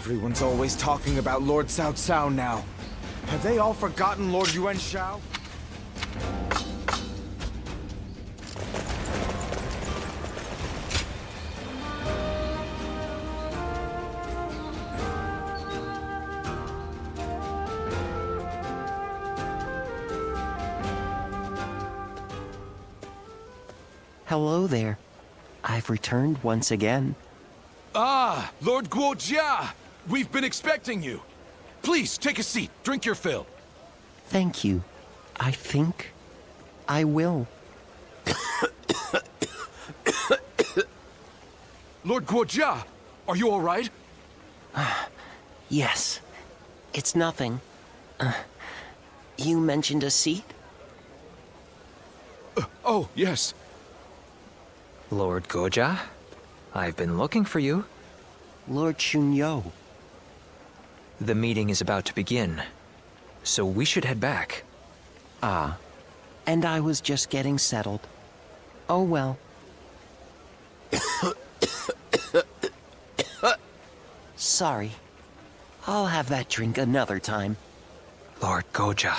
Everyone's always talking about Lord Cao Cao now. Have they all forgotten Lord Yuan Shao? Hello there. I've returned once again. Ah, Lord Guojia! We've been expecting you. Please, take a seat. Drink your fill. Thank you. I think I will. Lord Guojia, are you all right? Yes. It's nothing. You mentioned a seat? Oh, yes. Lord Guojia, I've been looking for you. Lord Chunyo. The meeting is about to begin, so we should head back. Ah. And I was just getting settled. Oh well. Sorry. I'll have that drink another time. Lord Guojia.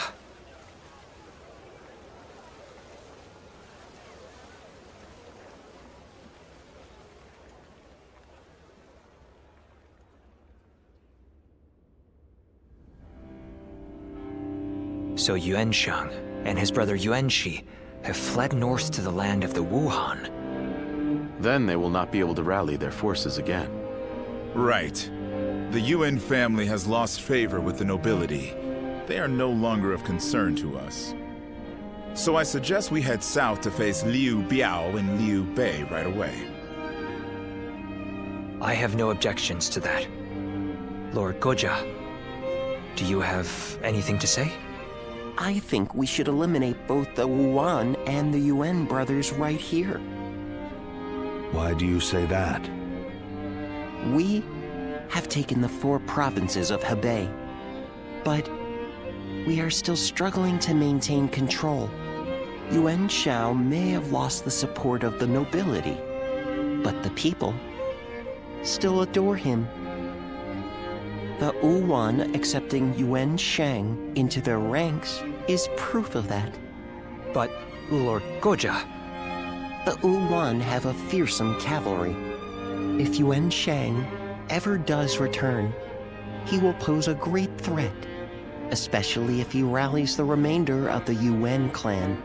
So Yuansheng and his brother Yuanxi have fled north to the land of the Wuhan. Then they will not be able to rally their forces again. Right. The Yuan family has lost favor with the nobility. They are no longer of concern to us. So I suggest we head south to face Liu Biao and Liu Bei right away. I have no objections to that. Lord Guojia, do you have anything to say? I think we should eliminate both the Wuan and the Yuan brothers right here. Why do you say that? We have taken the 4 provinces of Hebei, but we are still struggling to maintain control. Yuan Shao may have lost the support of the nobility, but the people still adore him. The Wuan accepting Yuan Shang into their ranks is proof of that. But, Lord Guojia... The Wuan have a fearsome cavalry. If Yuan Shang ever does return, he will pose a great threat, especially if he rallies the remainder of the Yuan clan.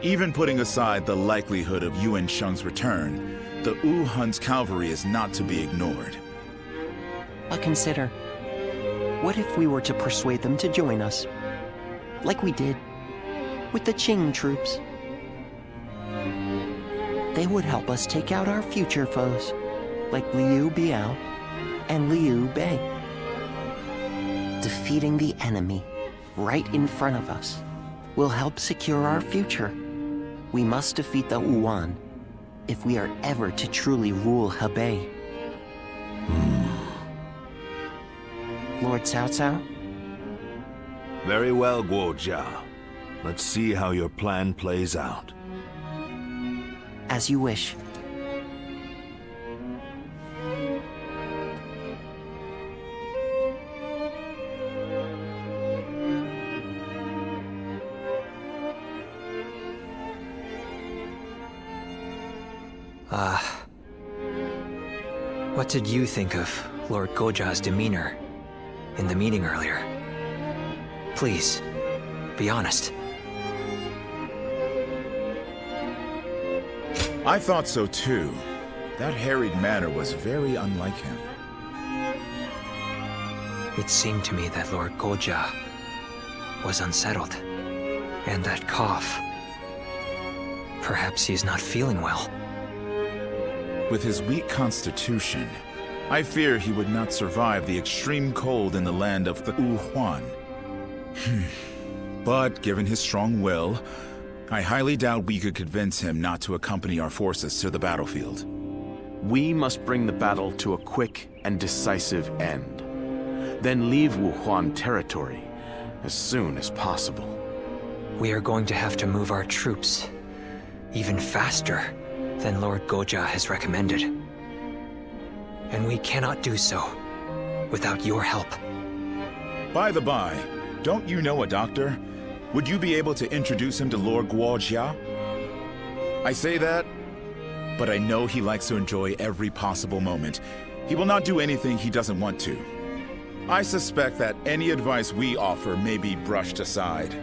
Even putting aside the likelihood of Yuan Sheng's return, the Wuhan's cavalry is not to be ignored. But consider, what if we were to persuade them to join us, like we did with the Qing troops? They would help us take out our future foes, like Liu Biao and Liu Bei. Defeating the enemy right in front of us will help secure our future. We must defeat the Wuan if we are ever to truly rule Hebei. Lord Cao Cao? Very well, Guojia. Let's see how your plan plays out. As you wish. What did you think of Lord Guojia's demeanor in the meeting earlier? Please, be honest. I thought so too. That harried manner was very unlike him. It seemed to me that Lord Guojia was unsettled. And that cough. Perhaps he's not feeling well. With his weak constitution, I fear he would not survive the extreme cold in the land of the Wuhan. But given his strong will, I highly doubt we could convince him not to accompany our forces to the battlefield. We must bring the battle to a quick and decisive end. Then leave Wuhan territory as soon as possible. We are going to have to move our troops even faster than Lord Guojia has recommended. and we cannot do so without your help. By the by, don't you know a doctor? Would you be able to introduce him to Lord Guojia? I say that, but I know he likes to enjoy every possible moment. He will not do anything he doesn't want to. I suspect that any advice we offer may be brushed aside.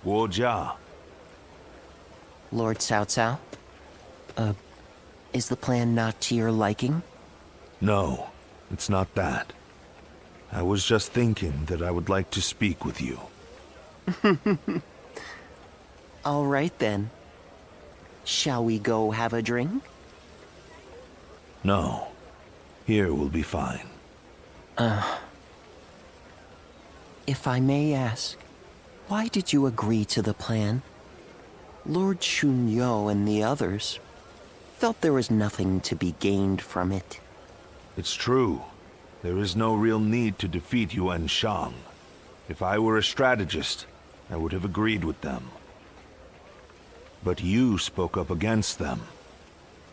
Guojia. Lord Cao Cao? Is the plan not to your liking? No, it's not that. I was just thinking that I would like to speak with you. All right then. Shall we go have a drink? No. Here will be fine. If I may ask, why did you agree to the plan? Lord Shunyo and the others felt there was nothing to be gained from it. It's true. There is no real need to defeat Yuan Shang. If I were a strategist, I would have agreed with them. But you spoke up against them.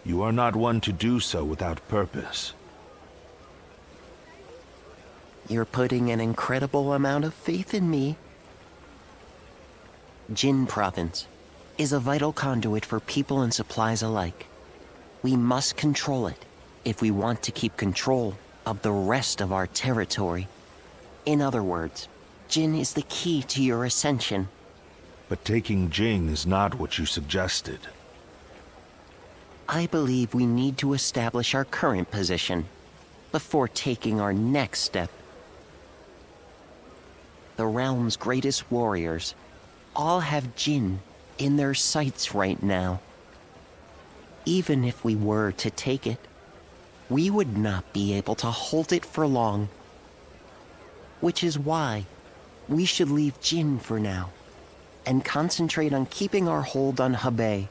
You are not one to do so without purpose. You're putting an incredible amount of faith in me. Jin Province is a vital conduit for people and supplies alike. We must control it if we want to keep control of the rest of our territory. In other words, Jin is the key to your ascension. But taking Jing is not what you suggested. I believe we need to establish our current position before taking our next step. The realm's greatest warriors all have Jin in their sights right now. Even if we were to take it, we would not be able to hold it for long. Which is why we should leave Jin for now and concentrate on keeping our hold on Hebei.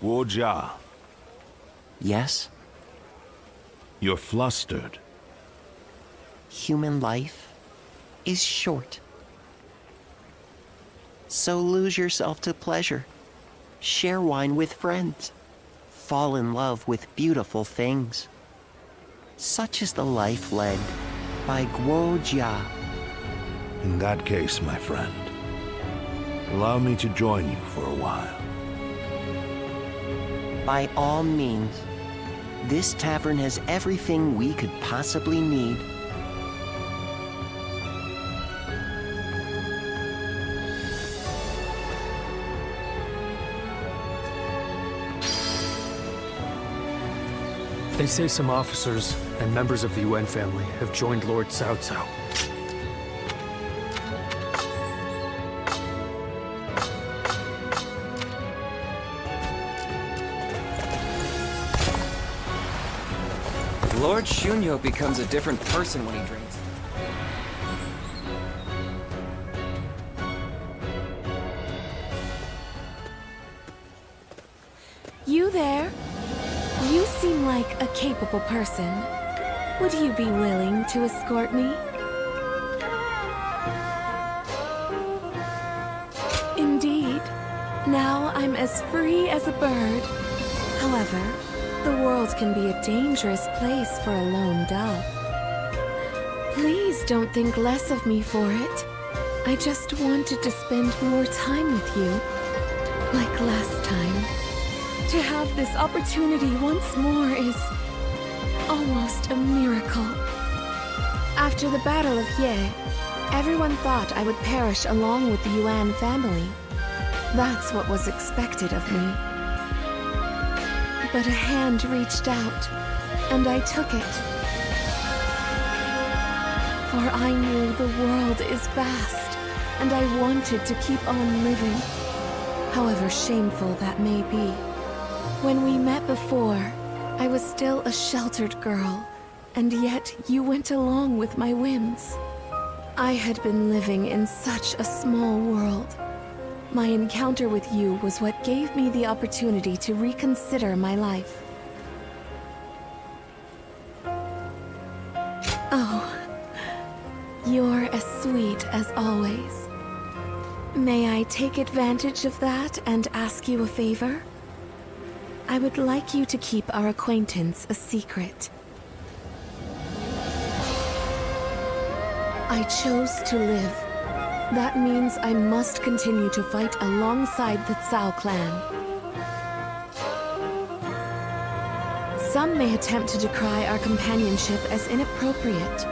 Guojia, Yes, you're flustered. human life is short. So lose yourself to pleasure. Share wine with friends. Fall in love with beautiful things. Such is the life led by Guojia. In that case, my friend, allow me to join you for a while. By all means, this tavern has everything we could possibly need. They say some officers and members of the Yuan family have joined Lord Cao Cao. Lord Shunyo becomes a different person when he drinks. You there? You seem like a capable person. Would you be willing to escort me? Indeed. Now I'm as free as a bird. However, the world can be a dangerous place for a lone dove. Please don't think less of me for it. I just wanted to spend more time with you, like last time. To have this opportunity once more is almost a miracle. After the Battle of Ye, everyone thought I would perish along with the Yuan family. That's what was expected of me. But a hand reached out, and I took it. For I knew the world is vast, and I wanted to keep on living, however shameful that may be. When we met before, I was still a sheltered girl, and yet you went along with my whims. I had been living in such a small world. My encounter with you was what gave me the opportunity to reconsider my life. Oh, you're as sweet as always. May I take advantage of that and ask you a favor? I would like you to keep our acquaintance a secret. I chose to live. That means I must continue to fight alongside the Cao clan. Some may attempt to decry our companionship as inappropriate.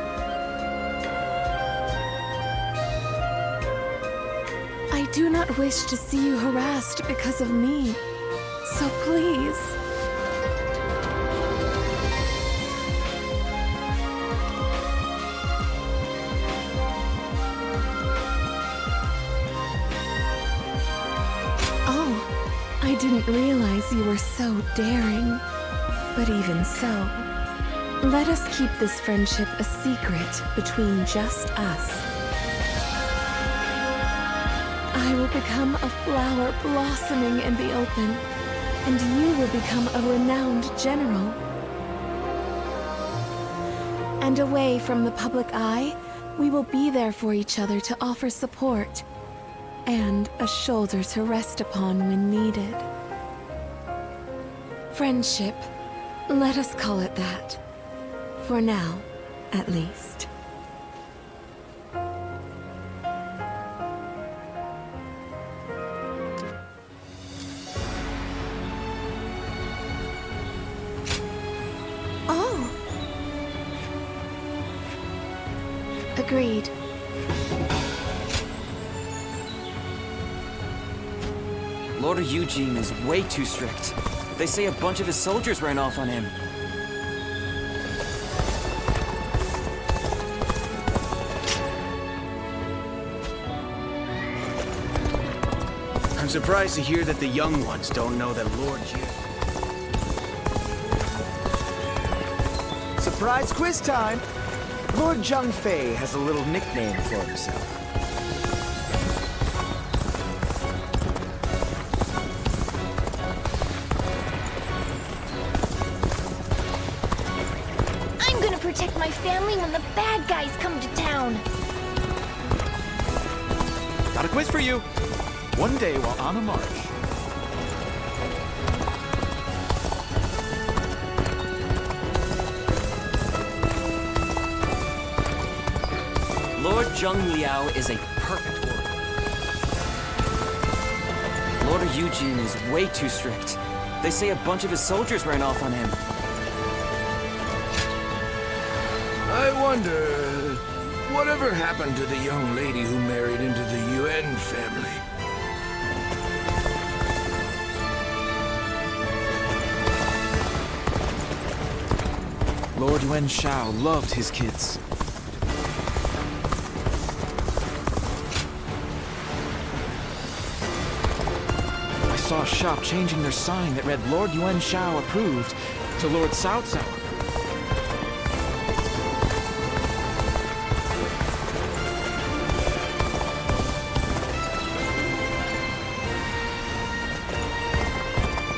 I do not wish to see you harassed because of me, so please. Oh, I didn't realize you were so daring. But even so, let us keep this friendship a secret between just us. I will become a flower blossoming in the open, and you will become a renowned general. And away from the public eye, we will be there for each other to offer support, and a shoulder to rest upon when needed. Friendship. Let us call it that. For now, at least. Oh! Agreed. Lord Eugene is way too strict. They say a bunch of his soldiers ran off on him. I'm surprised to hear that the young ones don't know that Lord Surprise quiz time! Lord Zhang Fei has a little nickname for himself. I'm gonna protect my family when the bad guys come to town. Got a quiz for you. One day while on a march, Lord Zheng Liao is a perfect warrior. Lord Eugene is way too strict. They say a bunch of his soldiers ran off on him. I wonder, whatever happened to the young lady who married into the Yuan family? Lord Yuan Shao loved his kids. I saw a shop changing their sign that read Lord Yuan Shao approved to Lord Cao Cao.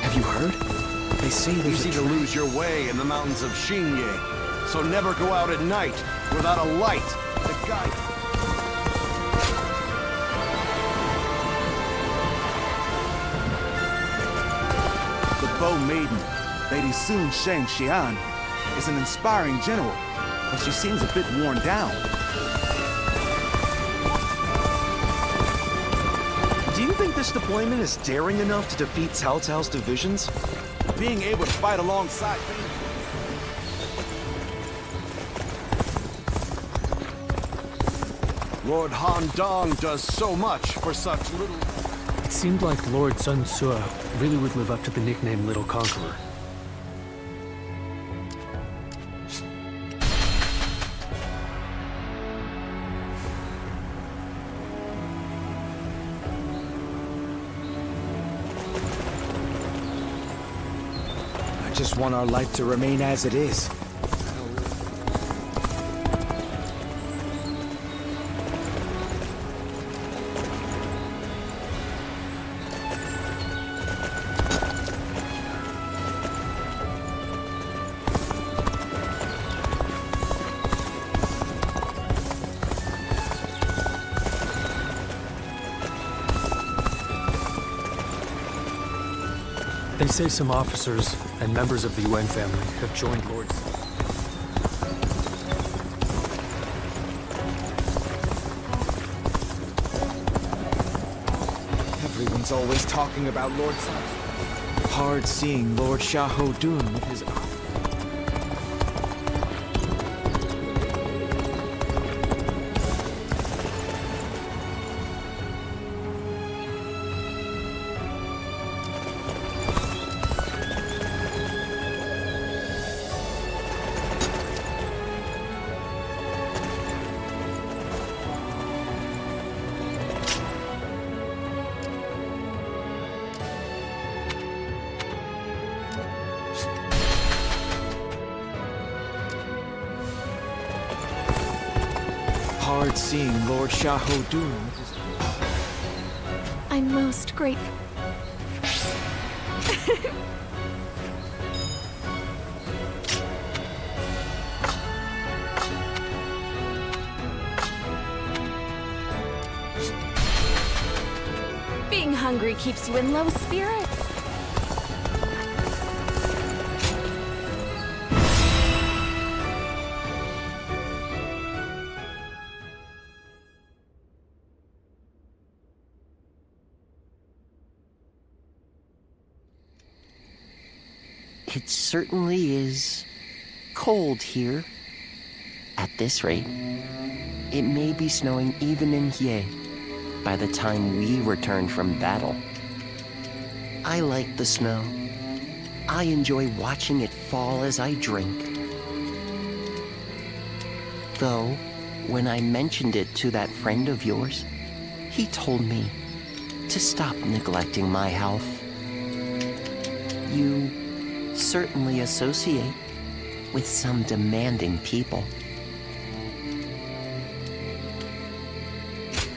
Have you heard? They say there's Easy to lose your way in the mountains of Xingye, so never go out at night without a light to guide you. The Bow Maiden, Lady Sun Shengxian, is an inspiring general, but she seems a bit worn down. Do you think this deployment is daring enough to defeat Cao Cao's divisions? Being able to fight alongside me. Lord Han Dong does so much for such little... It seemed like Lord Sun Ce really would live up to the nickname Little Conqueror. I just want our life to remain as it is. say some officers and members of the UN family have joined Lord... Everyone's always talking about Lord South. Hard seeing Lord Shah-Ho-Dun with his eyes. Hard seeing Lord Shah-Ho-Dun with his... I'm most grateful. Being hungry keeps you in low spirits. It certainly is cold here. At this rate, it may be snowing even in Ye by the time we return from battle. I like the snow. I enjoy watching it fall as I drink. Though, when I mentioned it to that friend of yours, he told me to stop neglecting my health. You certainly associate with some demanding people.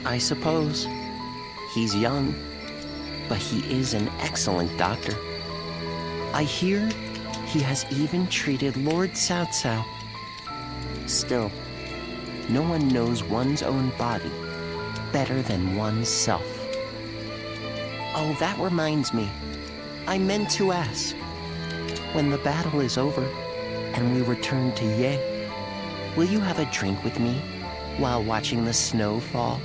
I suppose he's young, but he is an excellent doctor. I hear he has even treated Lord Cao Cao. Still, no one knows one's own body better than one's self. Oh, that reminds me. I meant to ask. When the battle is over and we return to Ye, will you have a drink with me while watching the snow fall?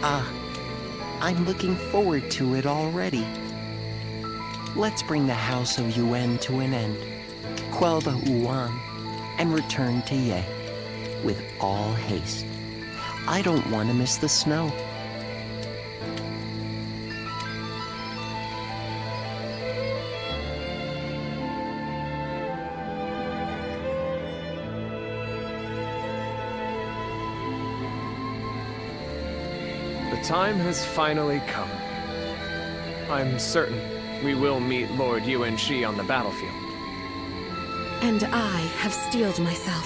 Ah, I'm looking forward to it already. Let's bring the House of Yuan to an end, quell the Yuan, and return to Ye with all haste. I don't want to miss the snow. The time has finally come. I'm certain we will meet Lord Yuan Shi on the battlefield. And I have steeled myself.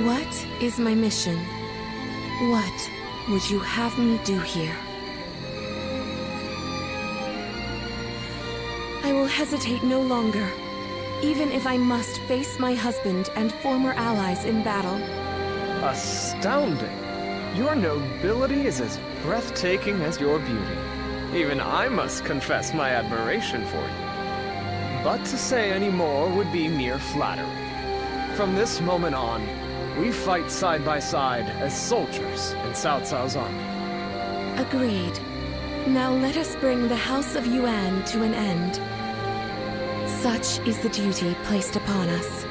What is my mission? What would you have me do here? I will hesitate no longer, even if I must face my husband and former allies in battle. Astounding! Your nobility is as breathtaking as your beauty. Even I must confess my admiration for you. But to say any more would be mere flattery. From this moment on, we fight side by side as soldiers in Cao Cao's army. Agreed. Now let us bring the House of Yuan to an end. Such is the duty placed upon us.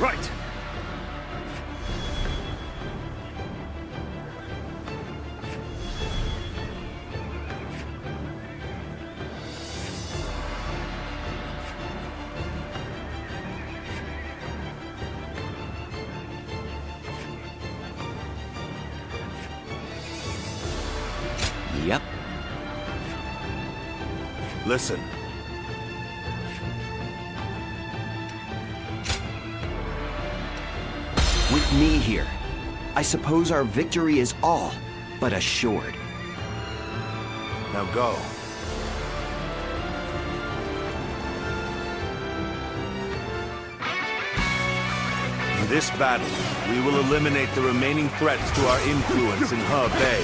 Right! Yep. Listen. With me here, I suppose our victory is all but assured. Now go. In this battle, we will eliminate the remaining threats to our influence in Hebei.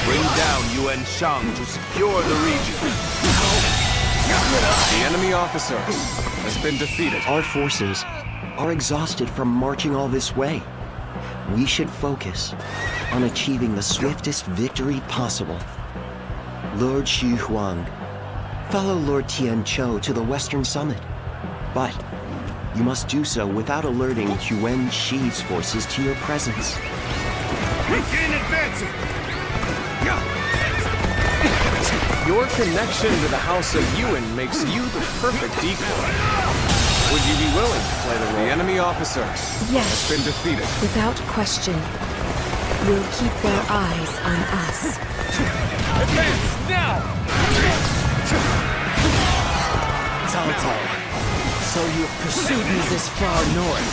Bring down Yuan Shang to secure the region. The enemy officer has been defeated. Our forces are exhausted from marching all this way. We should focus on achieving the swiftest victory possible. Lord Xu Huang, follow Lord Tian Chou to the Western Summit. But you must do so without alerting Yuan Shi's forces to your presence. Begin advancing! Your connection to the House of Yuan makes you the perfect decoy. Would you be willing to play the role? The enemy officer Yes. has been defeated. Without question. We'll keep their eyes on us. Advance now! Cao Cao, so you have pursued me this far north.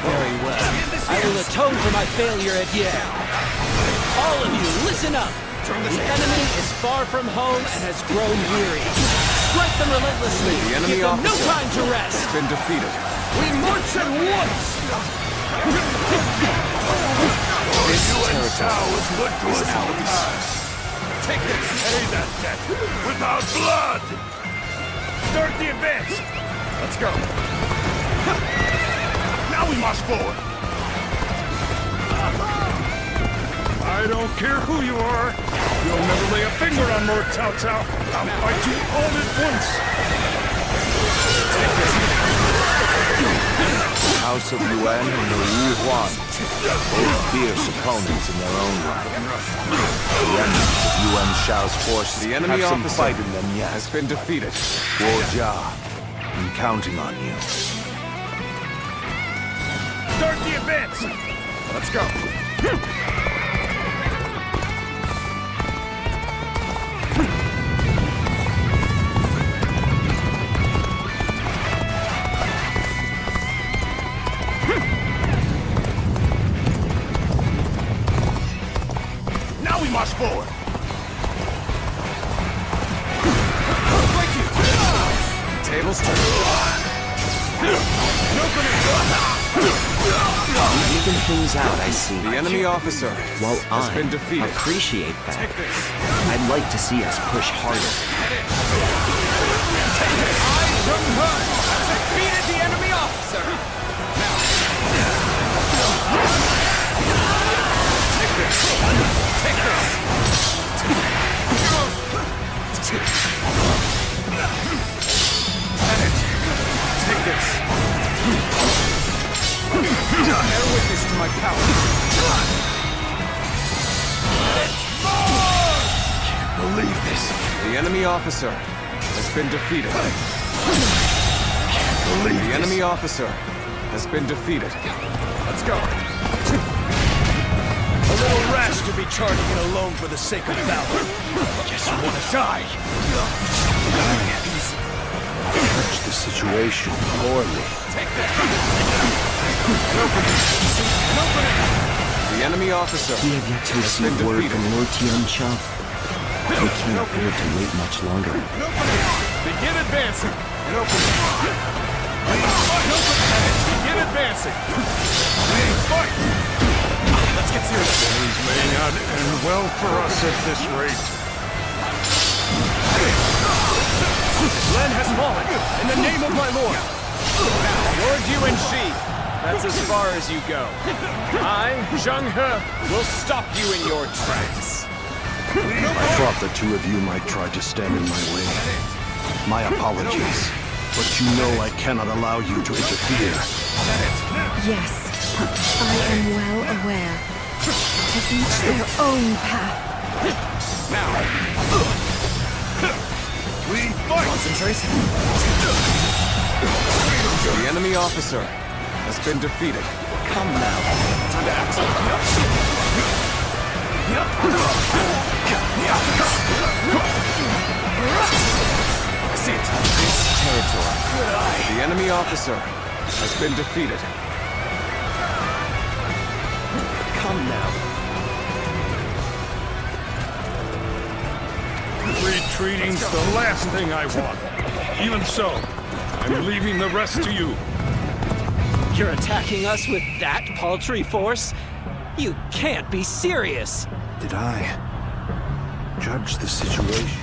Very well. I will atone for my failure at Yale. All of you, listen up! The enemy is far from home and has grown weary. Strike them relentlessly. The enemy Give them no officer time to rest. has been defeated. We march at once! This Yuan Shao territory is good to us all the time. Take this! Pay that debt without blood! Start the advance! Let's go! Now we march forward! I don't care who you are. You'll never lay a finger on Lord Cao Cao. I'll fight you all at once. The House of Yuan and the Wu Huan, both fierce opponents in their own right. The remnants of Yuan Shao's forces The enemy have some officer fight in them yet. has been defeated. Wu Jia, I'm counting on you. Start the advance. Let's go. Now we march forward. Tables turn. Even things out, I see. The enemy officer While has been defeated. appreciate that, I'd like to see us push harder. Defeated the enemy officer! Take this. Bear witness to my power. Can't believe this. The enemy officer has been defeated. The enemy officer has been defeated. Let's go. A little rash to be charging it alone for the sake of valor. Guess you want to die. Judge the situation poorly. The enemy officer We have yet to has receive been word defeated. from Lord Tian Chou. We can't afford to wait much longer. Begin advancing. Begin advancing. Fight. Let's get serious. Things may not end well for us at this rate. Len has fallen, in the name of my lord! Now, Lord Yuan Shi, that's as far as you go. I, Zheng He, will stop you in your tracks. I thought the two of you might try to stand in my way. My apologies, but you know I cannot allow you to interfere. Yes, I am well aware. To each their own path. We fight. Concentrate. The enemy officer has been defeated. Come now. Time to act. See it. This territory. The enemy officer has been defeated. Come now. Retreating's the last thing I want. Even so, I'm leaving the rest to you. You're attacking us with that paltry force? You can't be serious! Did I judge the situation?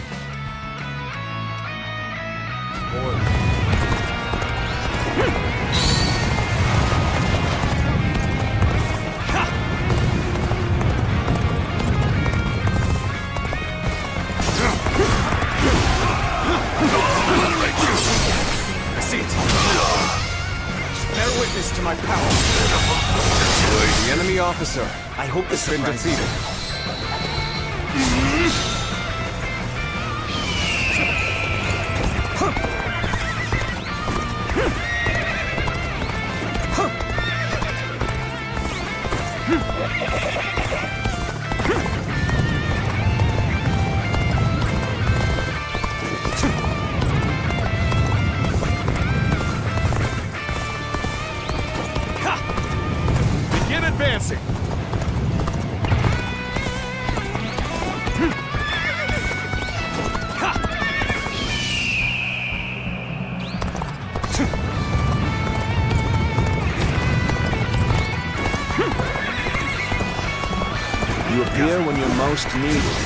I see it. Bear witness to my power. The enemy officer, I hope this has been defeated. Begin advancing. You appear when you're most needed.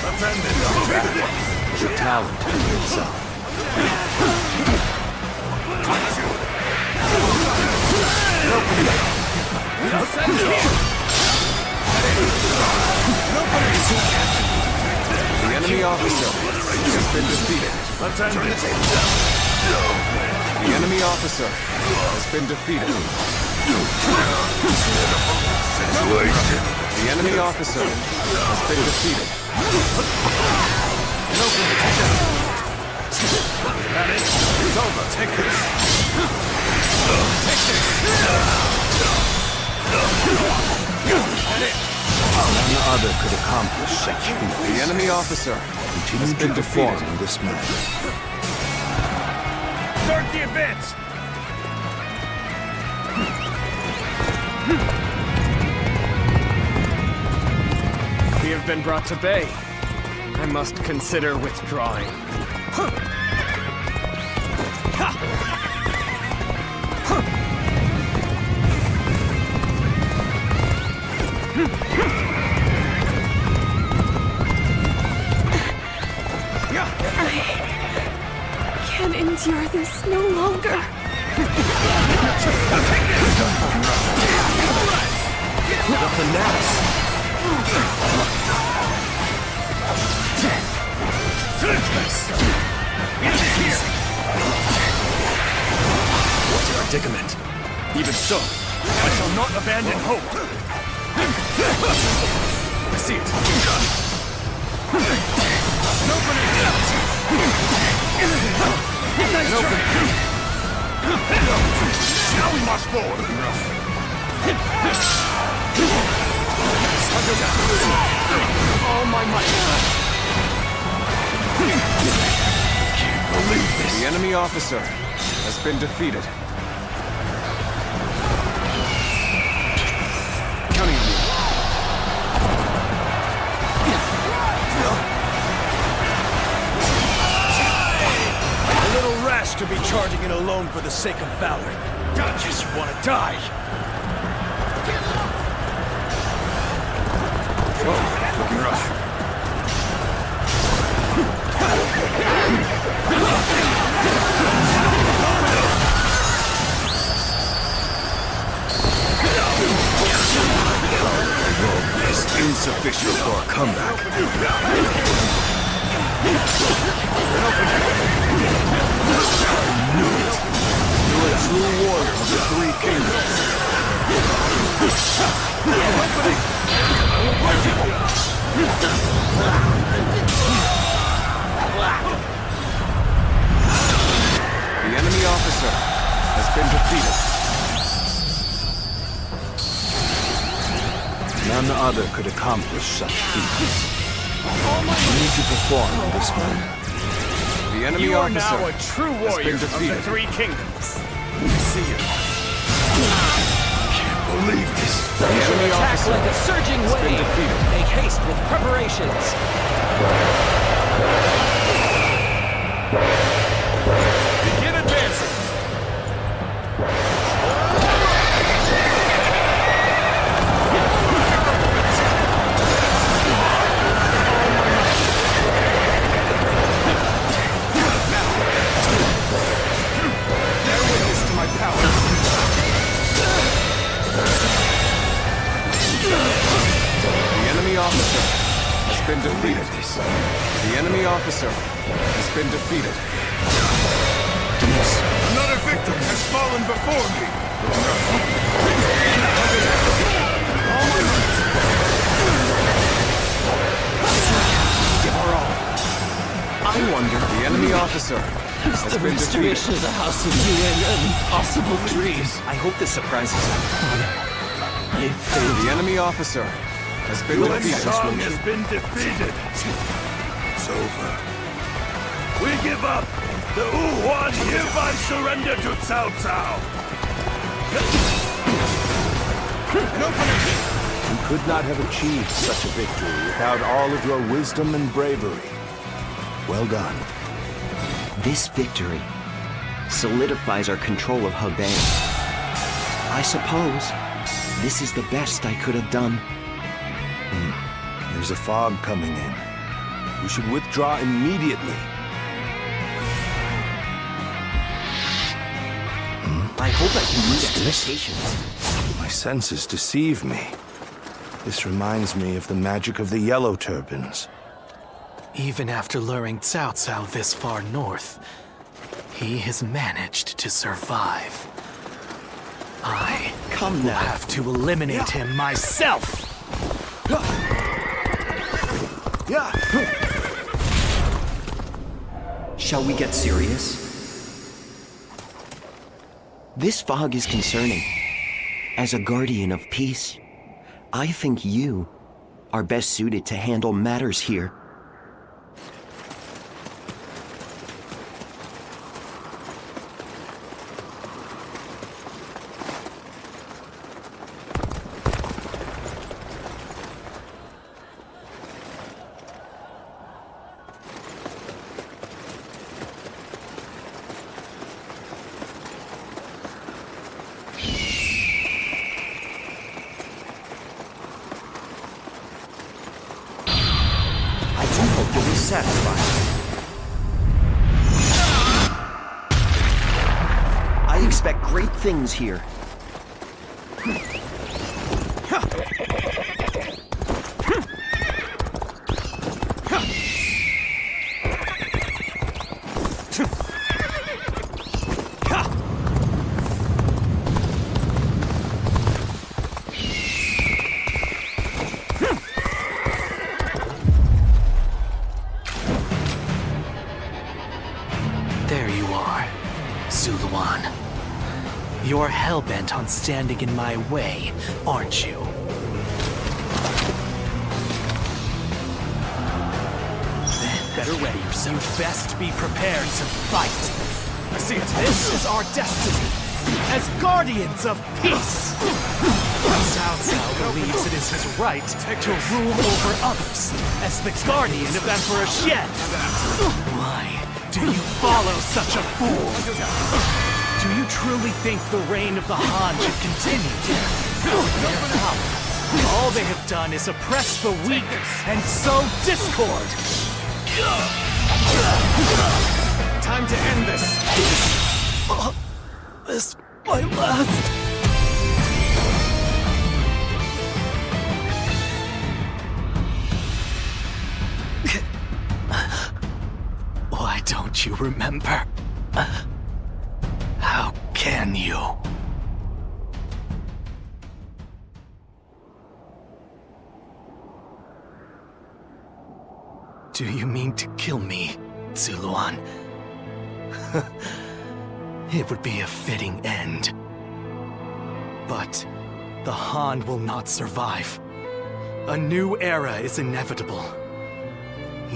Your talent itself. The enemy officer has been defeated. The enemy officer has been defeated. The enemy officer has been defeated. That is, it's over. Take this. Take this. None other could accomplish such feats. The enemy officer Continue to perform in this manner. Start the advance. We have been brought to bay. I must consider withdrawing. I can't endure this no longer. Nothing else. What's your predicament? Even so, I shall not abandon hope. I see it. An opening! An opening! Now we march forward! All my might! Can't believe this! The enemy officer has been defeated. Counting on you. A little rash to be charging in alone for the sake of valor. Guess you want to die. Whoa, looking rough. It's insufficient for a comeback. You're a true warrior of the Three Kingdoms. The enemy officer has been defeated. None other could accomplish such feats. need to perform, this man. The enemy You are officer now a true has warrior been of the defeated. Three Kingdoms. See you. Can't believe this. The enemy Attack officer like a surging has been wave. defeated. Make haste with preparations. Begin advancing. Bear witness to my power. The enemy officer has been defeated. The enemy officer has been defeated. Another victim has fallen before me. Give our all. I wonder. The enemy officer has The been defeated. restoration of the House of UN an impossible dream. I hope this surprises you. I failed. The enemy officer has been defeated. Shang has been defeated. It's over. We give up. The Wuhuan hereby surrender to Cao Cao. You could not have achieved such a victory without all of your wisdom and bravery. Well done. This victory solidifies our control of Hebei. I suppose this is the best I could have done. There's a fog coming in. We should withdraw immediately. I hope I can meet expectations. My senses deceive me. This reminds me of the magic of the yellow turbans. Even after luring Cao Cao this far north, he has managed to survive. I Come will now. have to eliminate him myself! Shall we get serious? This fog is concerning. As a guardian of peace, I think you are best suited to handle matters here. I do hope you'll be satisfied. I expect great things here. There you are, Zuluan. You're hell-bent on standing in my way, aren't you? Then better ready yourself. You'd best be prepared to fight. I see it. This is our destiny, as guardians of peace. Cao Cao believes it is his right to rule over others, as the guardian of Emperor Xian. Why do you follow such a fool? Do you truly think the reign of the Han should continue? All they have done is oppress the weak and sow discord. Time to end this. This my last. Why don't you remember? How can you? Do you mean to kill me, Zuluan? It would be a fitting end. But the Han will not survive. A new era is inevitable.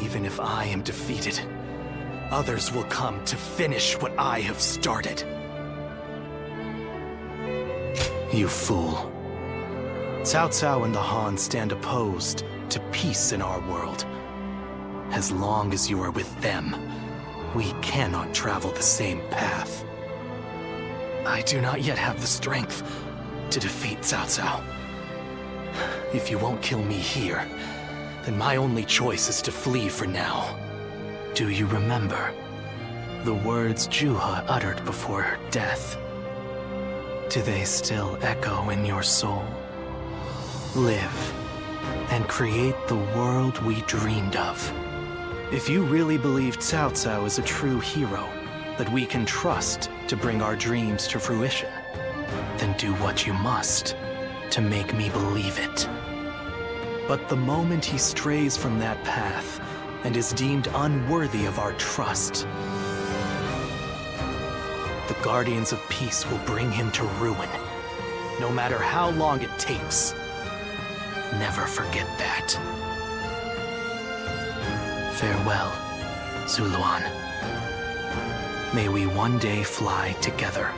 Even if I am defeated, others will come to finish what I have started. You fool. Cao Cao and the Han stand opposed to peace in our world. As long as you are with them, we cannot travel the same path. I do not yet have the strength to defeat Cao Cao. If you won't kill me here, then my only choice is to flee for now. Do you remember the words Juha uttered before her death? Do they still echo in your soul? Live and create the world we dreamed of. If you really believe Cao Cao is a true hero that we can trust to bring our dreams to fruition, then do what you must to make me believe it. But the moment he strays from that path and is deemed unworthy of our trust, the Guardians of Peace will bring him to ruin, no matter how long it takes. Never forget that. Farewell, Zuluan. May we one day fly together.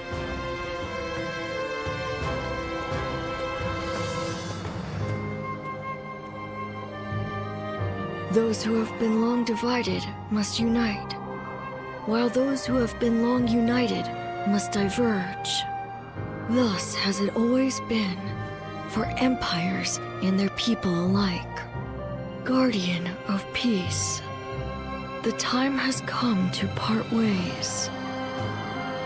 Those who have been long divided must unite, while those who have been long united must diverge. Thus has it always been for empires and their people alike. Guardian of peace, the time has come to part ways.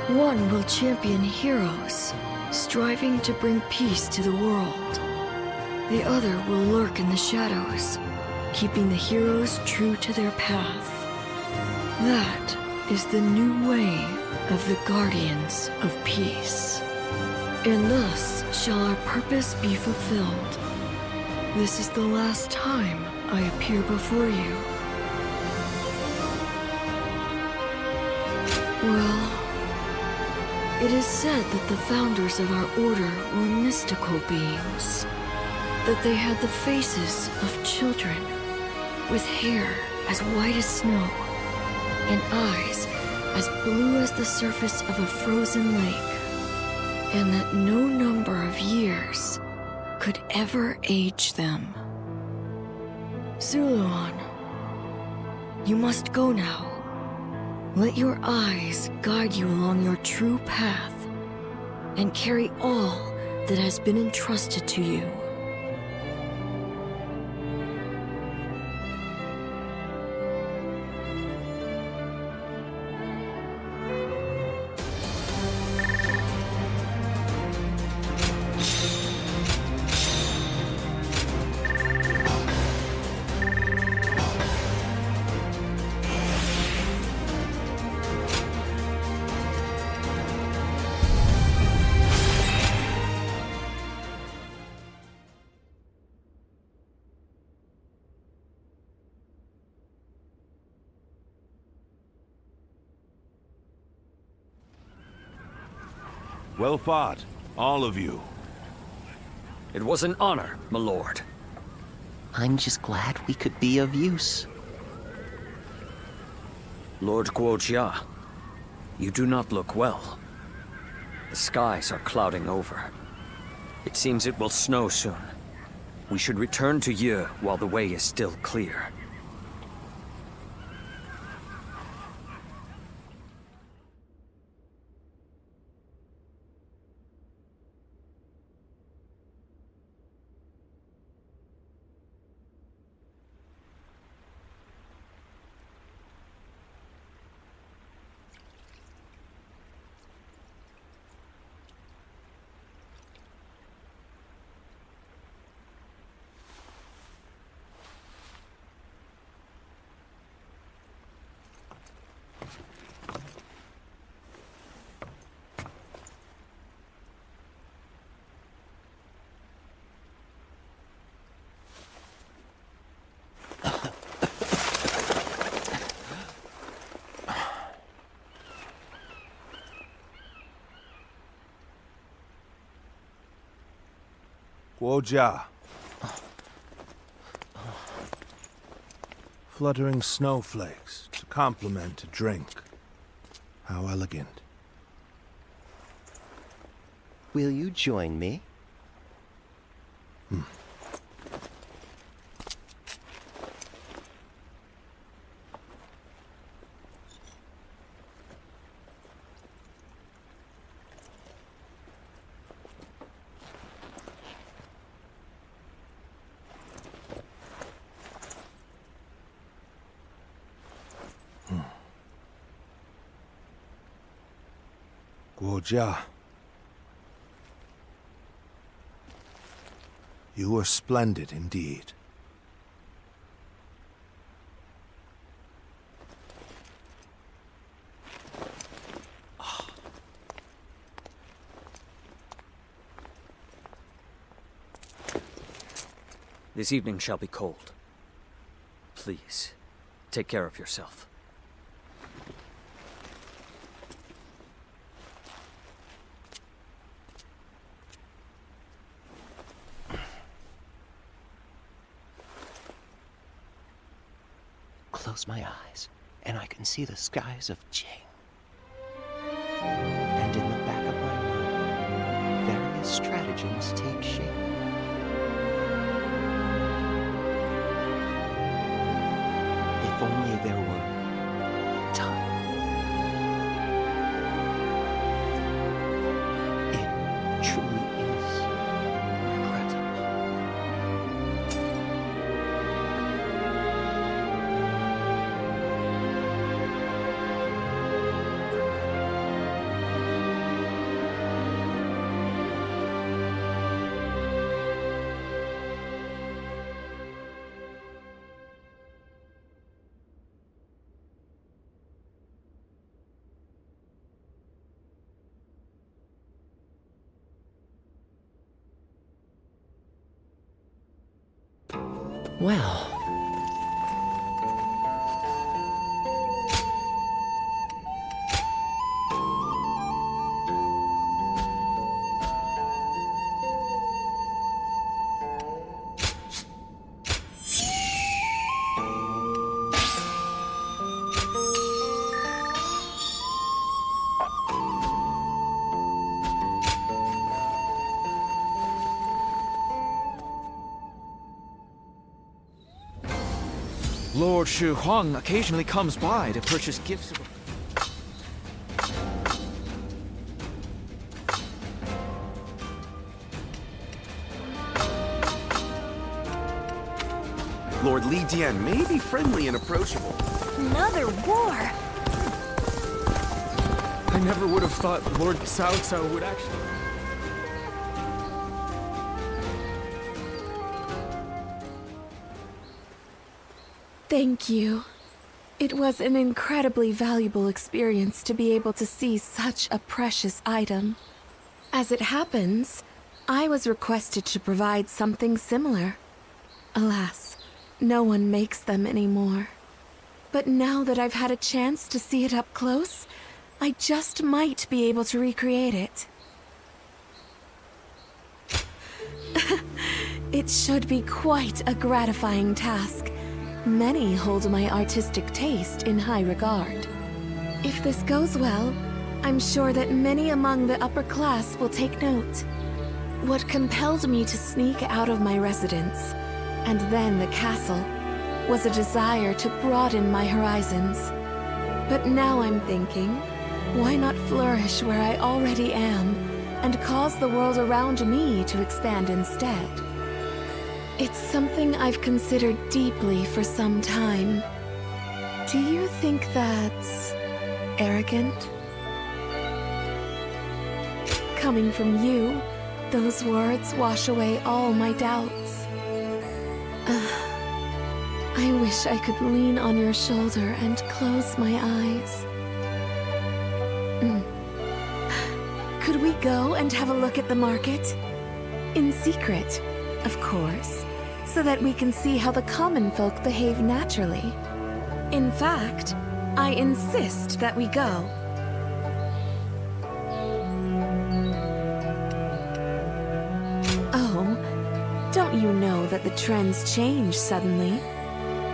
One will champion heroes, striving to bring peace to the world. The other will lurk in the shadows, keeping the heroes true to their path. That is the new way of the Guardians of Peace. And thus shall our purpose be fulfilled. This is the last time I appear before you. Well, it is said that the founders of our order were mystical beings, that they had the faces of children, with hair as white as snow, and eyes as blue as the surface of a frozen lake, and that no number of years could ever age them. Zuluan, you must go now. Let your eyes guide you along your true path, and carry all that has been entrusted to you. Well fought, all of you. It was an honor, my lord. I'm just glad we could be of use. Lord Guojia, you do not look well. The skies are clouding over. It seems it will snow soon. We should return to Yi while the way is still clear. Guojia. Fluttering snowflakes to complement a drink. How elegant. Will you join me? Guojia. You were splendid indeed. This evening shall be cold. Please, take care of yourself. Close my eyes, and I can see the skies of Jing. And in the back of my mind, various stratagems take shape. If only there were time. It truly is regrettable. Well... Lord Shu Huang occasionally comes by to purchase gifts of... Lord Li Dian may be friendly and approachable. Another war! I never would have thought Lord Cao Cao would actually... Thank you. It was an incredibly valuable experience to be able to see such a precious item. As it happens, I was requested to provide something similar. Alas, no one makes them anymore. But now that I've had a chance to see it up close, I just might be able to recreate it. It should be quite a gratifying task. Many hold my artistic taste in high regard. If this goes well, I'm sure that many among the upper class will take note. What compelled me to sneak out of my residence, and then the castle, was a desire to broaden my horizons. But now I'm thinking, why not flourish where I already am, and cause the world around me to expand instead? It's something I've considered deeply for some time. Do you think that's arrogant? Coming from you, those words wash away all my doubts. I wish I could lean on your shoulder and close my eyes. Could we go and have a look at the market? In secret, of course, so that we can see how the common folk behave naturally. In fact, I insist that we go. Oh, don't you know that the trends change suddenly?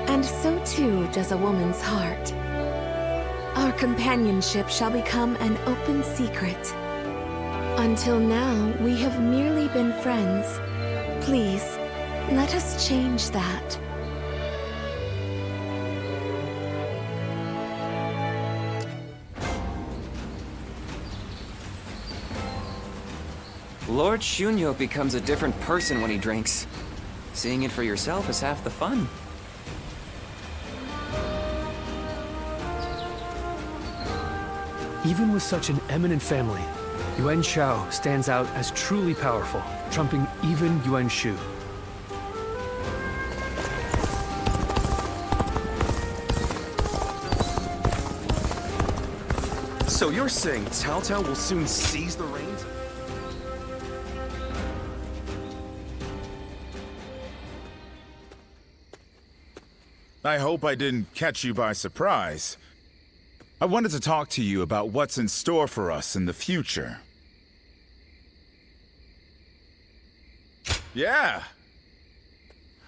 And so too does a woman's heart. Our companionship shall become an open secret. Until now, we have merely been friends. Please, let us change that. Lord Shunyo becomes a different person when he drinks. Seeing it for yourself is half the fun. Even with such an eminent family, Yuan Shao stands out as truly powerful, trumping even Yuan Shu. So you're saying Cao Cao will soon seize the reins? I hope I didn't catch you by surprise. I wanted to talk to you about what's in store for us in the future. Yeah!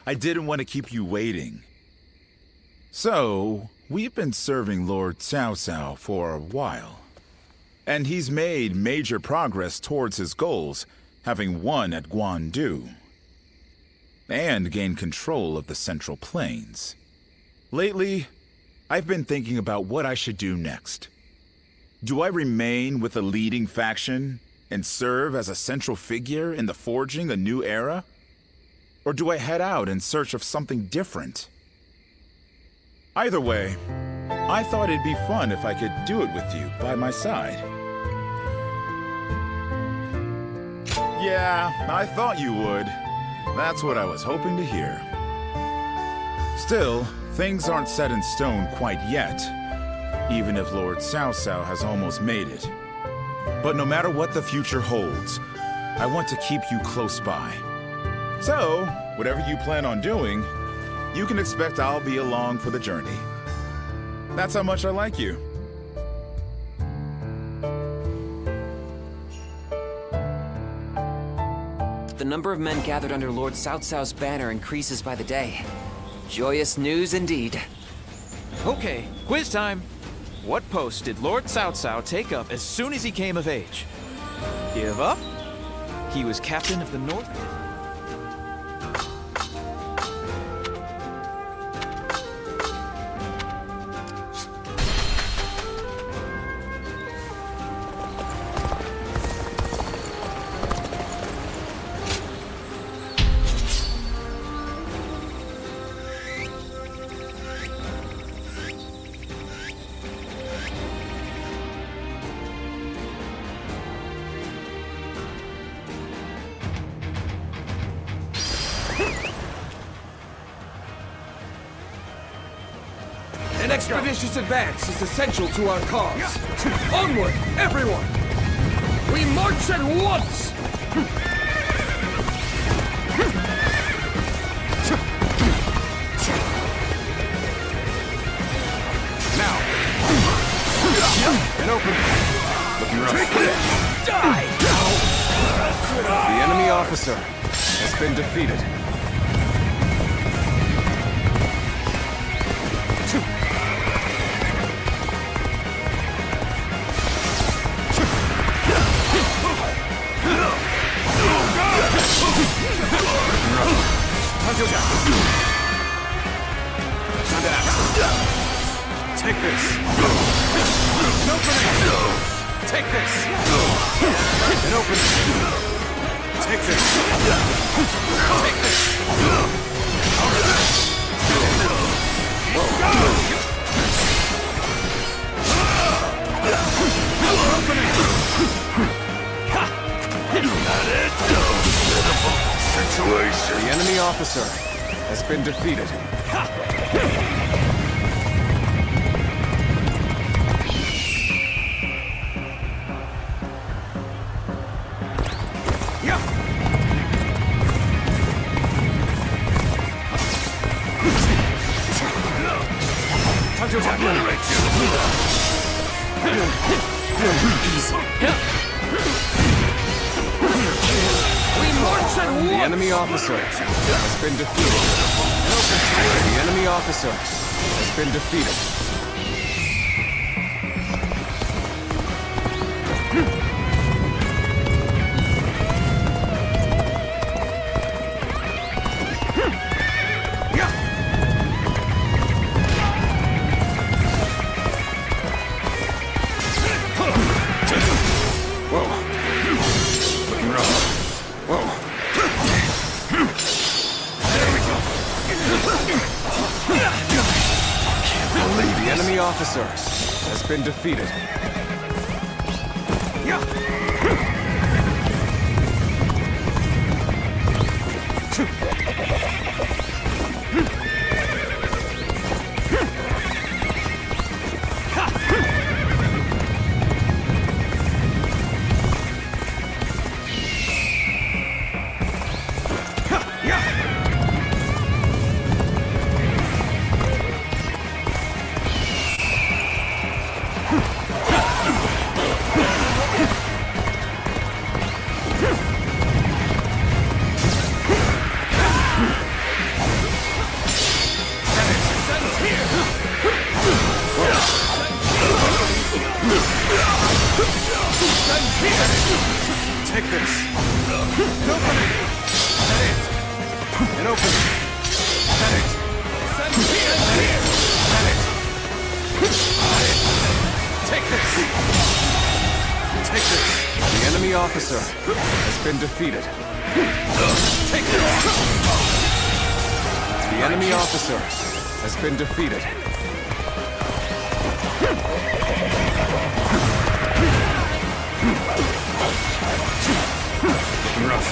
I didn't want to keep you waiting. So, we've been serving Lord Cao Cao for a while. And he's made major progress towards his goals, having won at Guandu. And gained control of the Central Plains. Lately, I've been thinking about what I should do next. Do I remain with the leading faction and serve as a central figure in the forging a new era? Or do I head out in search of something different? Either way, I thought it'd be fun if I could do it with you by my side. Yeah, I thought you would. That's what I was hoping to hear. Still, things aren't set in stone quite yet, even if Lord Cao Cao has almost made it. But no matter what the future holds, I want to keep you close by. So, whatever you plan on doing, you can expect I'll be along for the journey. That's how much I like you. The number of men gathered under Lord Cao Cao's banner increases by the day. Joyous news indeed. Okay, quiz time. What post did Lord Cao Cao take up as soon as he came of age? Give up? He was captain of the North. An expeditious advance is essential to our cause. Onward, everyone! We march at once! Now! And open! Looking rough. Take this! Die! The enemy officer has been defeated. Take this! No grenade! Take this! And open! Take this! Take this! Situation. The enemy officer has been defeated. The enemy officer has been defeated. The enemy officer has been defeated. The enemy officer has been defeated. Take this. And open it. Set it. And open it. Set it. Set it. Set it. Take this. Take this. The enemy officer has been defeated. Take this. The enemy officer has been defeated. Rough.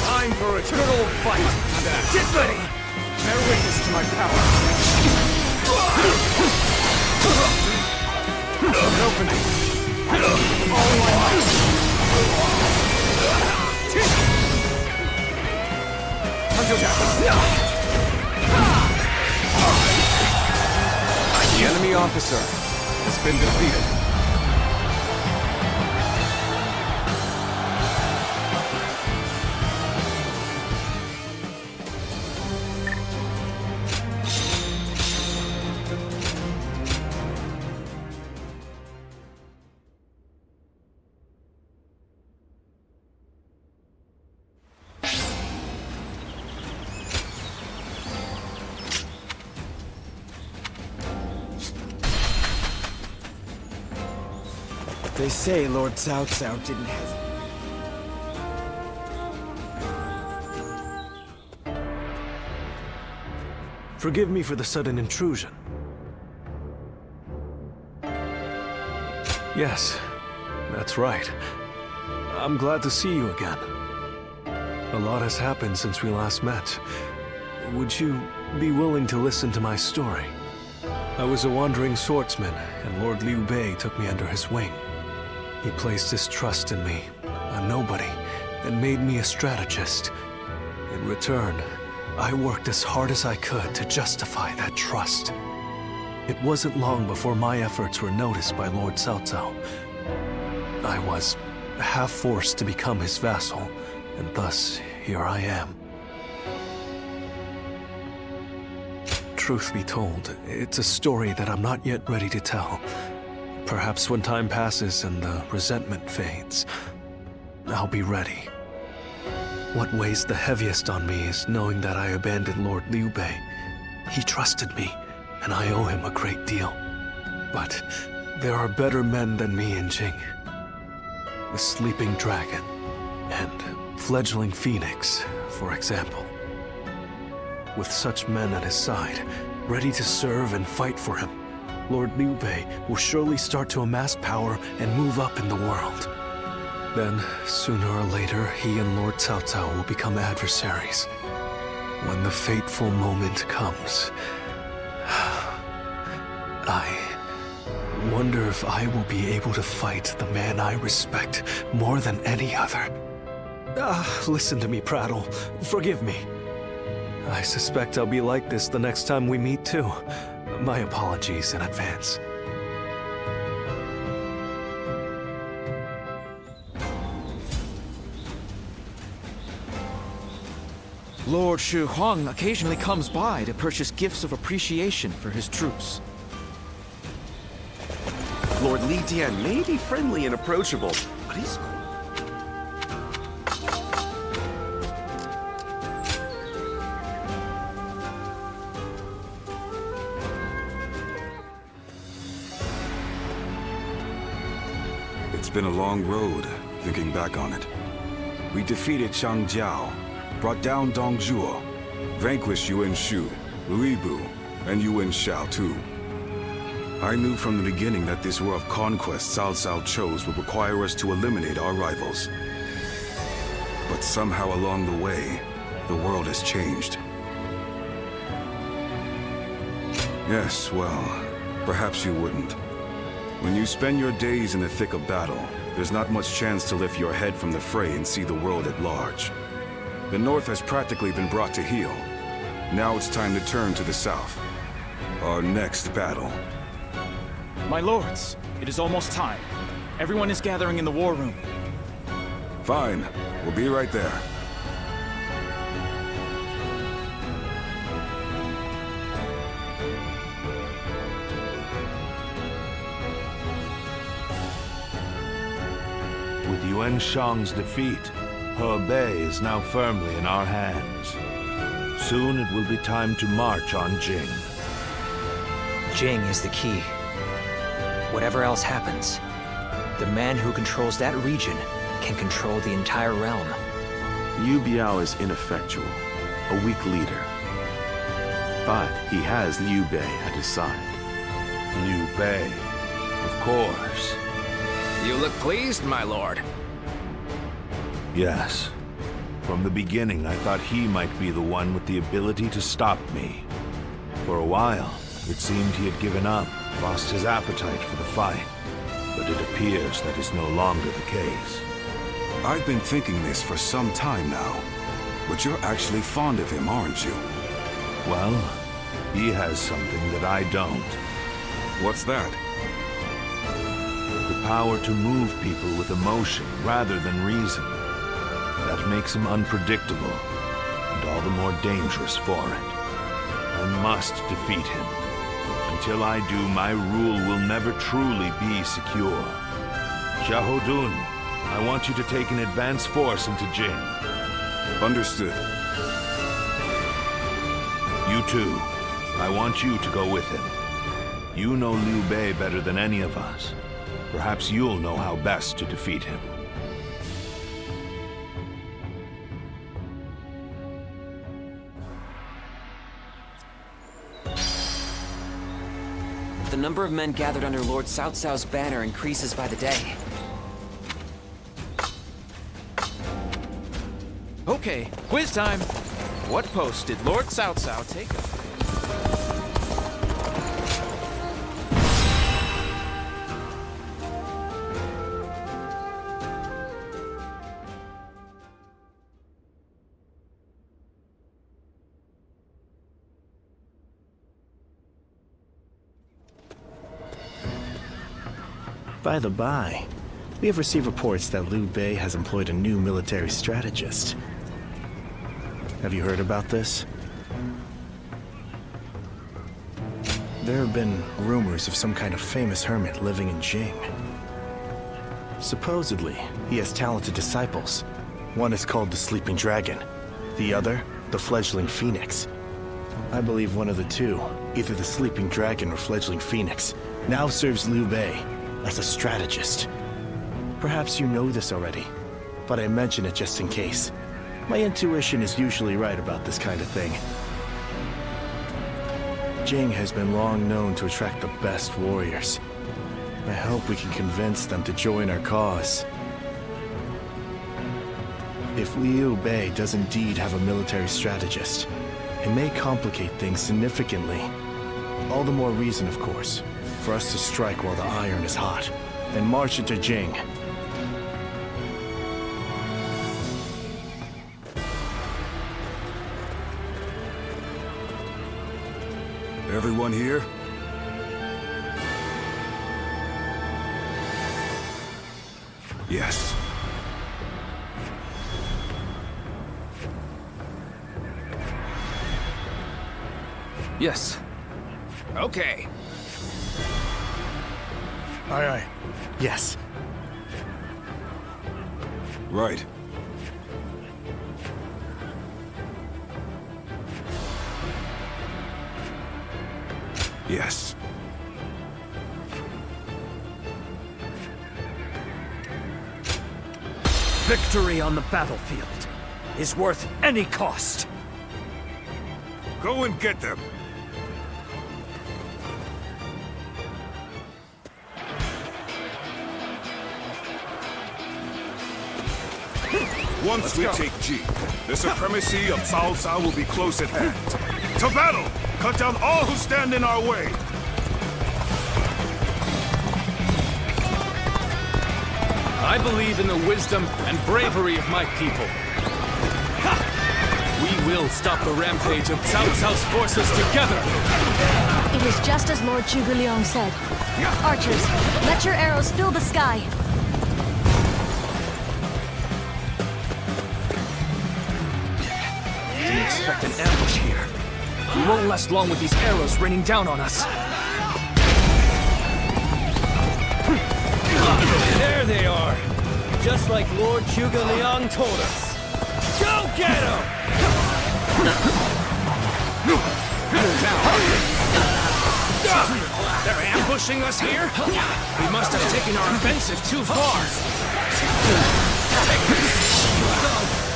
Time for a good old fight. Get ready. Bear witness to my power. An opening. All my might. Until death. The enemy officer has been defeated. They say Lord Cao Cao didn't hesitate. Forgive me for the sudden intrusion. Yes, that's right. I'm glad to see you again. A lot has happened since we last met. Would you be willing to listen to my story? I was a wandering swordsman, and Lord Liu Bei took me under his wing. He placed his trust in me, a nobody, and made me a strategist. In return, I worked as hard as I could to justify that trust. It wasn't long before my efforts were noticed by Lord Cao Cao. I was half forced to become his vassal, and thus here I am. Truth be told, it's a story that I'm not yet ready to tell. Perhaps when time passes and the resentment fades, I'll be ready. What weighs the heaviest on me is knowing that I abandoned Lord Liu Bei. He trusted me, and I owe him a great deal. But there are better men than me in Jing. The Sleeping Dragon and Fledgling Phoenix, for example. With such men at his side, ready to serve and fight for him, Lord Liu Bei will surely start to amass power and move up in the world. Then, sooner or later, he and Lord Cao Cao will become adversaries. When the fateful moment comes, I wonder if I will be able to fight the man I respect more than any other. Listen to me prattle. Forgive me. I suspect I'll be like this the next time we meet, too. My apologies in advance. Lord Shu Huang occasionally comes by to purchase gifts of appreciation for his troops. Lord Li Dian may be friendly and approachable, but he's... It's been a long road, thinking back on it. We defeated Chang Jiao, brought down Dong Zhuo, vanquished Yuan Shu, Lu Bu, and Yuan Shao too. I knew from the beginning that this war of conquest Cao Cao chose would require us to eliminate our rivals. But somehow along the way, the world has changed. Yes, well, perhaps you wouldn't. When you spend your days in the thick of battle, there's not much chance to lift your head from the fray and see the world at large. The North has practically been brought to heel. Now it's time to turn to the South. Our next battle. My lords, it is almost time. Everyone is gathering in the war room. Fine. We'll be right there. With Yuan Shang's defeat, Hebei is now firmly in our hands. Soon it will be time to march on Jing. Jing is the key. Whatever else happens, the man who controls that region can control the entire realm. Liu Biao is ineffectual, a weak leader. But he has Liu Bei at his side. Liu Bei, of course. You look pleased, my lord. Yes. From the beginning, I thought he might be the one with the ability to stop me. For a while, it seemed he had given up, lost his appetite for the fight. But it appears that is no longer the case. I've been thinking this for some time now. But you're actually fond of him, aren't you? Well, he has something that I don't. What's that? The power to move people with emotion rather than reason. That makes him unpredictable, and all the more dangerous for it. I must defeat him. Until I do, my rule will never truly be secure. Xiaohodun, I want you to take an advance force into Jing. Understood. You too. I want you to go with him. You know Liu Bei better than any of us. Perhaps you'll know how best to defeat him. The number of men gathered under Lord Cao Cao's banner increases by the day. Okay, quiz time. What post did Lord Cao Cao take up? By the by, we have received reports that Liu Bei has employed a new military strategist. Have you heard about this? There have been rumors of some kind of famous hermit living in Jing. Supposedly, he has talented disciples. One is called the Sleeping Dragon, the other, the Fledgling Phoenix. I believe one of the two, either the Sleeping Dragon or Fledgling Phoenix, now serves Liu Bei as a strategist. Perhaps you know this already, but I mention it just in case. My intuition is usually right about this kind of thing. Jing has been long known to attract the best warriors. I hope we can convince them to join our cause. If Liu Bei does indeed have a military strategist, it may complicate things significantly. All the more reason, of course, for us to strike while the iron is hot, and march into Jing. Everyone here? Yes. Yes. Okay. Aye, aye. Yes. Right. Yes. Victory on the battlefield is worth any cost. Go and get them. Once we take G, the supremacy of Cao Cao will be close at hand. To battle! Cut down all who stand in our way! I believe in the wisdom and bravery of my people. We will stop the rampage of Cao Cao's forces together! It is just as Lord Zhuge Liang said. Archers, let your arrows fill the sky. Didn't expect an ambush here. We won't last long with these arrows raining down on us. There they are! Just like Lord Zhuge Liang told us. Go get him! They're ambushing us here? We must have taken our offensive too far.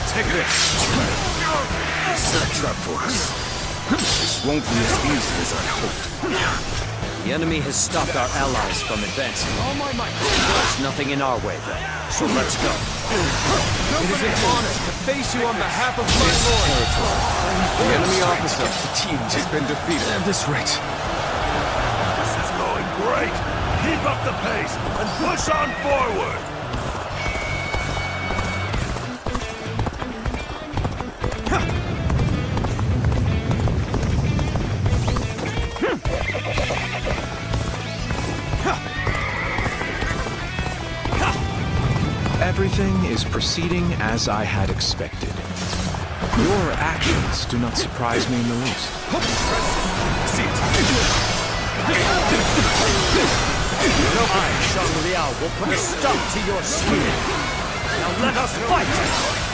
Take this! Set a trap for us. This won't be as easy as I hoped. The enemy has stopped our allies from advancing. There's nothing in our way, though. So let's go. It is an honor to face you on behalf of my lord. The enemy officer has been defeated. At this rate. This is going great! Keep up the pace and push on forward! Everything is proceeding as I had expected. Your actions do not surprise me in the least. I, Shang Liao, will put a stop to your scheme. Now let us fight!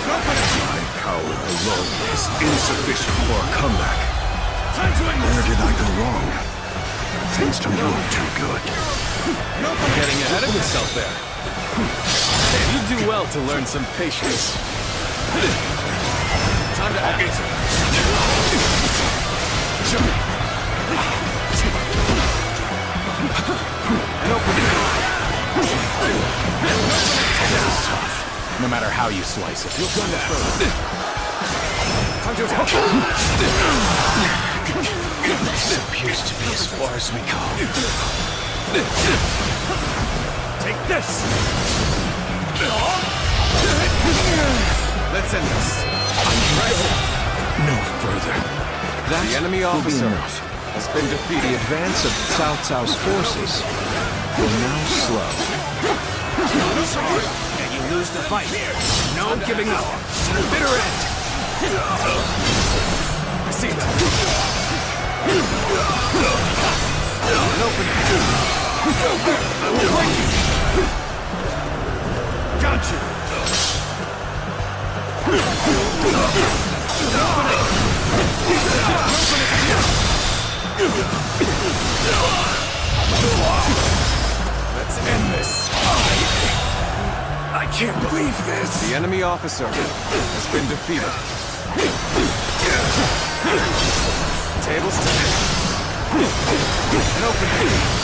My power alone is insufficient for a comeback. Where did I go wrong? Things don't look too good. Getting ahead of yourself there. You do well to learn some patience. Time to act. And open it. This is tough. No matter how you slice it. You'll go first. Time to attack. This appears to be as far as we go. Take this! Let's end this. No further. That the enemy officer has been defeated. The advance of Cao Cao's forces will now slow. And you lose the fight. No giving up. To the bitter end. I see that. An opening. I will break you. Got you. Let's end this. I can't believe this. The enemy officer has been defeated. Tables turned. An opening.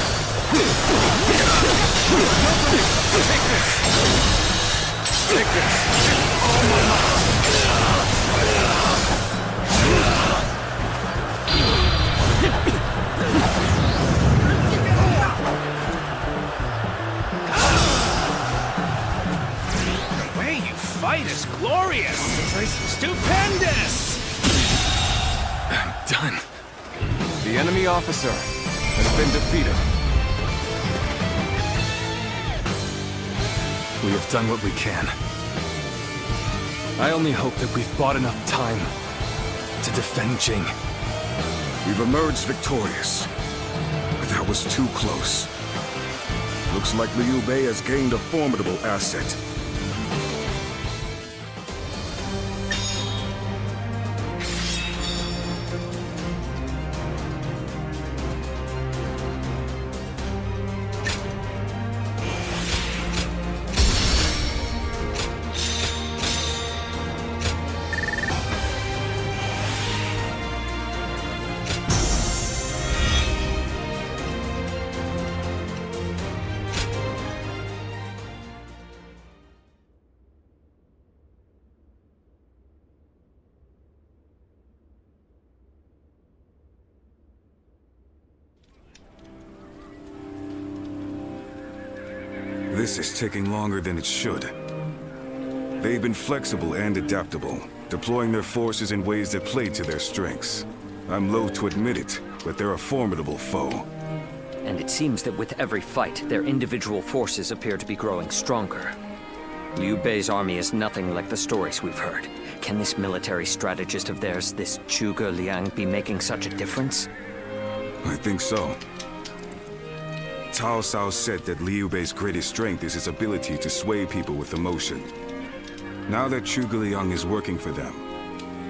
Take this. Take this. The way you fight is glorious. Stupendous. I'm done. The enemy officer has been defeated. We have done what we can. I only hope that we've bought enough time to defend Jing. We've emerged victorious, but that was too close. Looks like Liu Bei has gained a formidable asset. This is taking longer than it should. They've been flexible and adaptable, deploying their forces in ways that play to their strengths. I'm loath to admit it, but they're a formidable foe. And it seems that with every fight, their individual forces appear to be growing stronger. Liu Bei's army is nothing like the stories we've heard. Can this military strategist of theirs, this Zhuge Liang, be making such a difference? I think so. Cao Cao said that Liu Bei's greatest strength is his ability to sway people with emotion. Now that Zhuge Liang is working for them,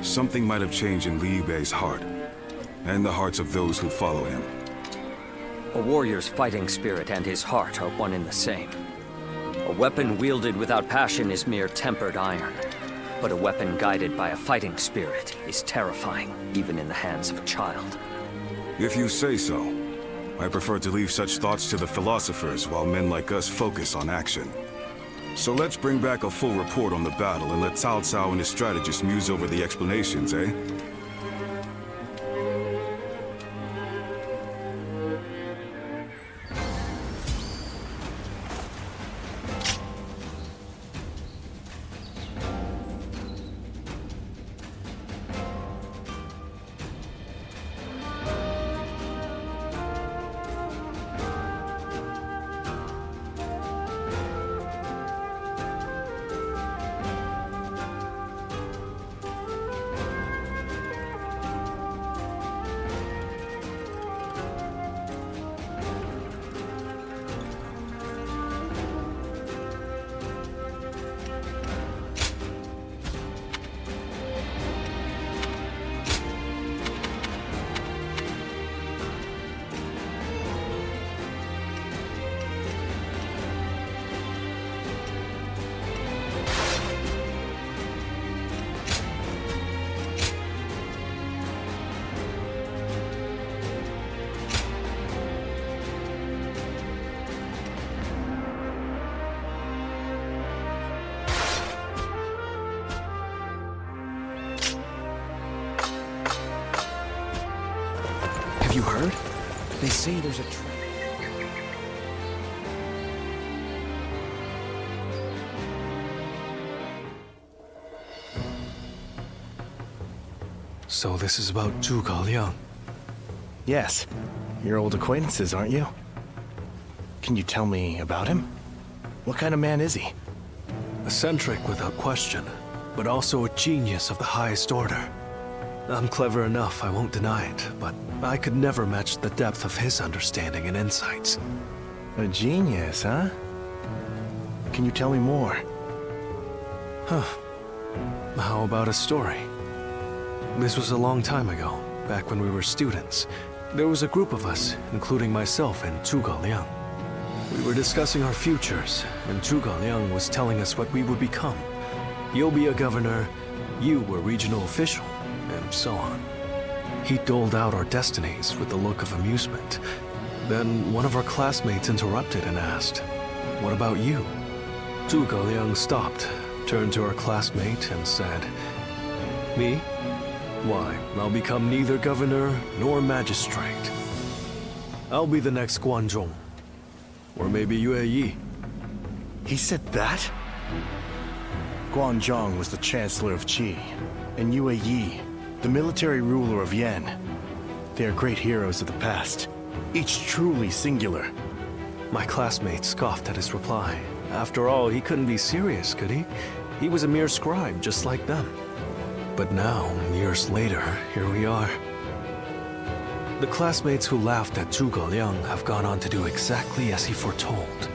something might have changed in Liu Bei's heart, and the hearts of those who follow him. A warrior's fighting spirit and his heart are one and the same. A weapon wielded without passion is mere tempered iron, but a weapon guided by a fighting spirit is terrifying, even in the hands of a child. If you say so. I prefer to leave such thoughts to the philosophers while men like us focus on action. So let's bring back a full report on the battle and let Cao Cao and his strategists muse over the explanations, eh? Have you heard? They say there's a So this is about Zhuge Liang. Yes. You're old acquaintances, aren't you? Can you tell me about him? What kind of man is he? Eccentric without question, but also a genius of the highest order. I'm clever enough, I won't deny it, but I could never match the depth of his understanding and insights. A genius, huh? Can you tell me more? Huh. How about a story? This was a long time ago, back when we were students. There was a group of us, including myself and Zhuge Liang. We were discussing our futures, and Zhuge Liang was telling us what we would become. You'll be a governor, you were regional official, and so on. He doled out our destinies with a look of amusement. Then one of our classmates interrupted and asked, "What about you?" Zhuge Liang stopped, turned to our classmate and said, "Me? Why, I'll become neither governor nor magistrate. I'll be the next Guanzhong. Or maybe Yue Yi." He said that? Guanzhong was the chancellor of Qi, and Yue Yi, the military ruler of Yan. They are great heroes of the past, each truly singular. My classmate scoffed at his reply. After all, he couldn't be serious, could he? He was a mere scribe, just like them. But now, years later, here we are. The classmates who laughed at Zhuge Liang have gone on to do exactly as he foretold.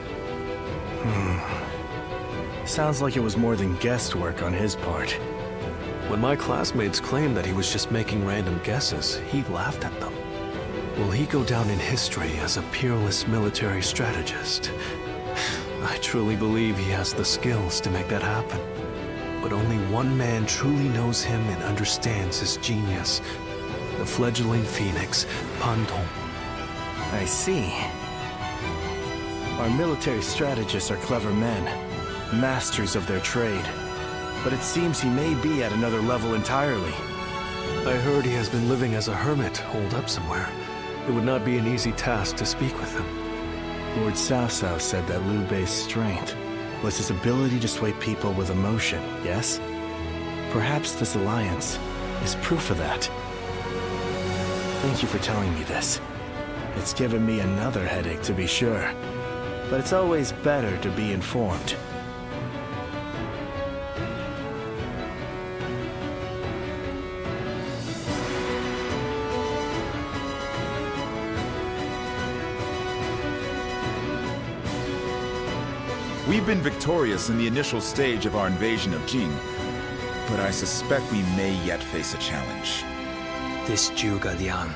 Sounds like it was more than guesswork on his part. When my classmates claimed that he was just making random guesses, he laughed at them. Will he go down in history as a peerless military strategist? I truly believe he has the skills to make that happen. But only one man truly knows him and understands his genius. The fledgling phoenix, Pan Tong. I see. Our military strategists are clever men, masters of their trade. But it seems he may be at another level entirely. I heard he has been living as a hermit, holed up somewhere. It would not be an easy task to speak with him. Lord Cao Cao said that Liu Bei's strength was his ability to sway people with emotion, yes? Perhaps this alliance is proof of that. Thank you for telling me this. It's given me another headache, to be sure. But it's always better to be informed. We've been victorious in the initial stage of our invasion of Jing, but I suspect we may yet face a challenge. This Zhuge Liang,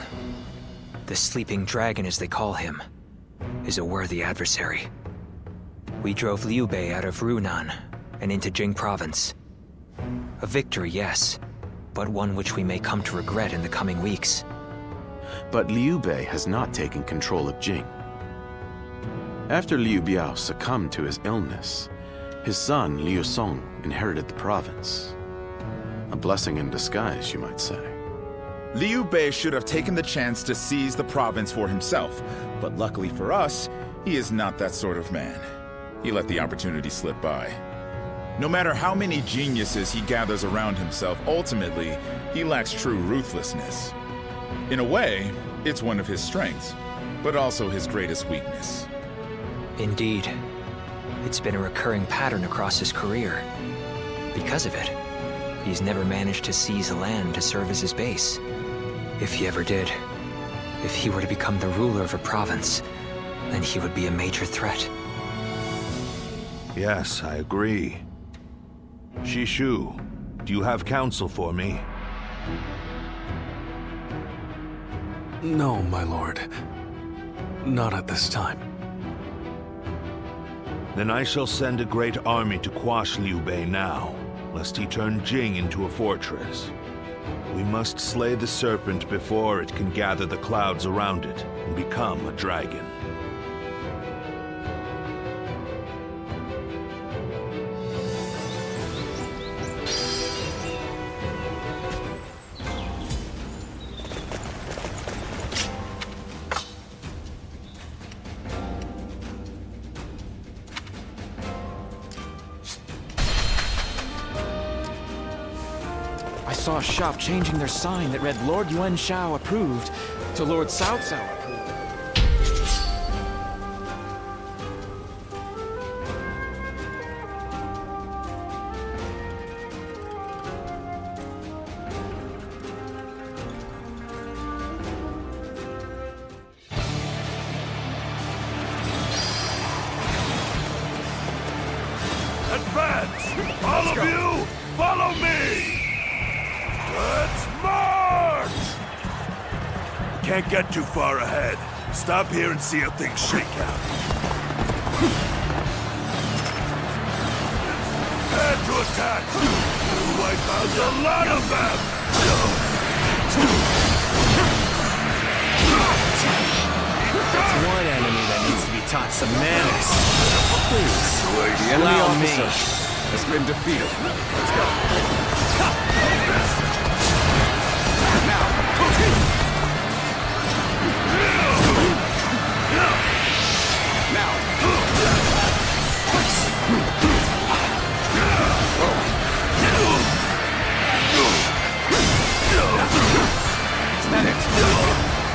the sleeping dragon as they call him, is a worthy adversary. We drove Liu Bei out of Runan and into Jing province. A victory, yes, but one which we may come to regret in the coming weeks. But Liu Bei has not taken control of Jing. After Liu Biao succumbed to his illness, his son Liu Song inherited the province. A blessing in disguise, you might say. Liu Bei should have taken the chance to seize the province for himself, but luckily for us, he is not that sort of man. He let the opportunity slip by. No matter how many geniuses he gathers around himself, ultimately, he lacks true ruthlessness. In a way, it's one of his strengths, but also his greatest weakness. Indeed. It's been a recurring pattern across his career. Because of it, he's never managed to seize a land to serve as his base. If he ever did, if he were to become the ruler of a province, then he would be a major threat. Yes, I agree. Shishu, do you have counsel for me? No, my lord. Not at this time. Then I shall send a great army to quash Liu Bei now, lest he turn Jing into a fortress. We must slay the serpent before it can gather the clouds around it and become a dragon. I saw a shop changing their sign that read Lord Yuan Shao approved to Lord Cao Cao approved. Advance! All of you, follow me! Let's march! Can't get too far ahead. Stop here and see how things shake out. Prepare to attack! Wipe out a lot of them! That's one enemy that needs to be taught some manners. Please, The enemy allow me. officer has been defeated. Let's go. Is that it?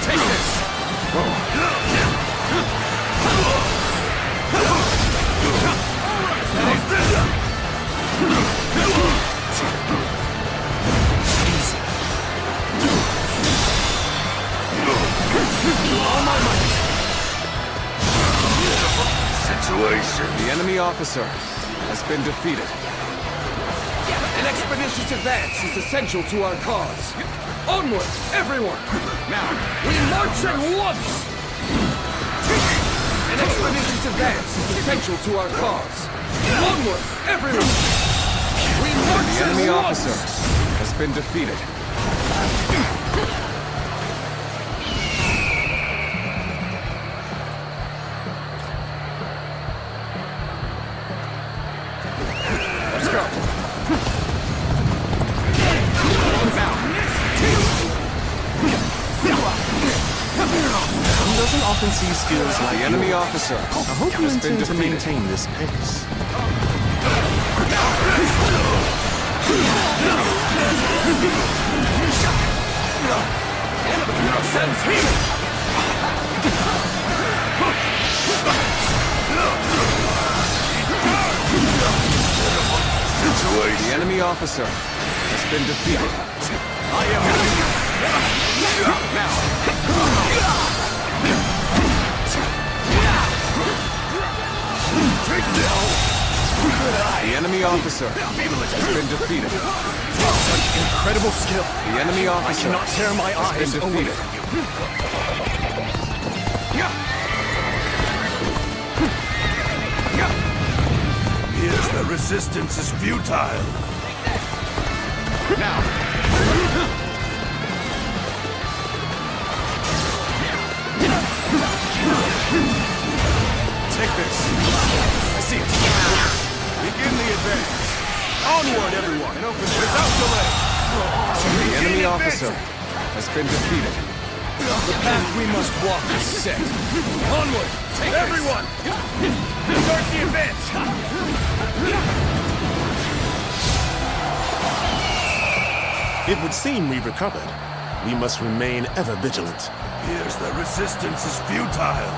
Take this! All my might! Situation. The enemy officer has been defeated. An expeditious advance is essential to our cause. Onward, everyone! Now, we march at once! An expeditious advance is essential to our cause. Onward, everyone! We march The enemy at once! officer has been defeated. Let's go! He doesn't often see skills like The enemy yours. officer I hope you has been intend to defeated. maintain this pace. The enemy officer has been defeated. I am with you! Now! Take this! The enemy officer has been defeated. Such incredible skill! The enemy I officer cannot tear my has eyes been away defeated. from you. Here's the resistance is futile. Now! Take this. I see it. Begin the advance. Onward, everyone. And open without delay. The enemy officer has been defeated. The path we must walk is set. Onward, everyone. Start the advance. It would seem we've recovered. We must remain ever vigilant. Here's the resistance is futile.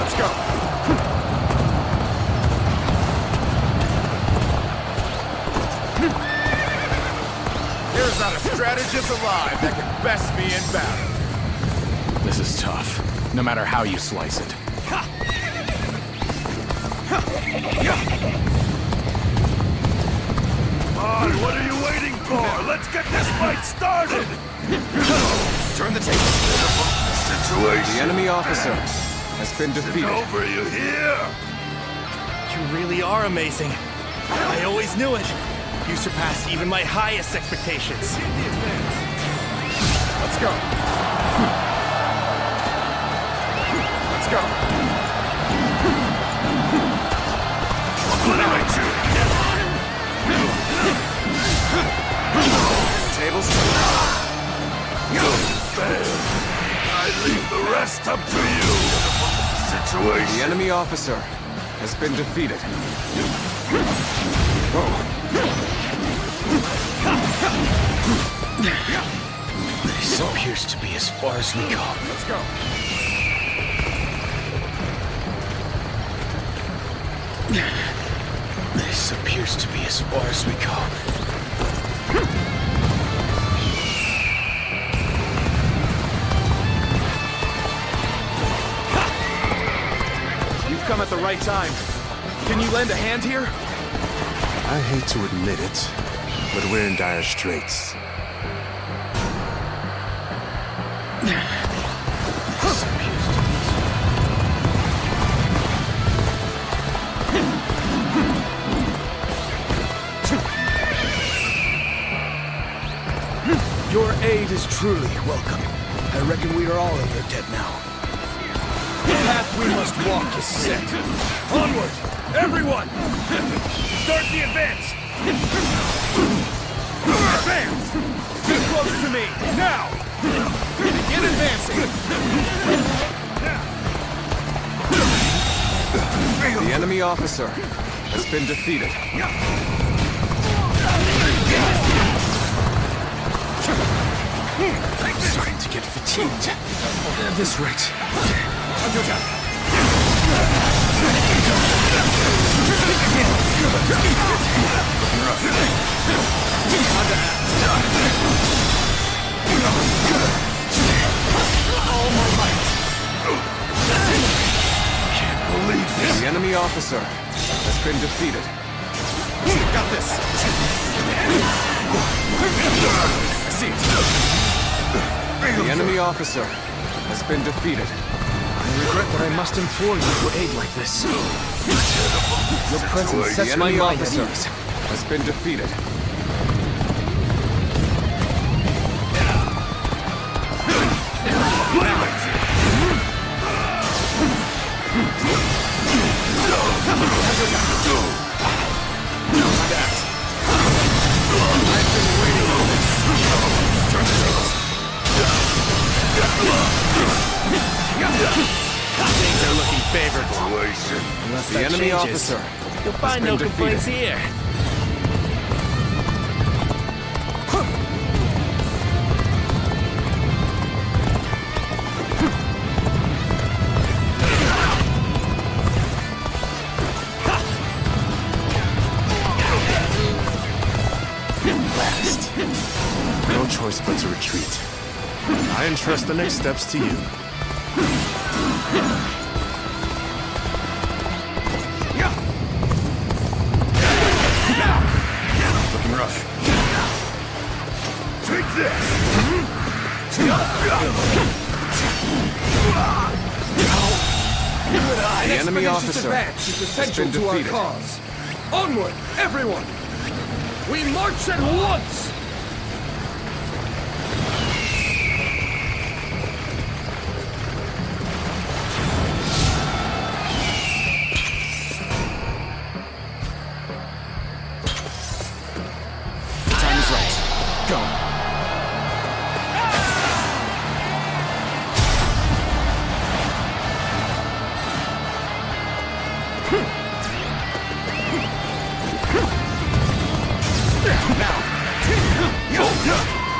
Let's go. There's not a strategist alive that can best me in battle. This is tough, no matter how you slice it. Come on, what are you waiting for? Let's get this fight started! Turn the table. Situation. The enemy officer has been defeated. Over, you hear? You really are amazing. I always knew it. You surpassed even my highest expectations. Let's go. Let's go. Obliterate you! Tables. I leave the rest up to you. Situation. The enemy officer has been defeated. This appears to be as far as we go. Let's go. This appears to be as far as we go. You've come at the right time. Can you lend a hand here? I hate to admit it, but we're in dire straits. Your aid is truly welcome. I reckon we are all in your debt now. The path we must walk is set. Onward, everyone! Start the advance! Advance! Get close to me, now! Begin advancing! The enemy officer has been defeated. I'm starting to get fatigued. At this rate. All my might. Can't believe this. The enemy officer has been defeated. Got this. I see it. The enemy officer has been defeated. I regret that I must implore you for aid like this. Your presence sets my mind at ease. Has been defeated. Things are looking favorable. Unless the enemy officer, you'll find no complaints here. Last. No choice but to retreat. I entrust the next steps to you. Looking rough. Take this! The enemy officer advance is essential has been to our defeated. cause. Onward, everyone! We march at once! The time is right. Go.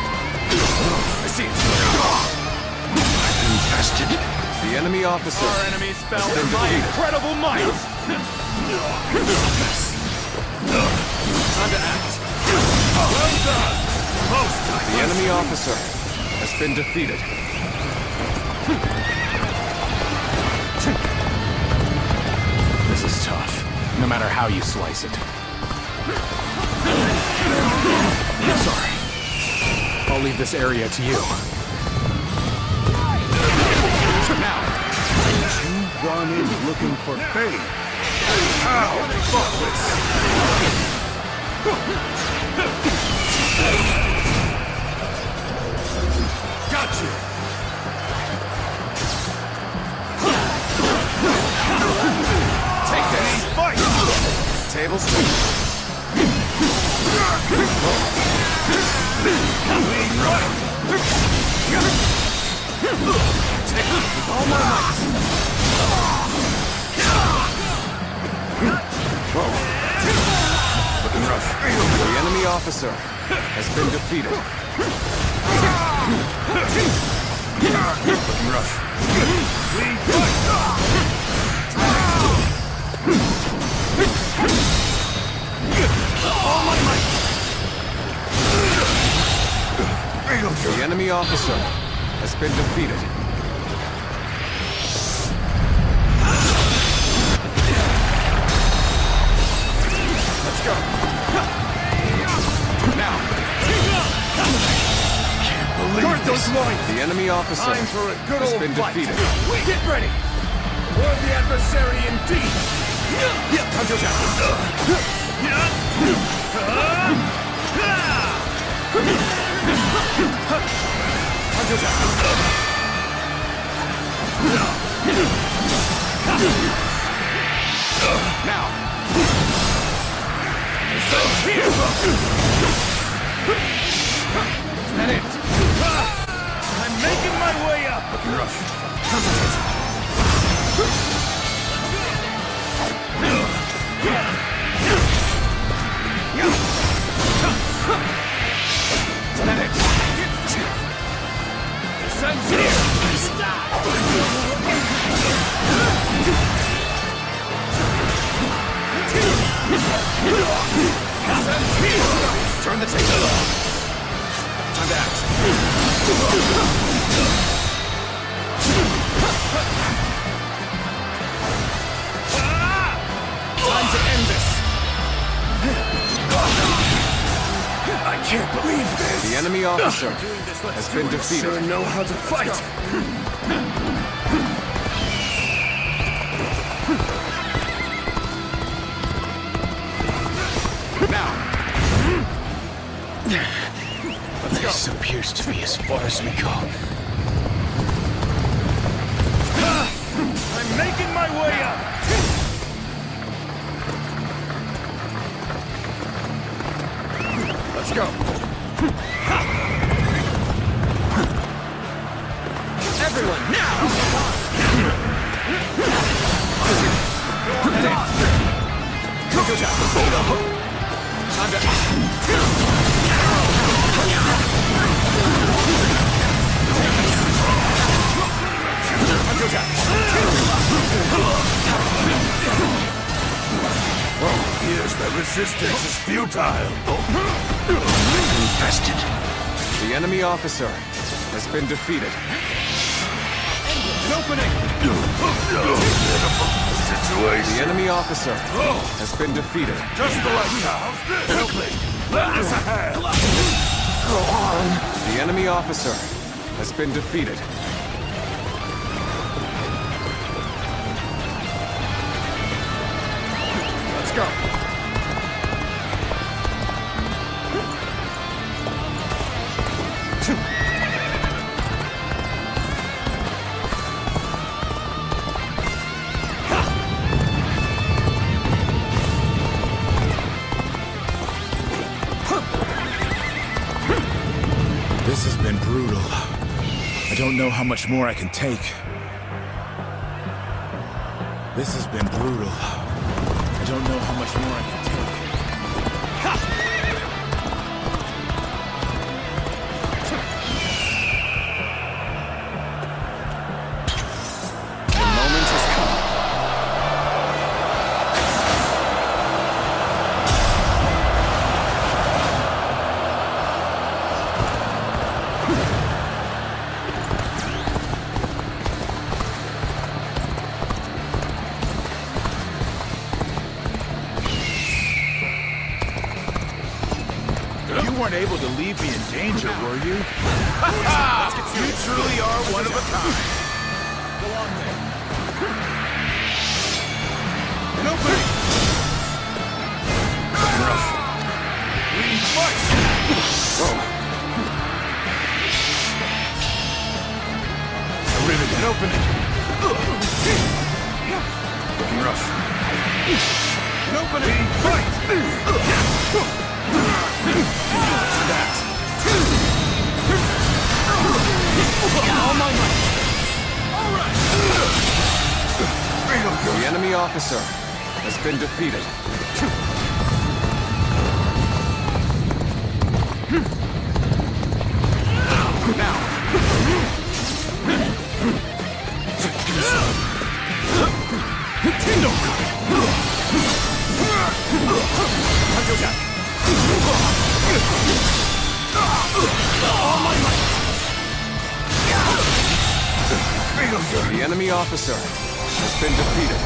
I see it. I've been tested. The enemy officer. Our enemies fell has been in my defeated. incredible might. Time to act. Well done! The enemy officer has been defeated. This is tough, no matter how you slice it. Sorry. I'll leave this area to you. Now, you run in looking for fame. How? Fuck this! Got you! Take this! Fight! Tables turn. All my might. Looking rough. The enemy officer has been defeated. Looking rough. All my might. The enemy officer has been defeated. Let's go. Now. Can't believe Guard this. those loins. The enemy officer Time for a good has old been fight. defeated. Get ready. Worthy adversary indeed. Counter Now. Here. Is that it? I'm making my way up. Looking rough. Turn the table. Time to act. Time to end this. I can't believe this! The enemy officer has been defeated. Sure know how to fight. Now! Let's go. This appears to be as far as we go. I'm making my way up! Let's go! Everyone, now! Time to... Here's the resistance is futile. Infested. The enemy officer has been defeated. An opening! Situation. The enemy officer has been defeated. Just the right time. Help me. Lend us a hand. Go on. The enemy officer has been defeated. Let's go. This has been brutal. I don't know how much more I can take. This has been brutal. I don't know how much more I can take. The moment has come. You weren't able to leave me in danger, were you? You truly are one of a kind. Go on then. An opening! Rough. We fight! Whoa. An opening! Looking rough. An opening! We fight! That. All my might. All right. The enemy officer has been defeated. Now. All my might. The enemy officer has been defeated.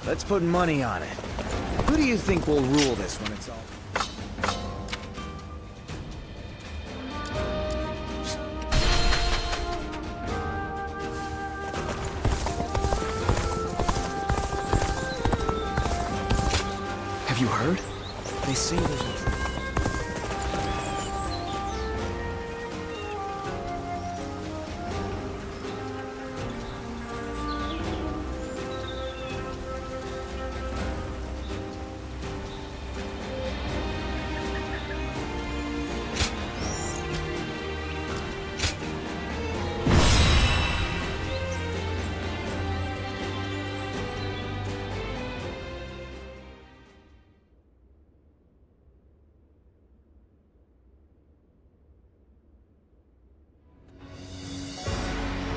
Let's put money on it. Who do you think will rule this when it's all... Have you heard? They say there's a...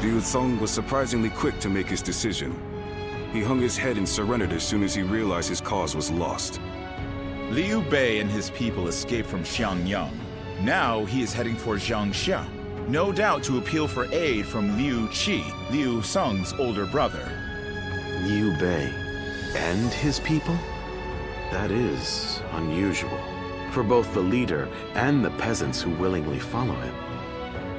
Liu Song was surprisingly quick to make his decision. He hung his head and surrendered as soon as he realized his cause was lost. Liu Bei and his people escaped from Xiangyang. Now he is heading for Jiangxia, no doubt to appeal for aid from Liu Qi, Liu Song's older brother. Liu Bei and his people? That is unusual for both the leader and the peasants who willingly follow him.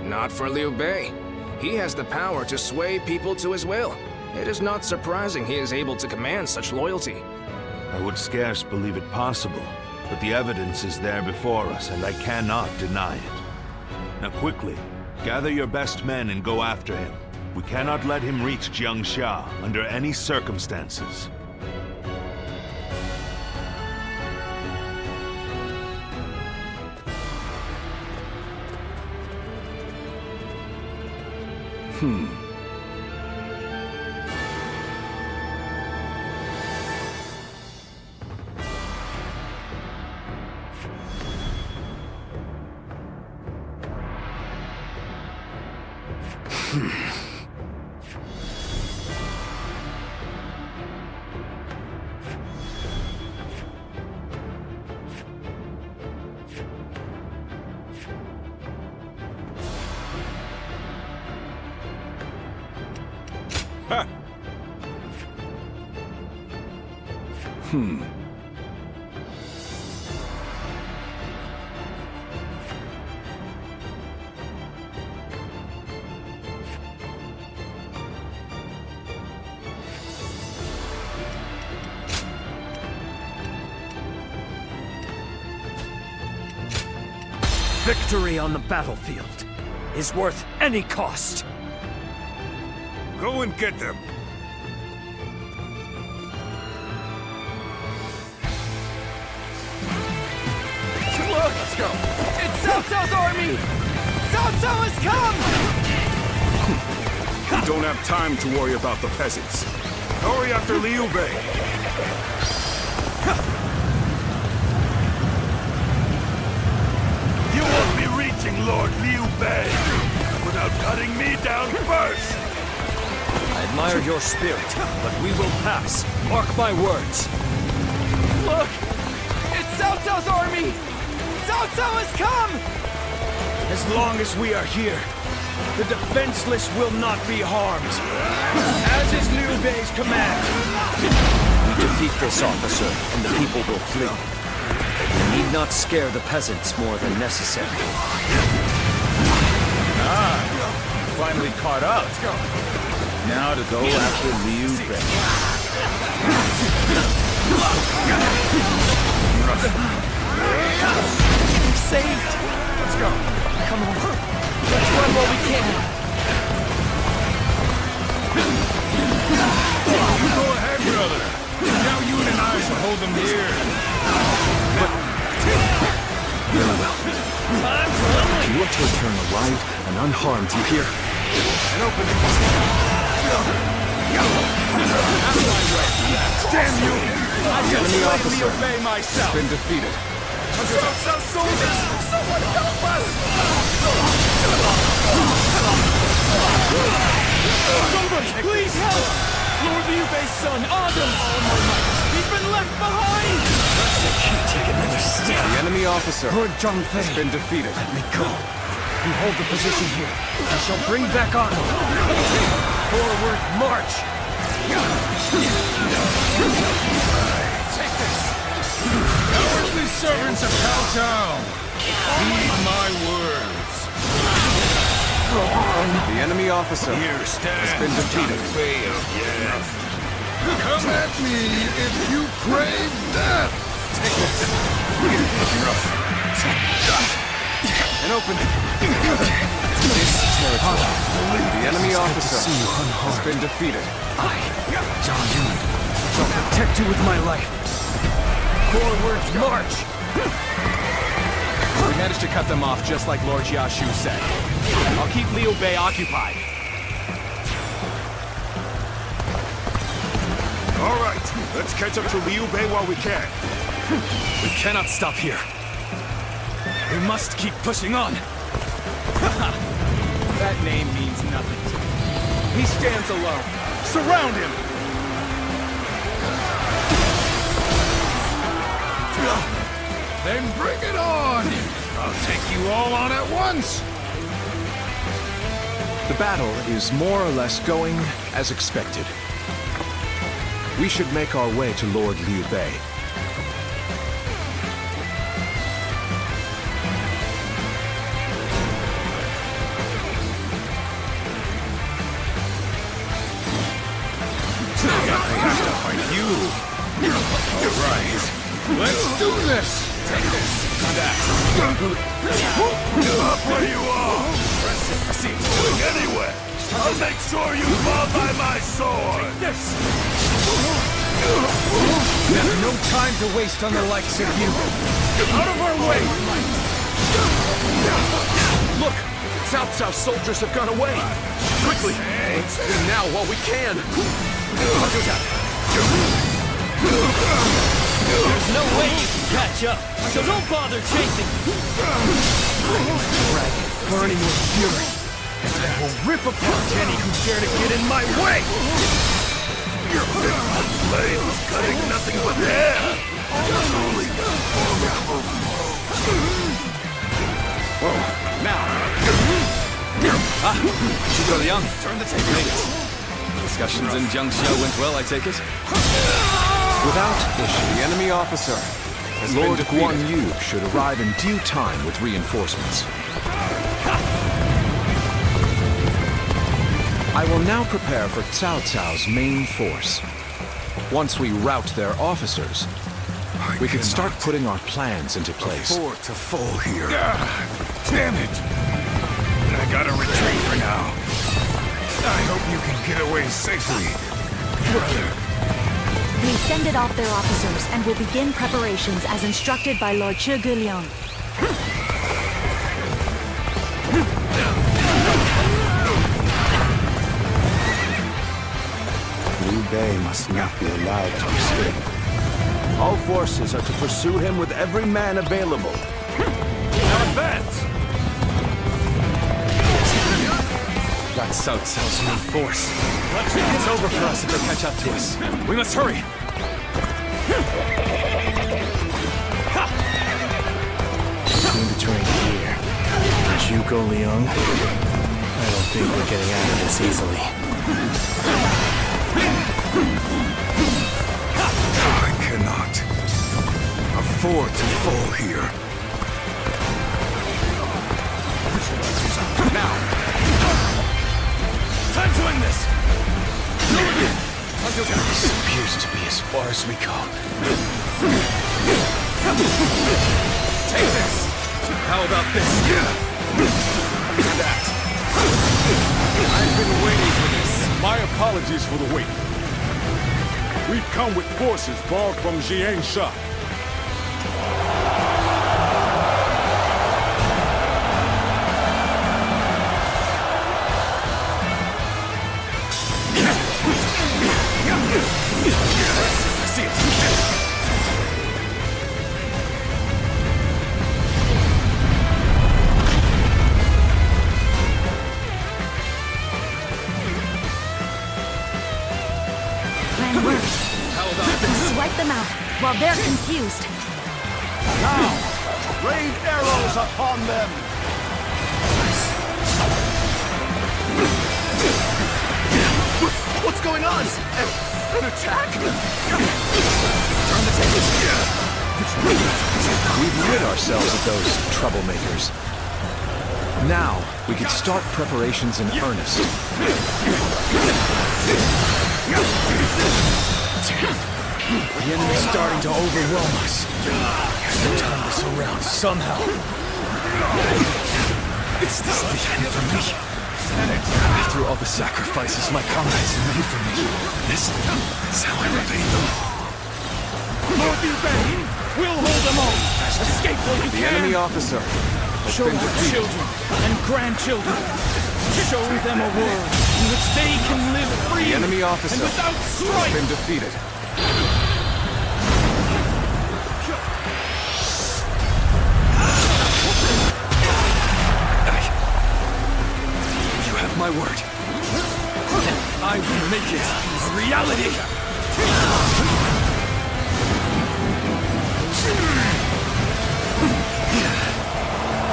Not for Liu Bei. He has the power to sway people to his will. It is not surprising he is able to command such loyalty. I would scarce believe it possible, but the evidence is there before us, and I cannot deny it. Now quickly, gather your best men and go after him. We cannot let him reach Jiangxia under any circumstances. Victory on the battlefield is worth any cost. Go and get them. Look! Let's go! It's Cao Cao's army! Cao Cao has come! We don't have time to worry about the peasants. Hurry after Liu Bei. You won't be reaching Lord Liu Bei without cutting me down first! I admire your spirit, but we will pass. Mark my words. Look! It's Cao Cao's army! Cao Cao has come! As long as we are here, the defenseless will not be harmed. As is Liu Bei's command. We defeat this officer, and the people will flee. We need not scare the peasants more than necessary. Finally caught up. Let's go. Now to go after Liu Bei. Saved! Let's go. Come on. Let's run while we can. You go ahead, brother. Now you and I shall hold them here. Very well. You want to return alive and unharmed, you hear? And open the Damn you! The enemy officer has been defeated. Soldiers! Someone help us! Somebody, please help! Lord Liu Bei's son, Adam! He's been left behind! Take another step. The enemy officer has been defeated. Let me go. You hold the position here. I shall bring back Otto. Forward, march! Take this! Cowardly servants of Cao Cao! Heed my words! The enemy officer has been defeated. Come at me if you crave death! Take this! And open this territory. The enemy officer has been defeated. I, Zhao Yun, shall protect you with my life. Forward, march! We managed to cut them off just like Lord Jiashu said. I'll keep Liu Bei occupied. All right, let's catch up to Liu Bei while we can. We cannot stop here. We must keep pushing on. That name means nothing to me. He stands alone. Surround him! Then bring it on! I'll take you all on at once! The battle is more or less going as expected. We should make our way to Lord Liu Bei. I have to fight you! Alright, let's do this! Take this! Up where you are! I see it's going anywhere! I'll make sure you fall by my sword! Take this! There's no time to waste on the likes of you! Out of our way! Look! Cao Cao's soldiers have gone away! Quickly! Let's win now while we can! There's no way you can catch up, so don't bother chasing. Dragon, burning with fury, and I will rip apart any who dare to get in my way! Your blade was cutting nothing but air! Only Now! Zhuge Liang, Turn the tables! discussions in Jiangxia went well, I take it? Without issue, The enemy officer has Lord been defeated. Guan Yu should arrive in due time with reinforcements. I will now prepare for Cao Cao's main force. Once we rout their officers, we can start putting our plans into place. Afford to fall here. Damn it! I gotta retreat for now. I hope you can get away safely, brother. We've fended off their officers and will begin preparations as instructed by Lord Zhuge Liang. Liu Bei must not be allowed to escape. All forces are to pursue him with every man available. Now advance! That's Cao Cao's main force. It's over for us if they catch up to us. We must hurry! Between the terrain here, Zhuge Liang, I don't think we're getting out of this easily. I cannot afford to fall here. Now! Time to end this! This appears to be as far as we go. Take this! How about this? That! I've been waiting for this. My apologies for the wait. We've come with forces borrowed from Jiansha. See it! Plan worked. How about this? Swipe them out while they're confused. Now, rain arrows upon them! What's going on? An attack? Turn the tables. We've rid ourselves of those troublemakers. Now, we can start preparations in earnest. The enemy's starting to overwhelm us. Have to turn this around somehow. Is this the end for me? After all the sacrifices my comrades have made for me, this is how I repay them. Lord Liu Bei, we'll hold them all. Escape while you The can. enemy officer has Show been your defeated. children and grandchildren. Show them a world in which they can live free The enemy and officer without has strife. been defeated. You have my word. I will make it a reality!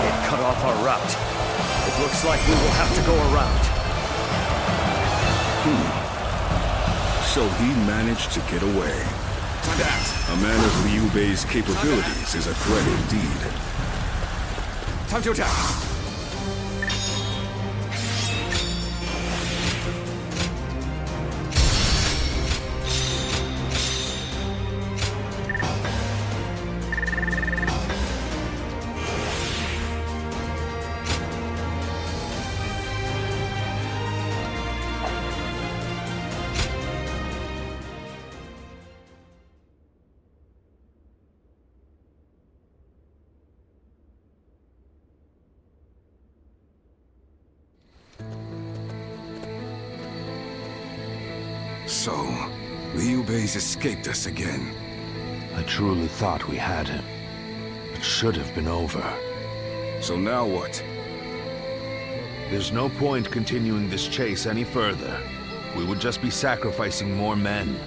They've cut off our route. It looks like we will have to go around. So he managed to get away. A man of Liu Bei's capabilities is a threat indeed. Time to attack! So, Liu Bei's escaped us again. I truly thought we had him. It should have been over. So now what? There's no point continuing this chase any further. We would just be sacrificing more men.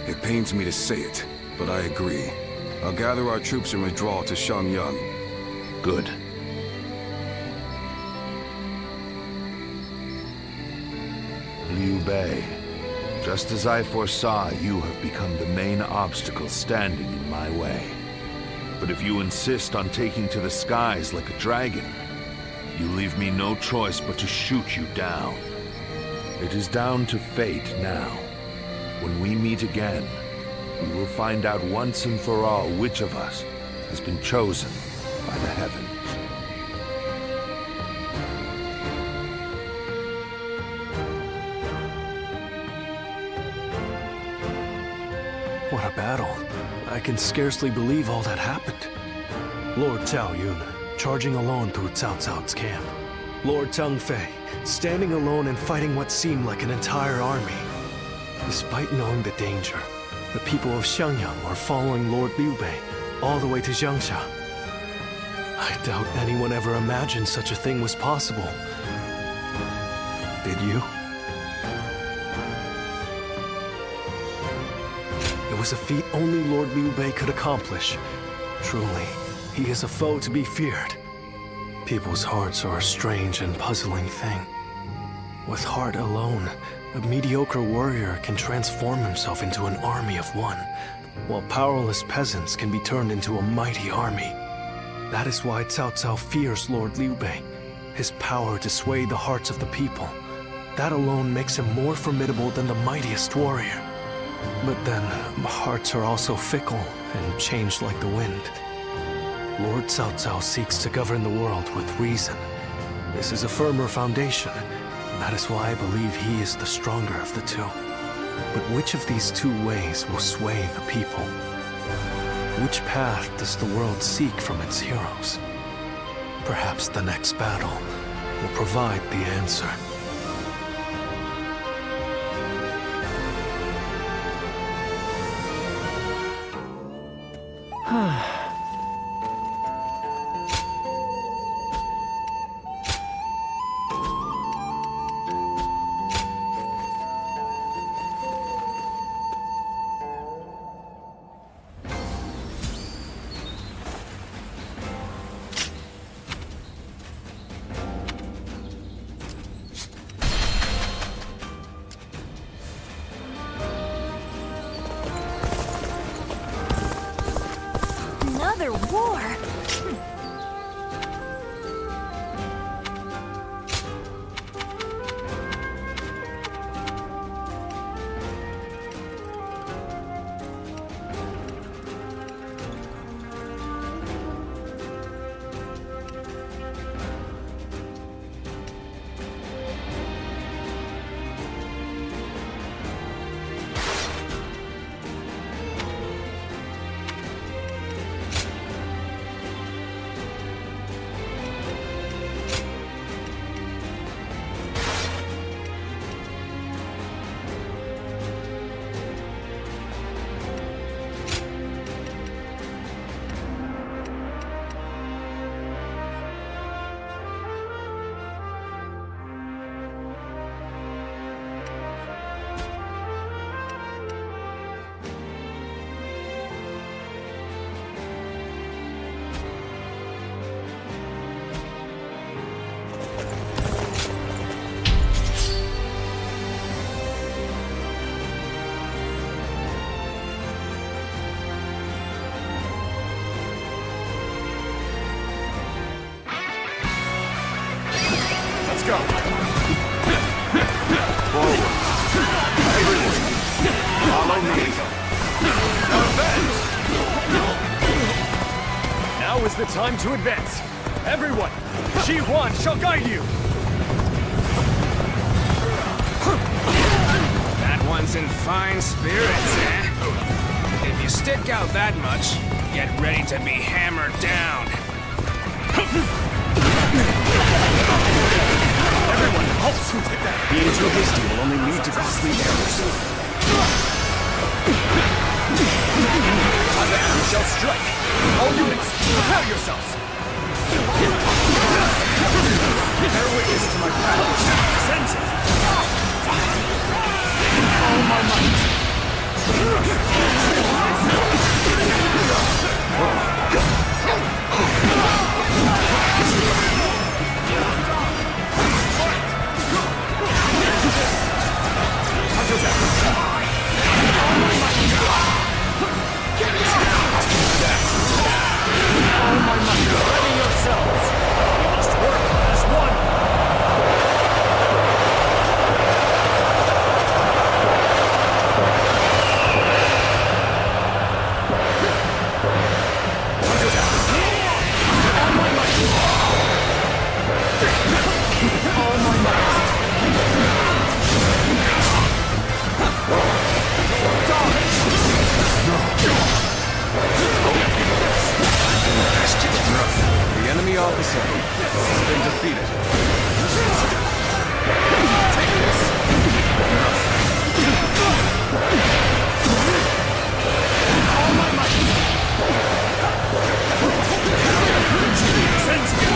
It pains me to say it, but I agree. I'll gather our troops and withdraw to Shangyang. Good. Liu Bei, just as I foresaw, you have become the main obstacle standing in my way. But if you insist on taking to the skies like a dragon, you leave me no choice but to shoot you down. It is down to fate now. When we meet again, we will find out once and for all which of us has been chosen by the heavens. What a battle. I can scarcely believe all that happened. Lord Cao Yun, charging alone through Cao Cao's camp. Lord Zhang Fei, standing alone and fighting what seemed like an entire army. Despite knowing the danger, the people of Xiangyang are following Lord Liu Bei all the way to Jiangxia. I doubt anyone ever imagined such a thing was possible. Did you? It was a feat only Lord Liu Bei could accomplish. Truly, he is a foe to be feared. People's hearts are a strange and puzzling thing. With heart alone, a mediocre warrior can transform himself into an army of one, while powerless peasants can be turned into a mighty army. That is why Cao Cao fears Lord Liu Bei, his power to sway the hearts of the people. That alone makes him more formidable than the mightiest warrior. But then, hearts are also fickle and change like the wind. Lord Cao Cao seeks to govern the world with reason. This is a firmer foundation. That is why I believe he is the stronger of the two. But which of these two ways will sway the people? Which path does the world seek from its heroes? Perhaps the next battle will provide the answer. Another war? go! Forward. Everyone, follow me. Now is the time to advance. Everyone, Shi Huan shall guide you. That one's in fine spirits, eh? If you stick out that much, get ready to be hammered down. Everyone, halt! Being too hasty will only lead to costly errors. We shall strike. All units, prepare yourselves. Bear witness to my prowess. Sense it. All my might. Ready yourselves! We must work as one! The enemy officer has been defeated. Take this. All my might! Sense me!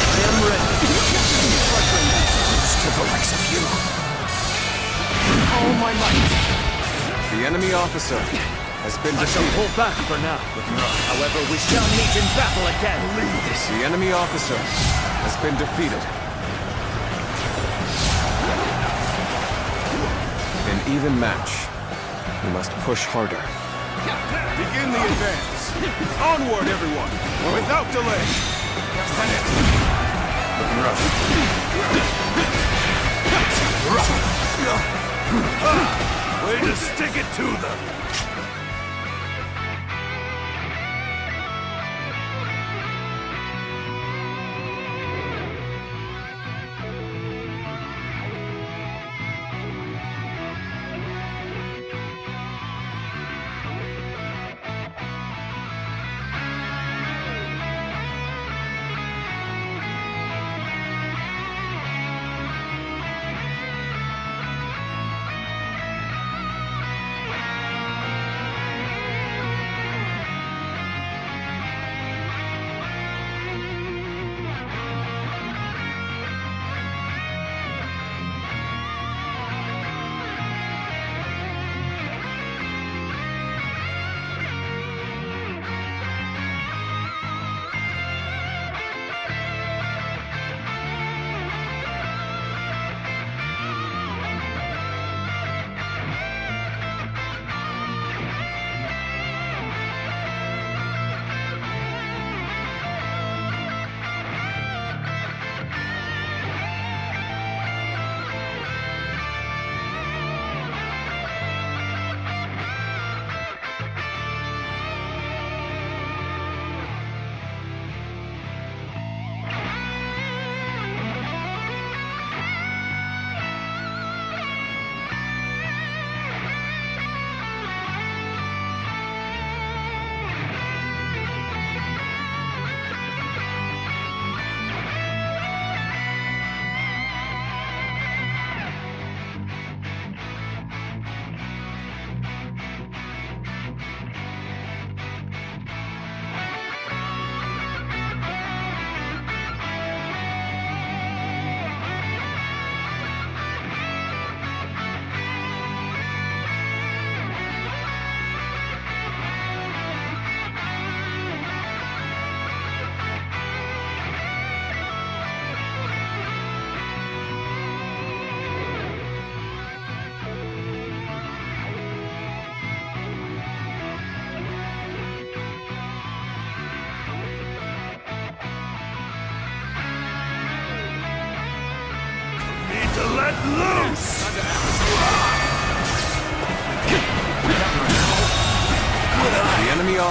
I am ready. To the likes of you. All my might! The enemy officer has been defeated. I shall pull back for now. However, we shall meet in battle again. The enemy officer has been defeated. An even match. We must push harder. Begin the advance. Onward, everyone, without delay. Looking rough. Way to stick it to them.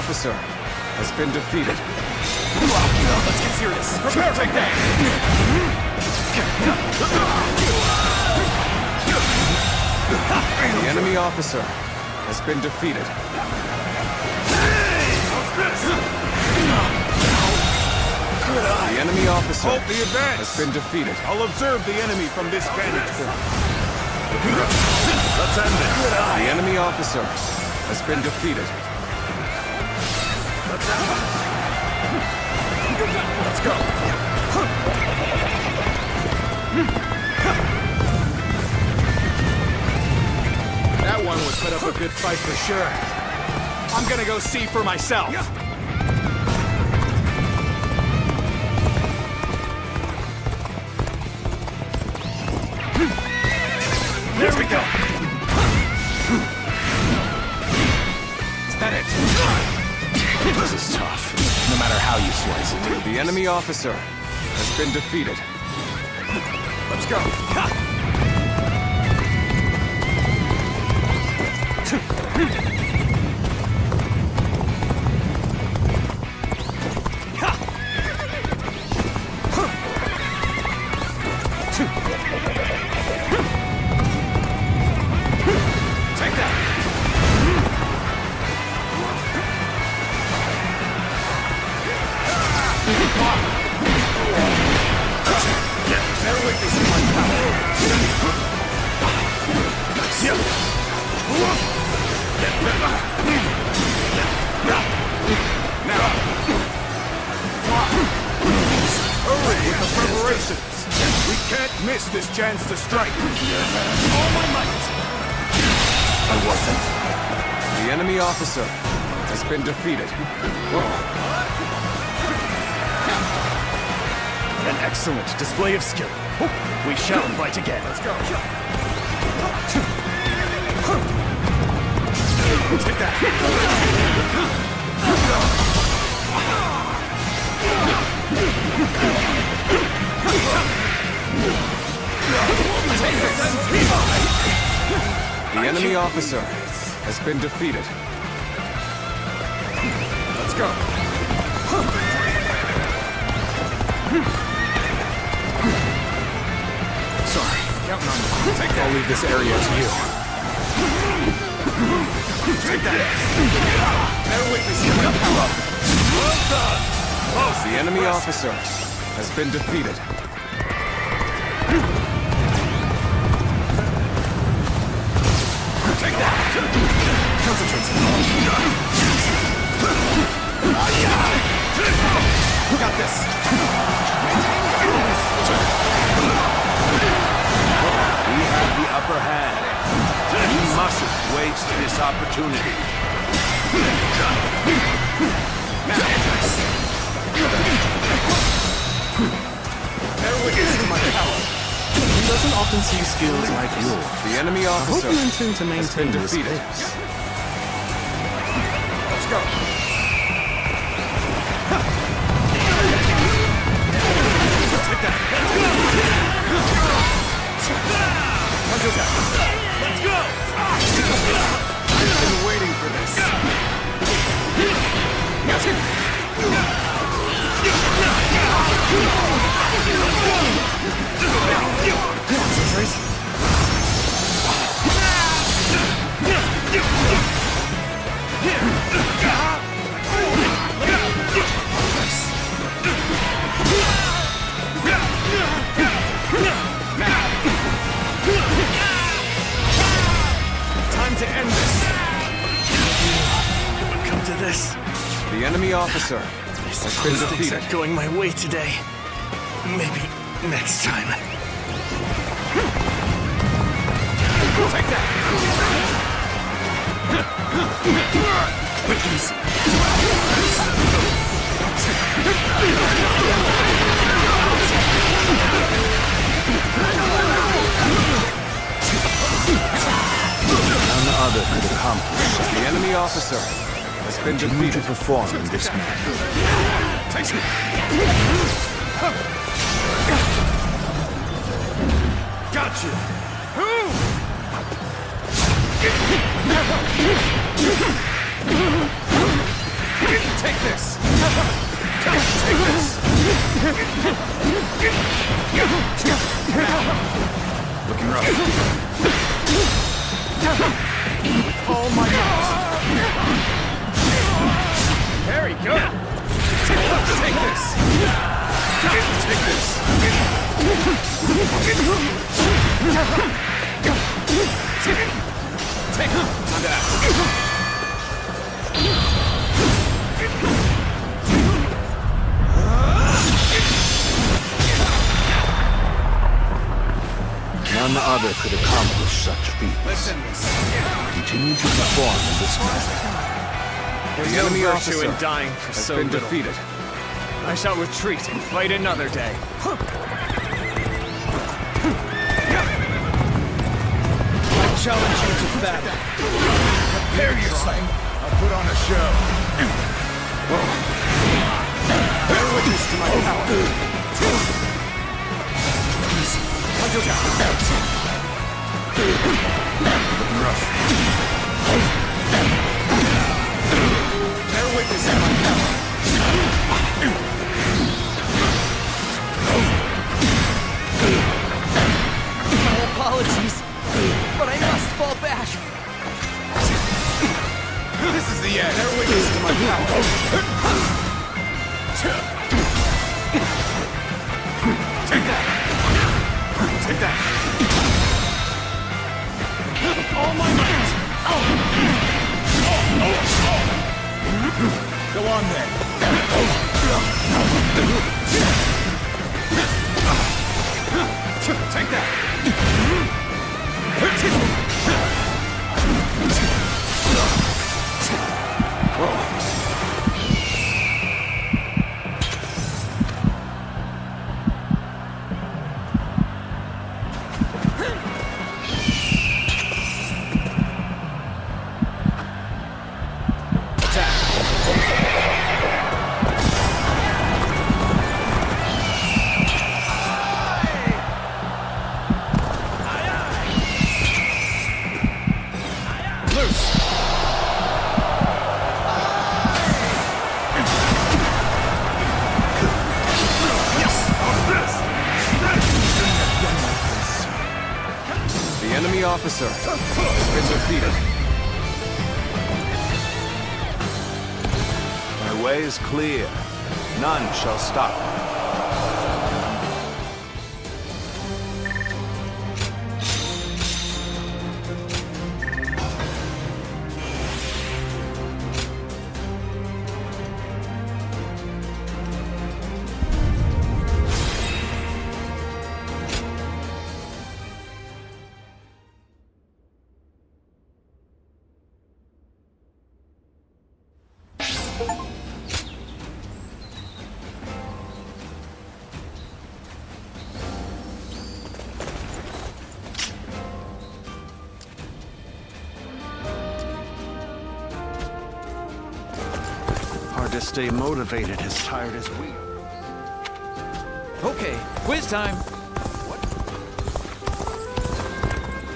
officer has been defeated. Let's get serious. Prepare to take that! The enemy officer has been defeated. The enemy officer Halt the advance! has been defeated. I'll observe the enemy from this vantage point. Let's end it. The enemy officer has been defeated. Let's end it. Let's go. That one would put up a good fight for sure. I'm gonna go see for myself. There we go. Is that it? This is tough, no matter how you slice it. The enemy officer has been defeated. Let's go. We can't miss this chance to strike. All my might. I wasn't. The enemy officer has been defeated. An excellent display of skill. We shall fight again. Let's go. Take that. The enemy officer has been defeated. Let's go. Sorry. Counting on you. I'll leave this area to you. Take that. Better witness coming up. Well done. The enemy officer has been defeated. Take that. Concentrate. Got this. We have the upper hand. We mustn't waste this opportunity. Bear witness to my power. He doesn't often see skills like yours. The enemy I hope officer you intend to has maintain been this defeated. pace. Let's go. Take that. Let's go. Let's go. I've been waiting for this. Time to end this. What come to this? The enemy officer has been Things defeated. aren't going my way today. Maybe next time. Take that. Easy. None other could accomplish. The enemy officer has been Continue to defeated. perform in this manner. Gotcha. Take this! Take this! Looking rough. With all my might. Very good. Take this! Take this! Take that! None other could accomplish such feats. Let's end this. Continue to perform in this manner. There's The no enemy virtue officer in dying for has so been little. defeated. I shall retreat and fight another day. I challenge you to battle. Prepare yourself. I'll put on a show. Bear witness to my power. Looking rough. Bear witness to my power. My apologies, but I must fall back. This is the end. Bear witness to my power. Take that! Take that! All my might. Go on then. Take that! Enemy officer has been defeated. My way is clear. None shall stop. To stay motivated as tired as we are. Okay, quiz time.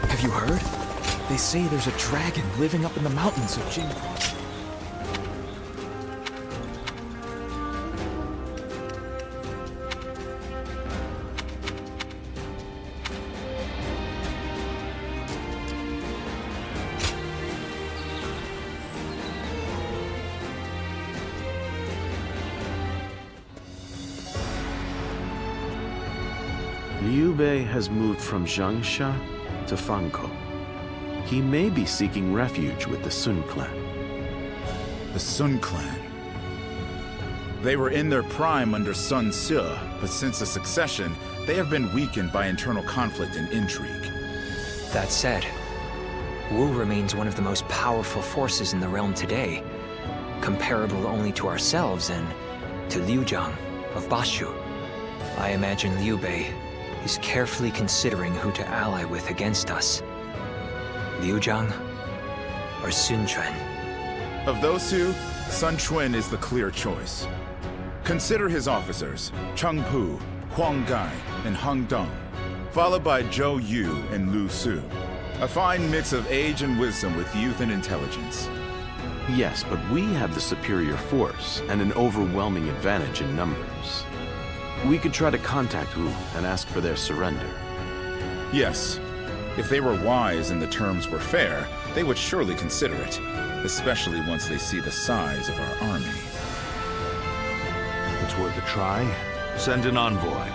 Have you heard? They say there's a dragon living up in the mountains of Jing. Liu Bei has moved from Zhangsha to Fankou. He may be seeking refuge with the Sun clan. The Sun clan. They were in their prime under Sun Ce, but since the succession, they have been weakened by internal conflict and intrigue. That said, Wu remains one of the most powerful forces in the realm today, comparable only to ourselves and to Liu Jiang of Bashu. I imagine Liu Bei is carefully considering who to ally with against us. Liu Jiang or Sun Quan? Of those two, Sun Quan is the clear choice. Consider his officers, Cheng Pu, Huang Gai, and Heng Dong, followed by Zhou Yu and Lu Su. A fine mix of age and wisdom with youth and intelligence. Yes, but we have the superior force and an overwhelming advantage in numbers. We could try to contact Wu and ask for their surrender. Yes. If they were wise and the terms were fair, they would surely consider it, especially once they see the size of our army. It's worth a try. Send an envoy.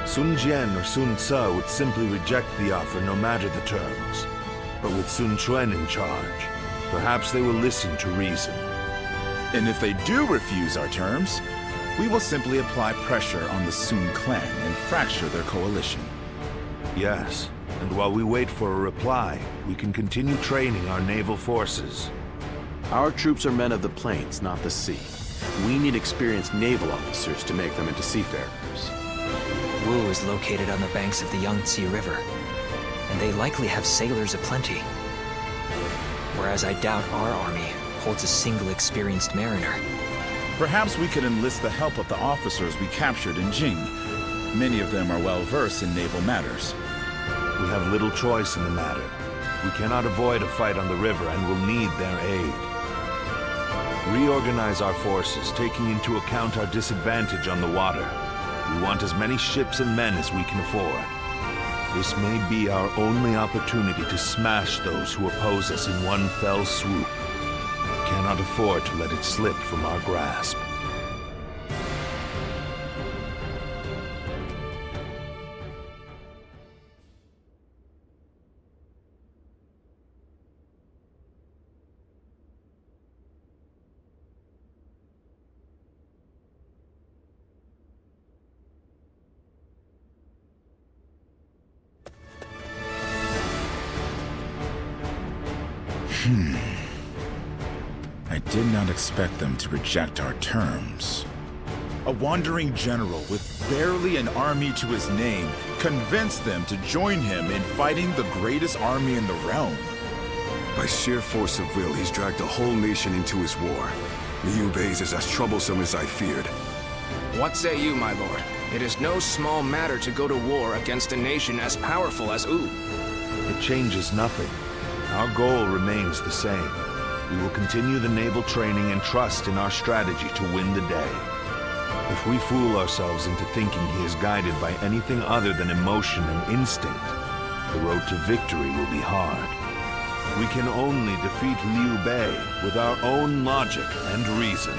Sun Jian or Sun Ce would simply reject the offer no matter the terms. But with Sun Quan in charge, perhaps they will listen to reason. And if they do refuse our terms, we will simply apply pressure on the Sun clan and fracture their coalition. Yes, and while we wait for a reply, we can continue training our naval forces. Our troops are men of the plains, not the sea. We need experienced naval officers to make them into seafarers. Wu is located on the banks of the Yangtze River, and they likely have sailors aplenty. Whereas I doubt our army holds a single experienced mariner. Perhaps we could enlist the help of the officers we captured in Jing. Many of them are well versed in naval matters. We have little choice in the matter. We cannot avoid a fight on the river and will need their aid. Reorganize our forces, taking into account our disadvantage on the water. We want as many ships and men as we can afford. This may be our only opportunity to smash those who oppose us in one fell swoop. We cannot afford to let it slip from our grasp. I did not expect them to reject our terms. A wandering general with barely an army to his name convinced them to join him in fighting the greatest army in the realm. By sheer force of will, he's dragged a whole nation into his war. Liu Bei's is as troublesome as I feared. What say you, my lord? It is no small matter to go to war against a nation as powerful as Wu. It changes nothing. Our goal remains the same. We will continue the naval training and trust in our strategy to win the day. If we fool ourselves into thinking he is guided by anything other than emotion and instinct, the road to victory will be hard. We can only defeat Liu Bei with our own logic and reason.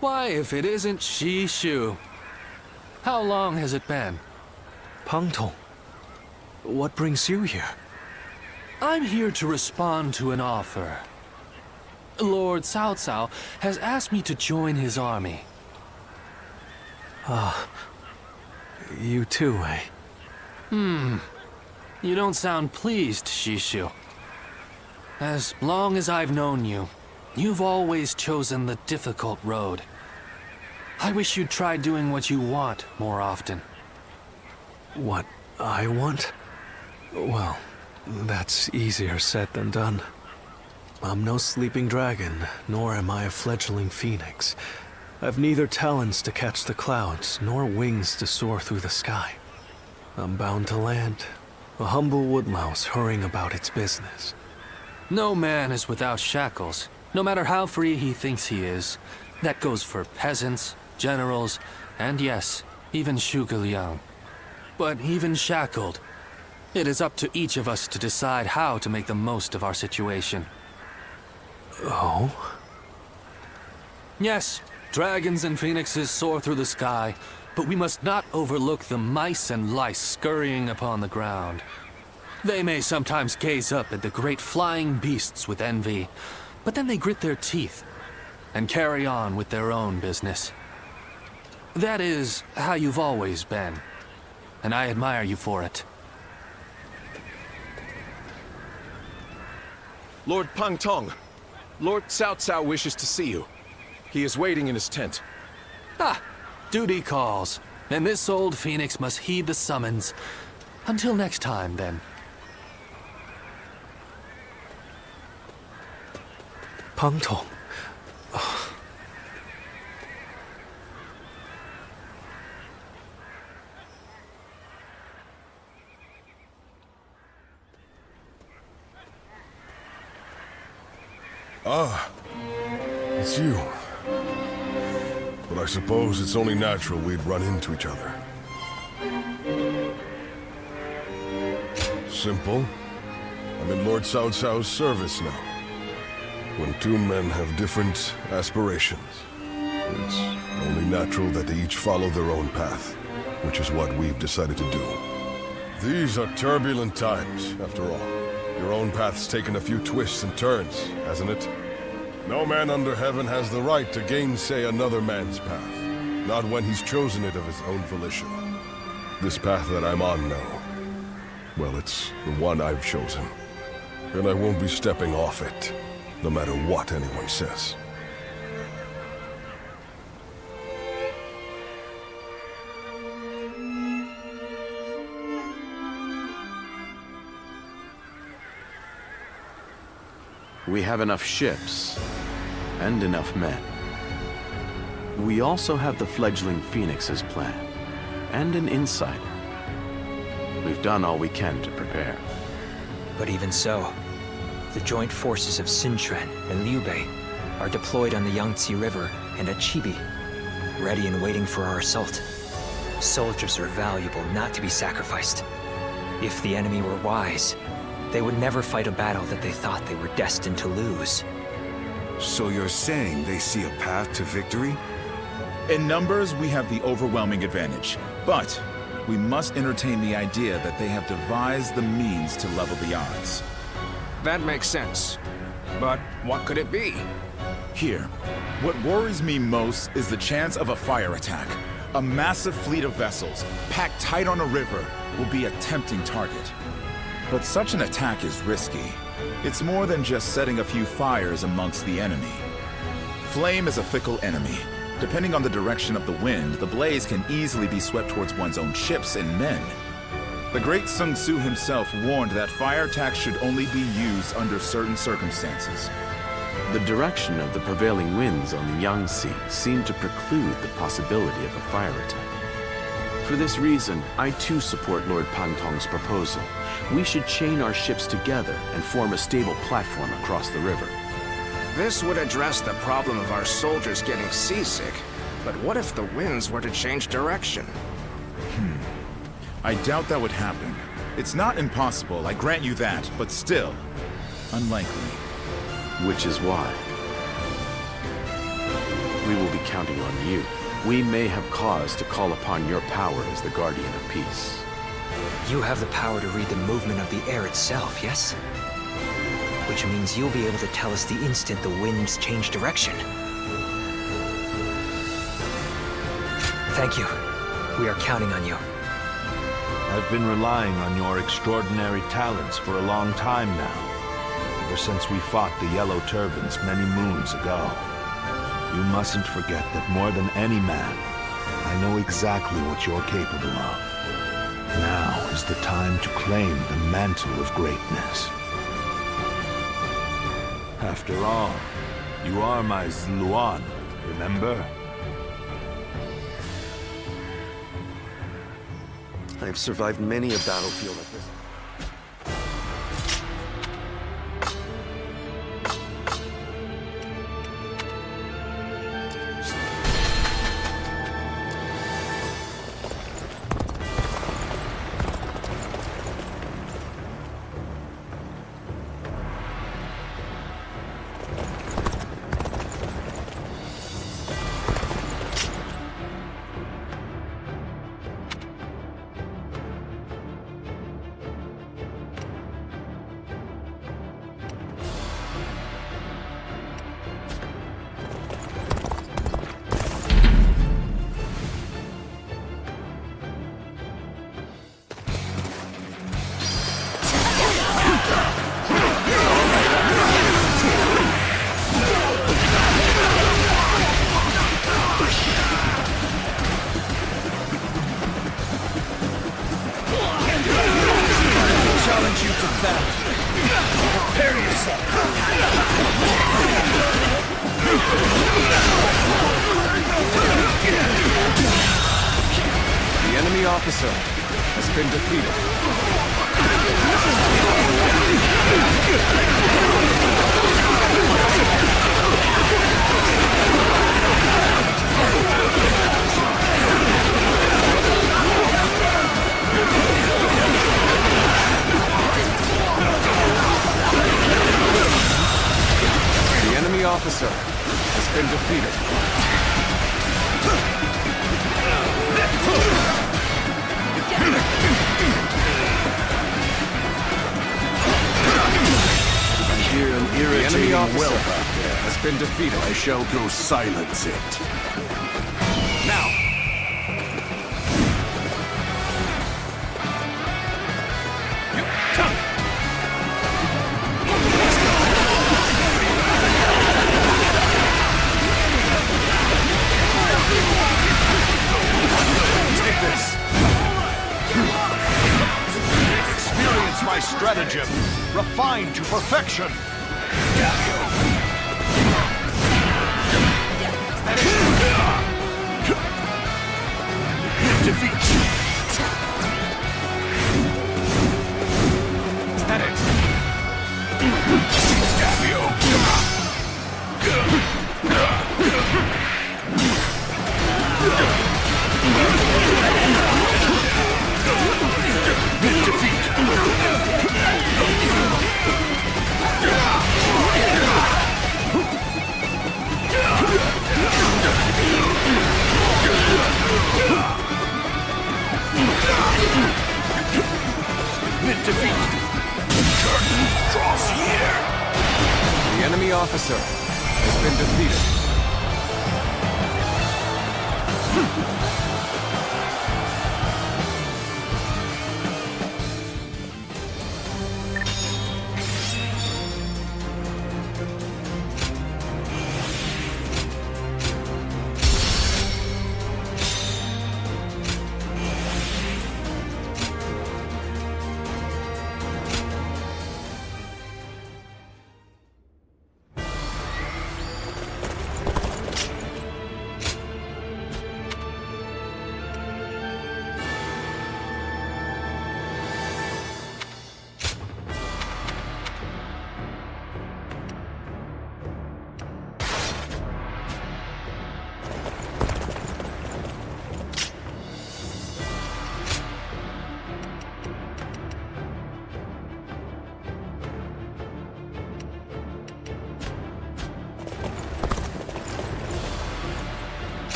Why, if it isn't Shishu? How long has it been? Pang Tong, what brings you here? I'm here to respond to an offer. Lord Cao Cao has asked me to join his army. Ah, you too, eh? You don't sound pleased, Shishu. As long as I've known you, you've always chosen the difficult road. I wish you'd try doing what you want more often. What I want? Well, that's easier said than done. I'm no sleeping dragon, nor am I a fledgling phoenix. I've neither talons to catch the clouds, nor wings to soar through the sky. I'm bound to land, a humble woodlouse hurrying about its business. No man is without shackles, no matter how free he thinks he is. That goes for peasants, generals, and yes, even Zhuge Liang. But even shackled, it is up to each of us to decide how to make the most of our situation. Oh? Yes, dragons and phoenixes soar through the sky, but we must not overlook the mice and lice scurrying upon the ground. They may sometimes gaze up at the great flying beasts with envy, but then they grit their teeth and carry on with their own business. That is how you've always been, and I admire you for it. Lord Pang Tong, Lord Cao Cao wishes to see you. He is waiting in his tent. Ah, duty calls, and this old phoenix must heed the summons. Until next time, then. Pang Tong. Ah, it's you. But I suppose it's only natural we'd run into each other. Simple. I'm in Lord Cao Cao's service now. When two men have different aspirations, it's only natural that they each follow their own path, which is what we've decided to do. These are turbulent times, after all. Your own path's taken a few twists and turns, hasn't it? No man under heaven has the right to gainsay another man's path, not when he's chosen it of his own volition. This path that I'm on now, well, it's the one I've chosen, and I won't be stepping off it, no matter what anyone says. We have enough ships and enough men. We also have the fledgling Phoenix's plan and an insider. We've done all we can to prepare. But even so, the joint forces of Sinchuan and Liu Bei are deployed on the Yangtze River and at Chibi, ready and waiting for our assault. Soldiers are valuable not to be sacrificed. If the enemy were wise, they would never fight a battle that they thought they were destined to lose. So you're saying they see a path to victory? In numbers, we have the overwhelming advantage, but we must entertain the idea that they have devised the means to level the odds. That makes sense. But what could it be? Here, what worries me most is the chance of a fire attack. A massive fleet of vessels, packed tight on a river, will be a tempting target. But such an attack is risky. It's more than just setting a few fires amongst the enemy. Flame is a fickle enemy. Depending on the direction of the wind, the blaze can easily be swept towards one's own ships and men. The great Sun Tzu himself warned that fire attacks should only be used under certain circumstances. The direction of the prevailing winds on the Yangtze seemed to preclude the possibility of a fire attack. For this reason, I too support Lord Pang Tong's proposal. We should chain our ships together and form a stable platform across the river. This would address the problem of our soldiers getting seasick. But what if the winds were to change direction? I doubt that would happen. It's not impossible, I grant you that, but still, unlikely. Which is why we will be counting on you. We may have cause to call upon your power as the Guardian of Peace. You have the power to read the movement of the air itself, yes? Which means you'll be able to tell us the instant the winds change direction. Thank you. We are counting on you. I've been relying on your extraordinary talents for a long time now, ever since we fought the Yellow Turbans many moons ago. You mustn't forget that more than any man, I know exactly what you're capable of. Now is the time to claim the mantle of greatness. After all, you are my Zluan, remember? I have survived many a battlefield like this. Challenge you to battle. Prepare yourself. The enemy officer has been defeated. The enemy officer has been defeated. I hear an The irritating enemy officer whelp out there. has been defeated. I shall go silence it. Now! Take this. Experience my stratagem, refined to perfection. Defeat. That it. Stab you. The enemy officer has been defeated.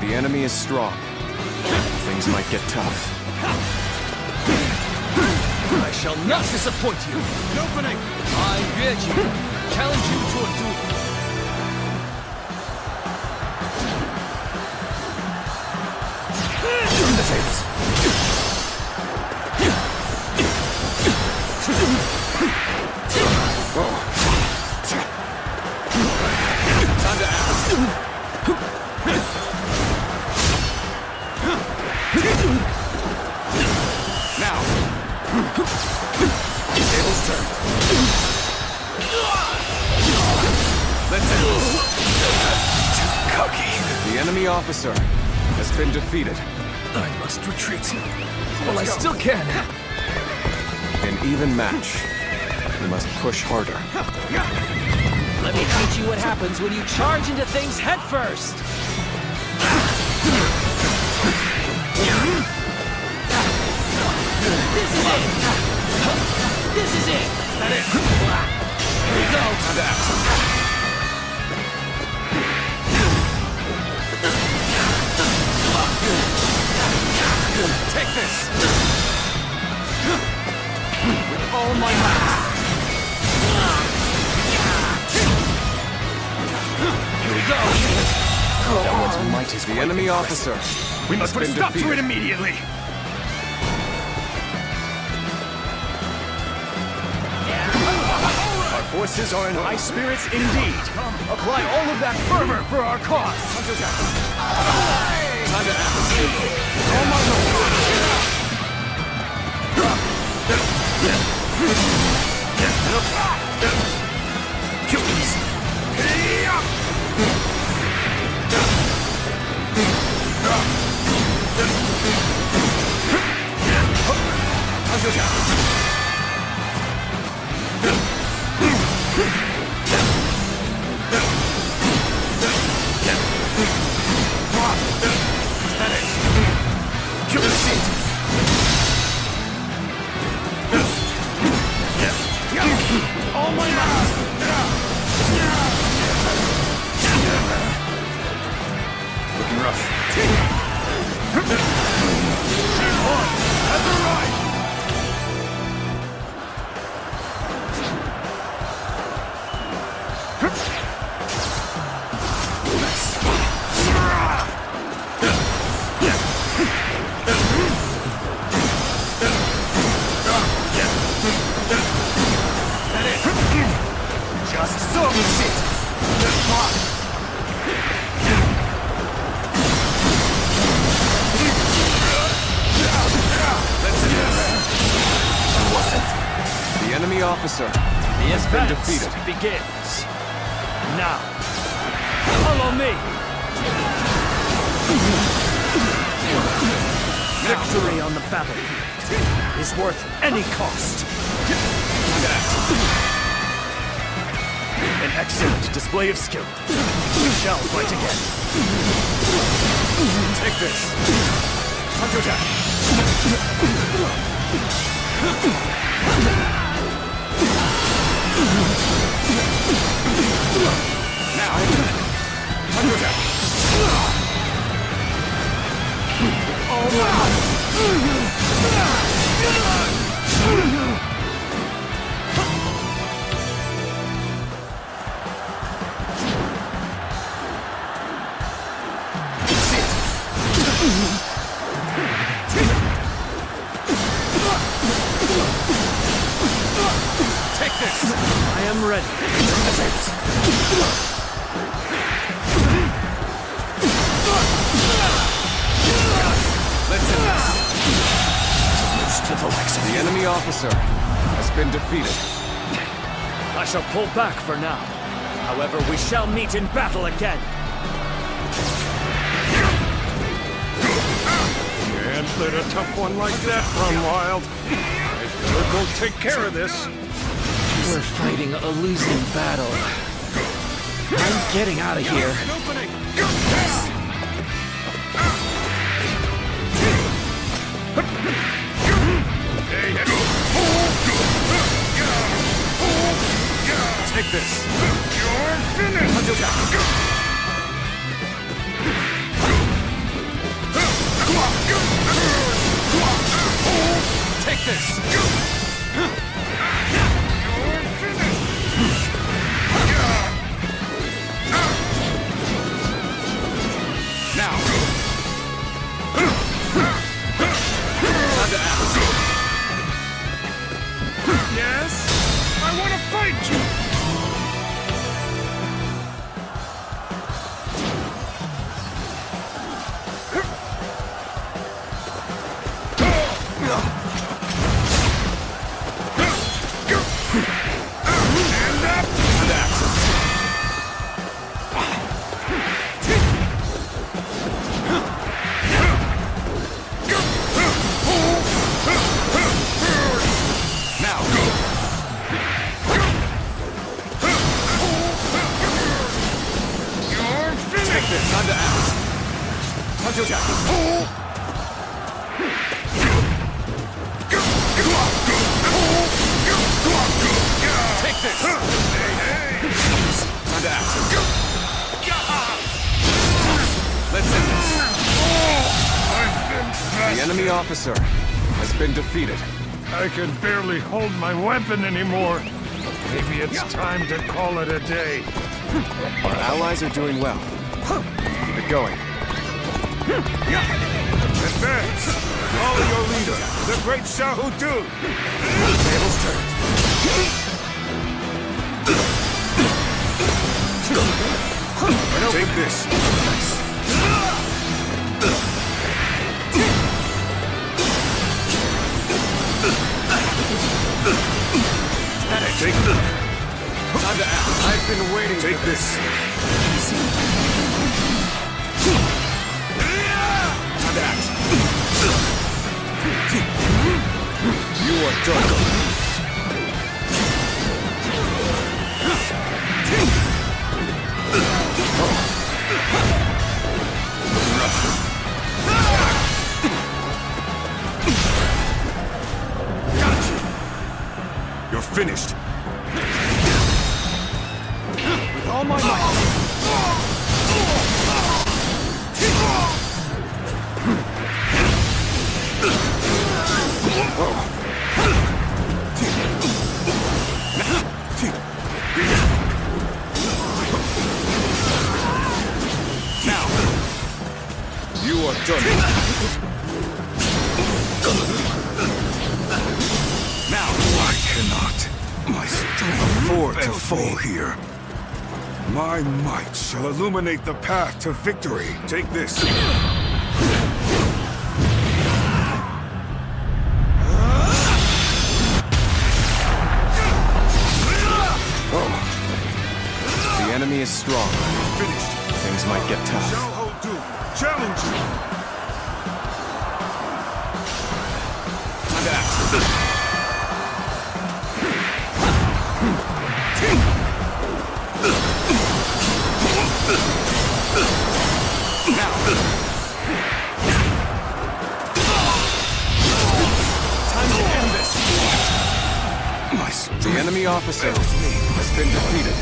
The enemy is strong. Things might get tough. I shall not disappoint you. An opening! I bid you. Challenge you to a duel. Turn the tables. Time to act. Now. Tables turned. Let's end this. Too cocky. The enemy officer has been defeated. I must retreat. Well, I still can. An even match. You must push harder. Let me teach you what happens when you charge into things head first. This is it. This is it. That it. Here we go. Time to act. Take this. With all my might. Here we go. Someone's might is the enemy officer. We must put a stop to it immediately. Our forces are in high spirits indeed. Apply all of that fervor for our cause. Time to act. All my might. All my might. Looking rough. Has arrived. Just so is it. The enemy officer The has been advance defeated. begins. Now, follow me. Victory on the battlefield is worth any cost. An excellent display of skill. We shall fight again. Take this. Counterattack. Now. Counterattack. All my Take this! I am ready. Let's end this. To the likes of the enemy officer has been defeated. I shall pull back for now. However, we shall meet in battle again. Can't let a tough one like that run wild. I better go take care of this. We're fighting a losing battle. I'm getting out of here. Take this. You're finished! this. Time to act. Punch attack. Take this. Time to act. Let's end this. The enemy officer has been defeated. I can barely hold my weapon anymore. Maybe it's time to call it a day. Our allies are doing well. Keep it going. Advance! Follow your leader, the great Shahudu! Tables turned. Take this. Take this. Time to act. I've been waiting. Take this. Time to act. You are done. Gotcha. You're finished. With all my might. Now, you are done. Now, I cannot. My strength afford to fall here. My might shall illuminate the path to victory. Take this. The enemy is strong. Finished. Things might get tough. Shahudu, challenge you. Time to act. Now. Time to end this. The enemy officer has been defeated.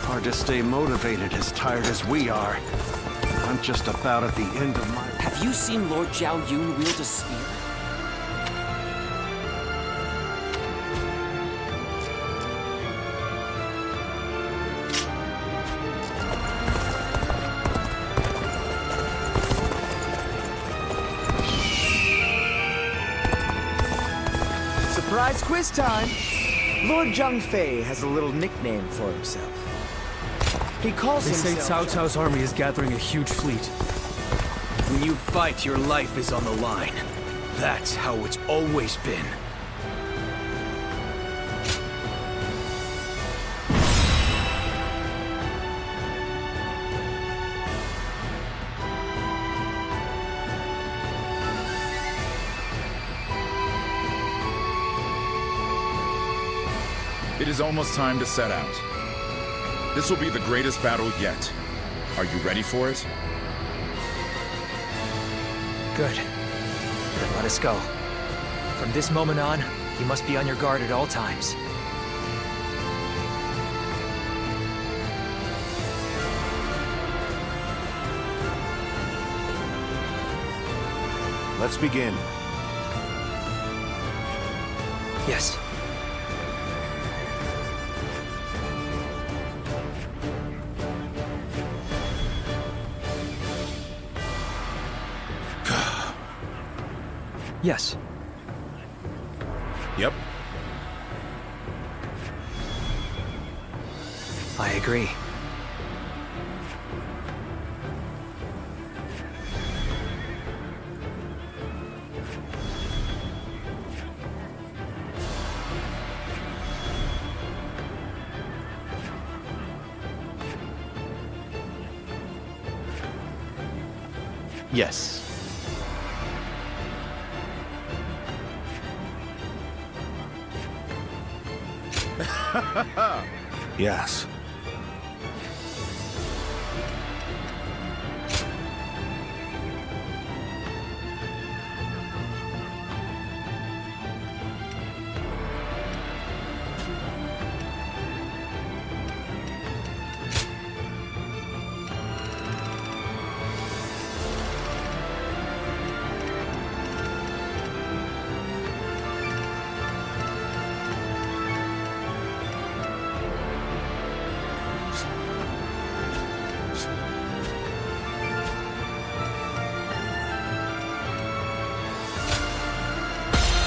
Hard to stay motivated as tired as we are. I'm just about at the end of my... Have you seen Lord Zhao Yun wield a spear? Surprise quiz time! Lord Zhang Fei has a little nickname for himself. He calls They say himself... Cao Cao's army is gathering a huge fleet. When you fight, your life is on the line. That's how it's always been. It is almost time to set out. This will be the greatest battle yet. Are you ready for it? Good. Then let us go. From this moment on, you must be on your guard at all times. Let's begin. Yes. Yes. Yep. I agree. Yes. Yes.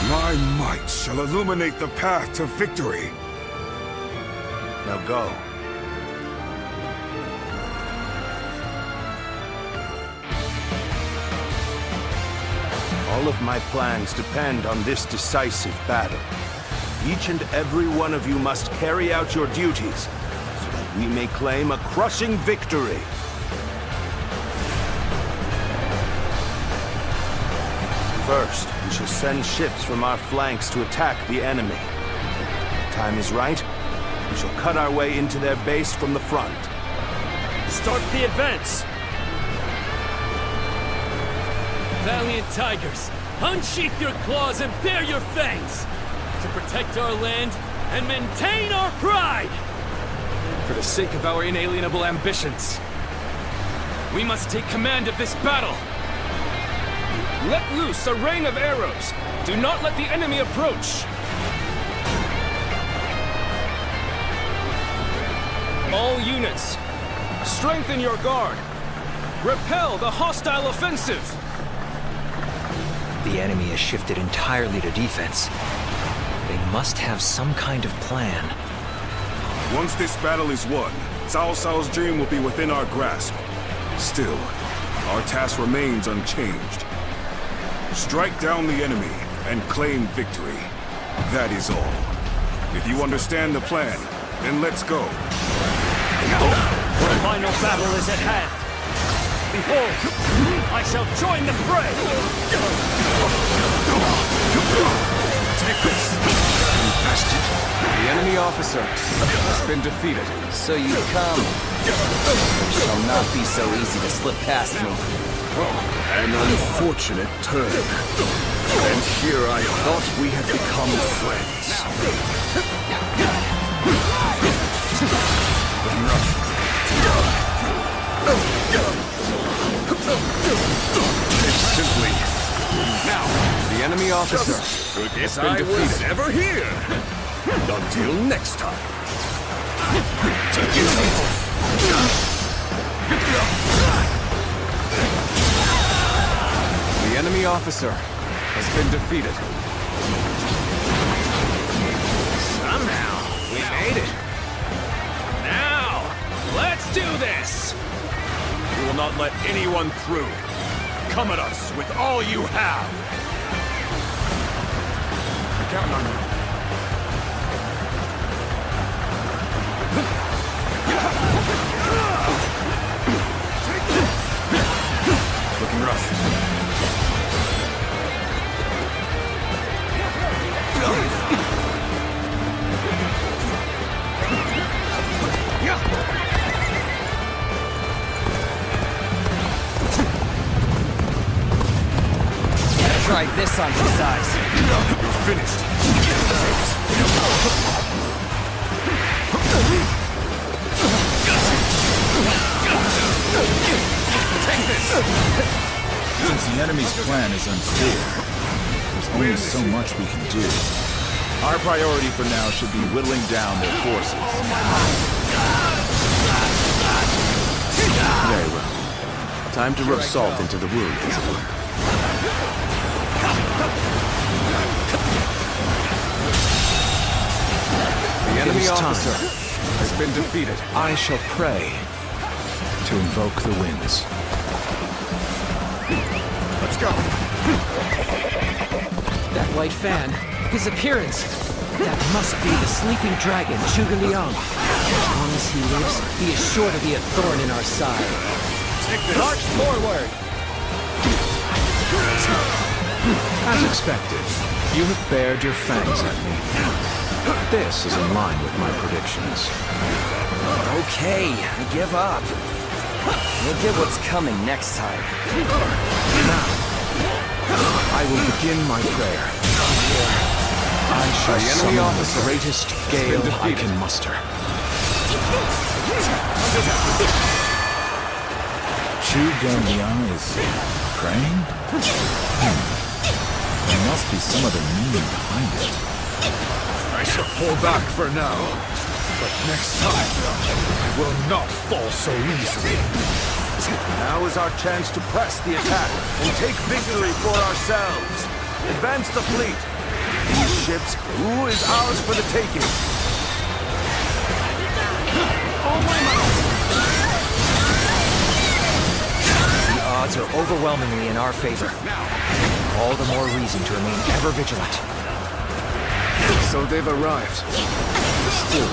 My might shall illuminate the path to victory. Now go. All of my plans depend on this decisive battle. Each and every one of you must carry out your duties, so that we may claim a crushing victory. First, we shall send ships from our flanks to attack the enemy. When the time is right, we shall cut our way into their base from the front. Start the advance! Valiant tigers, unsheath your claws and bare your fangs! To protect our land and maintain our pride! For the sake of our inalienable ambitions, we must take command of this battle! Let loose a rain of arrows! Do not let the enemy approach! All units, strengthen your guard! Repel the hostile offensive! The enemy has shifted entirely to defense. They must have some kind of plan. Once this battle is won, Cao Cao's dream will be within our grasp. Still, our task remains unchanged. Strike down the enemy and claim victory. That is all. If you understand the plan, then let's go. The final battle is at hand. Behold, I shall join the fray! Take this! Invested! The enemy officer has been defeated. So you come. It shall not be so easy to slip past me. An unfortunate turn. And here I thought we had become friends. Simply. Now, the enemy officer has been defeated. I was ever here. Until next time. Take it. The enemy officer has been defeated. Somehow, do this! We will not let anyone through. Come at us with all you have! I'm counting on you. Looking rough. Try this on his eyes. You're finished. Take this! Since the enemy's plan is unclear, there's only so much we can do. Our priority for now should be whittling down their forces. Very well. Time to rub salt into the wound, as it were. The enemy officer has been defeated. I shall pray to invoke the winds. Let's go. That white fan, his appearance. That must be the sleeping dragon, Zhuge Liang. As long as he lives, he is sure to be a thorn in our side. March forward! As expected, you have bared your fangs at me. This is in line with my predictions. Okay, I give up. We'll get what's coming next time. Now, I will begin my prayer. I shall summon the greatest gale I can muster. Zhuge Liang is praying? There must be some other meaning behind it. I shall pull back for now. But next time, I will not fall so easily. Now is our chance to press the attack and take victory for ourselves. Advance the fleet. These ships, who is ours for the taking? The odds are overwhelmingly in our favor. All the more reason to remain ever vigilant. So they've arrived. Still,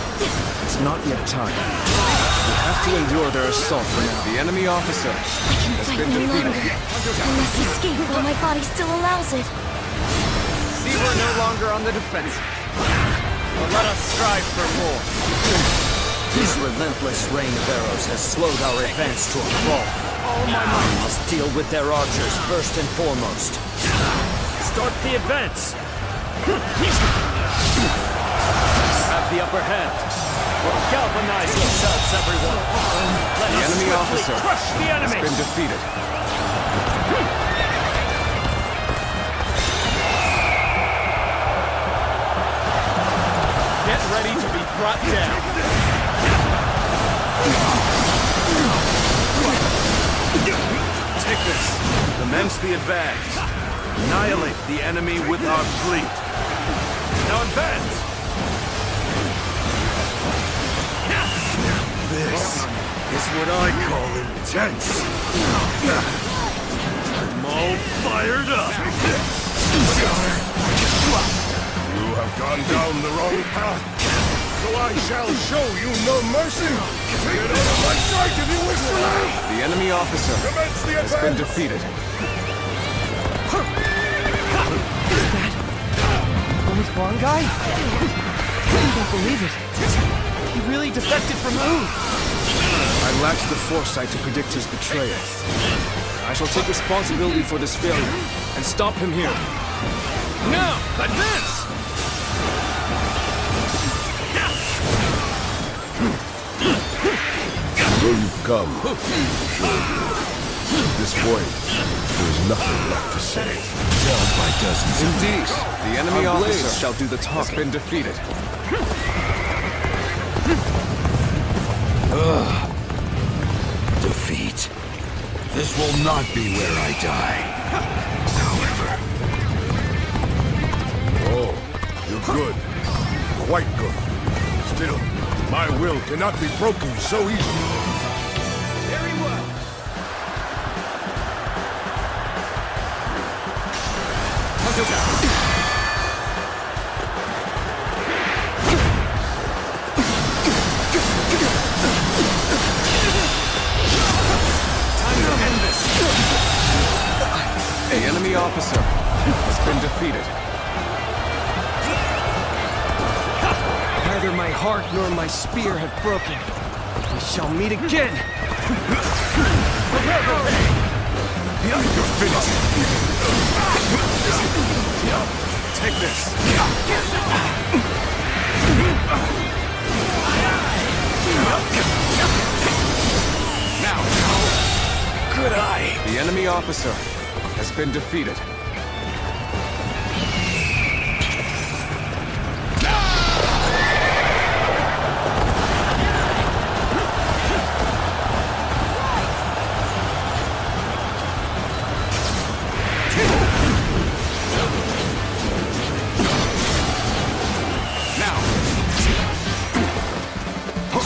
it's not yet time. We have to endure their assault for now. The enemy officer has been defeated. I must escape while my body still allows it. See, we're no longer on the defensive. But let us strive for more. This relentless rain of arrows has slowed our advance to a crawl. Now we must deal with their archers first and foremost. Start the advance! Have the upper hand. Galvanize yourselves, everyone. Let The us enemy swiftly officer crush the enemy. has been defeated. Get ready to be brought down. Take this. Commence the advance. Annihilate the enemy with our fleet. Now advance! This is what I call intense. I'm all fired up. You have gone down the wrong path, so I shall show you no mercy. Get out of my sight if you wish to live. The enemy officer Commence the has been advance. defeated. Only one guy? I don't believe it. He really defected from Wu. I lacked the foresight to predict his betrayal. I shall take responsibility for this failure and stop him here. Now, advance! Will you come? At this point, there is nothing left to say. Killed by dozens. Indeed, the enemy officer shall do the talking. Has been defeated. Defeat. This will not be where I die. However. Oh, you're good. Quite good. Still, my will cannot be broken so easily. Time to end this! The enemy officer has been defeated. Neither my heart nor my spear have broken. We shall meet again! You're finished! Take this! Now! Good eye! The enemy officer has been defeated.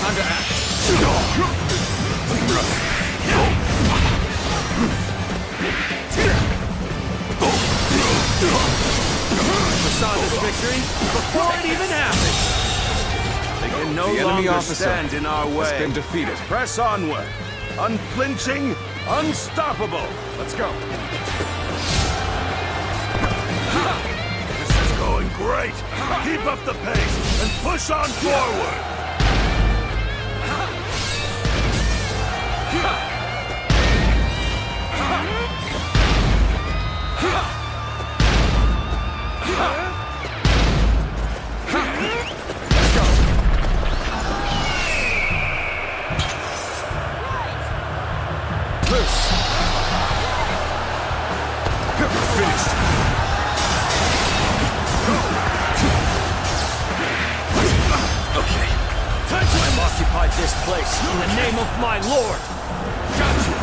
Time to act. We saw this victory before it even happened. They can no longer stand in our way. Has been defeated. Press onward. Unflinching, unstoppable. Let's go. This is going great. Keep up the pace and push on forward. This place in the name of my lord. Got you.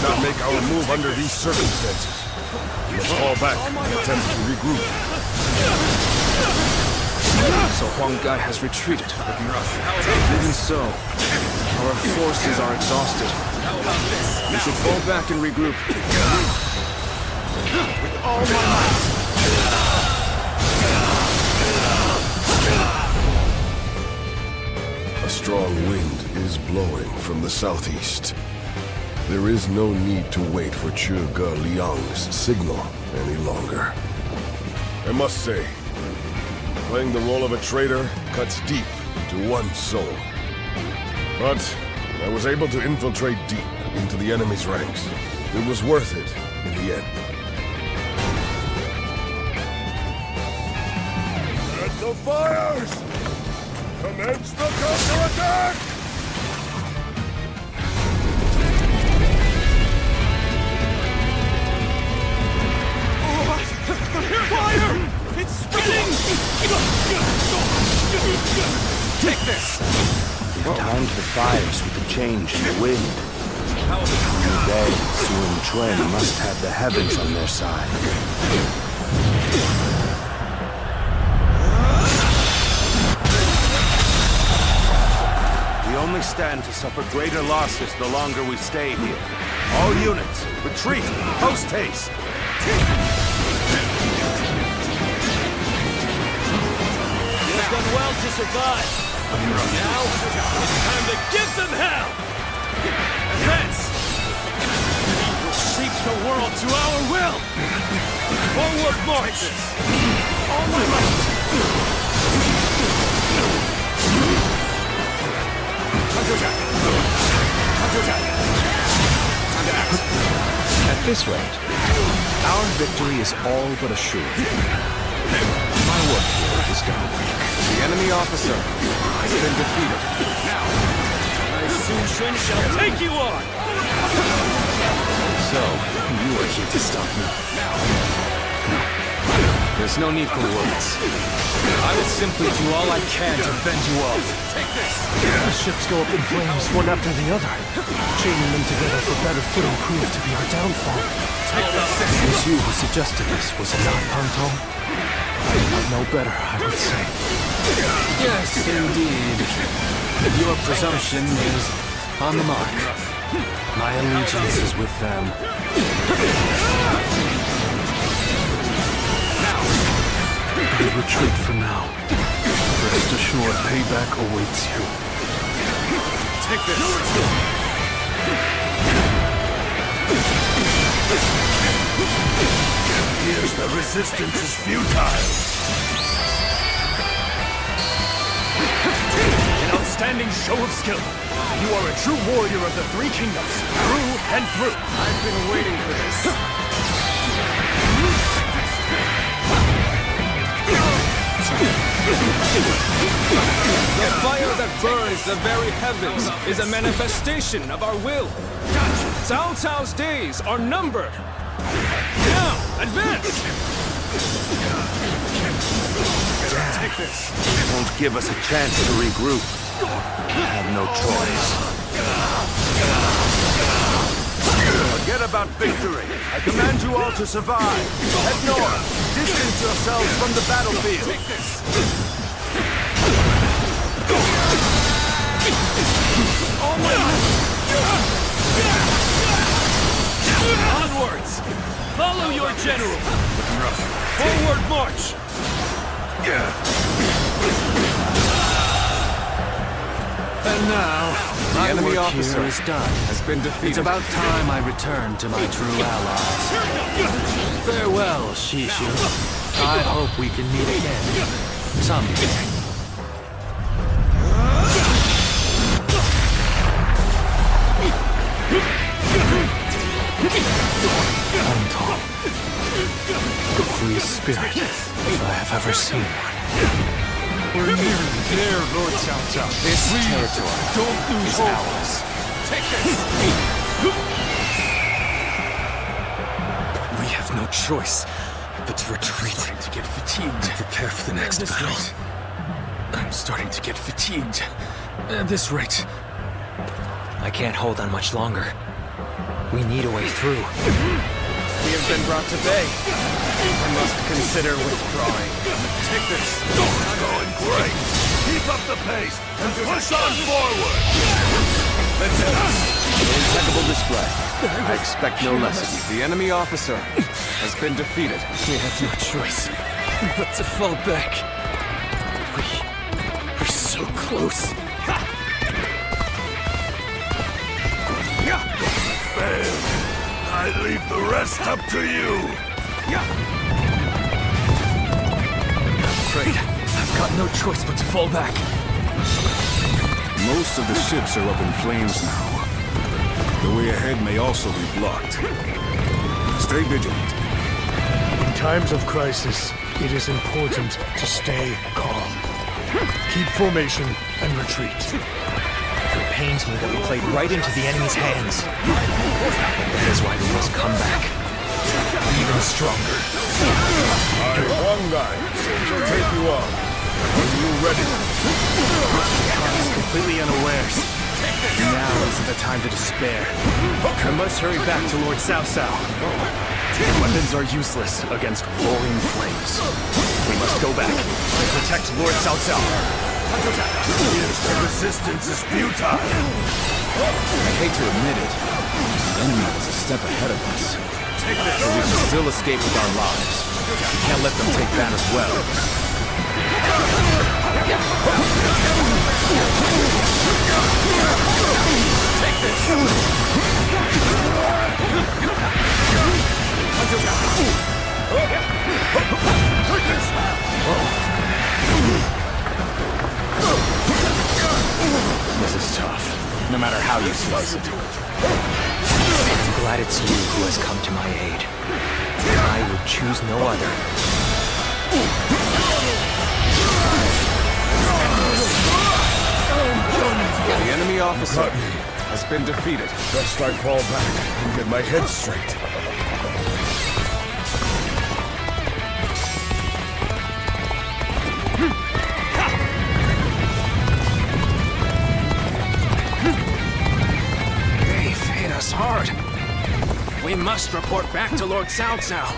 Not make our move under these circumstances. We must fall back and attempt to regroup. So Huang Gai has retreated. Even so, our forces are exhausted. We should fall back and regroup. With all my might. A strong wind is blowing from the southeast. There is no need to wait for Zhuge Liang's signal any longer. I must say, playing the role of a traitor cuts deep into one's soul. But I was able to infiltrate deep into the enemy's ranks. It was worth it in the end. Set the fires! Commence the counterattack! Fire! It's spreading! Take this! We've timed the fires with the change in the wind. Liu Bei and Sun Quan must have the heavens on their side. We only stand to suffer greater losses the longer we stay here. All units, retreat, post haste! You've done well to survive. Now, it's time to give them hell! Advance! We'll shape the world to our will! Forward march! All my might! At this rate, our victory is all but assured. My work here is done. The enemy officer has been defeated. Now, Sun Quan shall take you on! So, you are here to stop me. There's no need for words. I will simply do all I can to fend you off. Take this! The ships go up in flames one after the other. Chaining them together for better footing proved to be our downfall. Take this! It was you who suggested this, was it not, Pantong? No better, I would say. Yes, indeed. Your presumption is on the mark. My allegiance is with them. I retreat for now. Rest assured, payback awaits you. Take this! Here's the resistance is futile. An outstanding show of skill. You are a true warrior of the Three Kingdoms, through and through. I've been waiting for this. The fire that burns the very heavens is a manifestation of our will. Cao Cao's days are numbered. Now, advance! Take this. Won't give us a chance to regroup. I have no choice. Forget about victory. I command you all to survive. Head north. Distance yourselves from the battlefield. Take this. Onwards! Follow your general! Forward march! And now, The my enemy work officer here is done. has been defeated. It's about time I return to my true allies. Farewell, Shishu. I hope we can meet again. Someday. Untold. The freest spirit if I have ever seen one. We're nearly there, Lord Cao Cao. This territory is ours. Take this! We have no choice but to retreat. I'm starting to get fatigued. Prepare for the next battle. I'm starting to get fatigued. At this rate. I can't hold on much longer. We need a way through. We have been brought to bay. I must consider withdrawing. Take this! Going great! Keep up the pace and push on forward! Let's do this! Impeccable display. I expect no less of you. The enemy officer has been defeated. We have no choice but to fall back. We're so close. Failed. I leave the rest up to you. I'm afraid I've got no choice but to fall back. Most of the ships are up in flames now. The way ahead may also be blocked. Stay vigilant. In times of crisis, it is important to stay calm. Keep formation and retreat. It pains me that we played right into the enemy's hands. That is why we must come back. Even stronger. One guy. She'll take you on. Are you ready? Khan is completely unawares. Now isn't the time to despair. I must hurry back to Lord Cao Cao. Weapons are useless against roaring flames. We must go back and protect Lord Cao Cao. Yes, the resistance is futile. I hate to admit it. The enemy was a step ahead of us. Take this. But we can still escape with our lives. We can't let them take that as well. Take this. This is tough, no matter how you slice it. I'm glad it's you who has come to my aid. I would choose no other. The enemy officer has been defeated. Best I fall back and get my head straight. They've hit us hard. We must report back to Lord Cao Cao.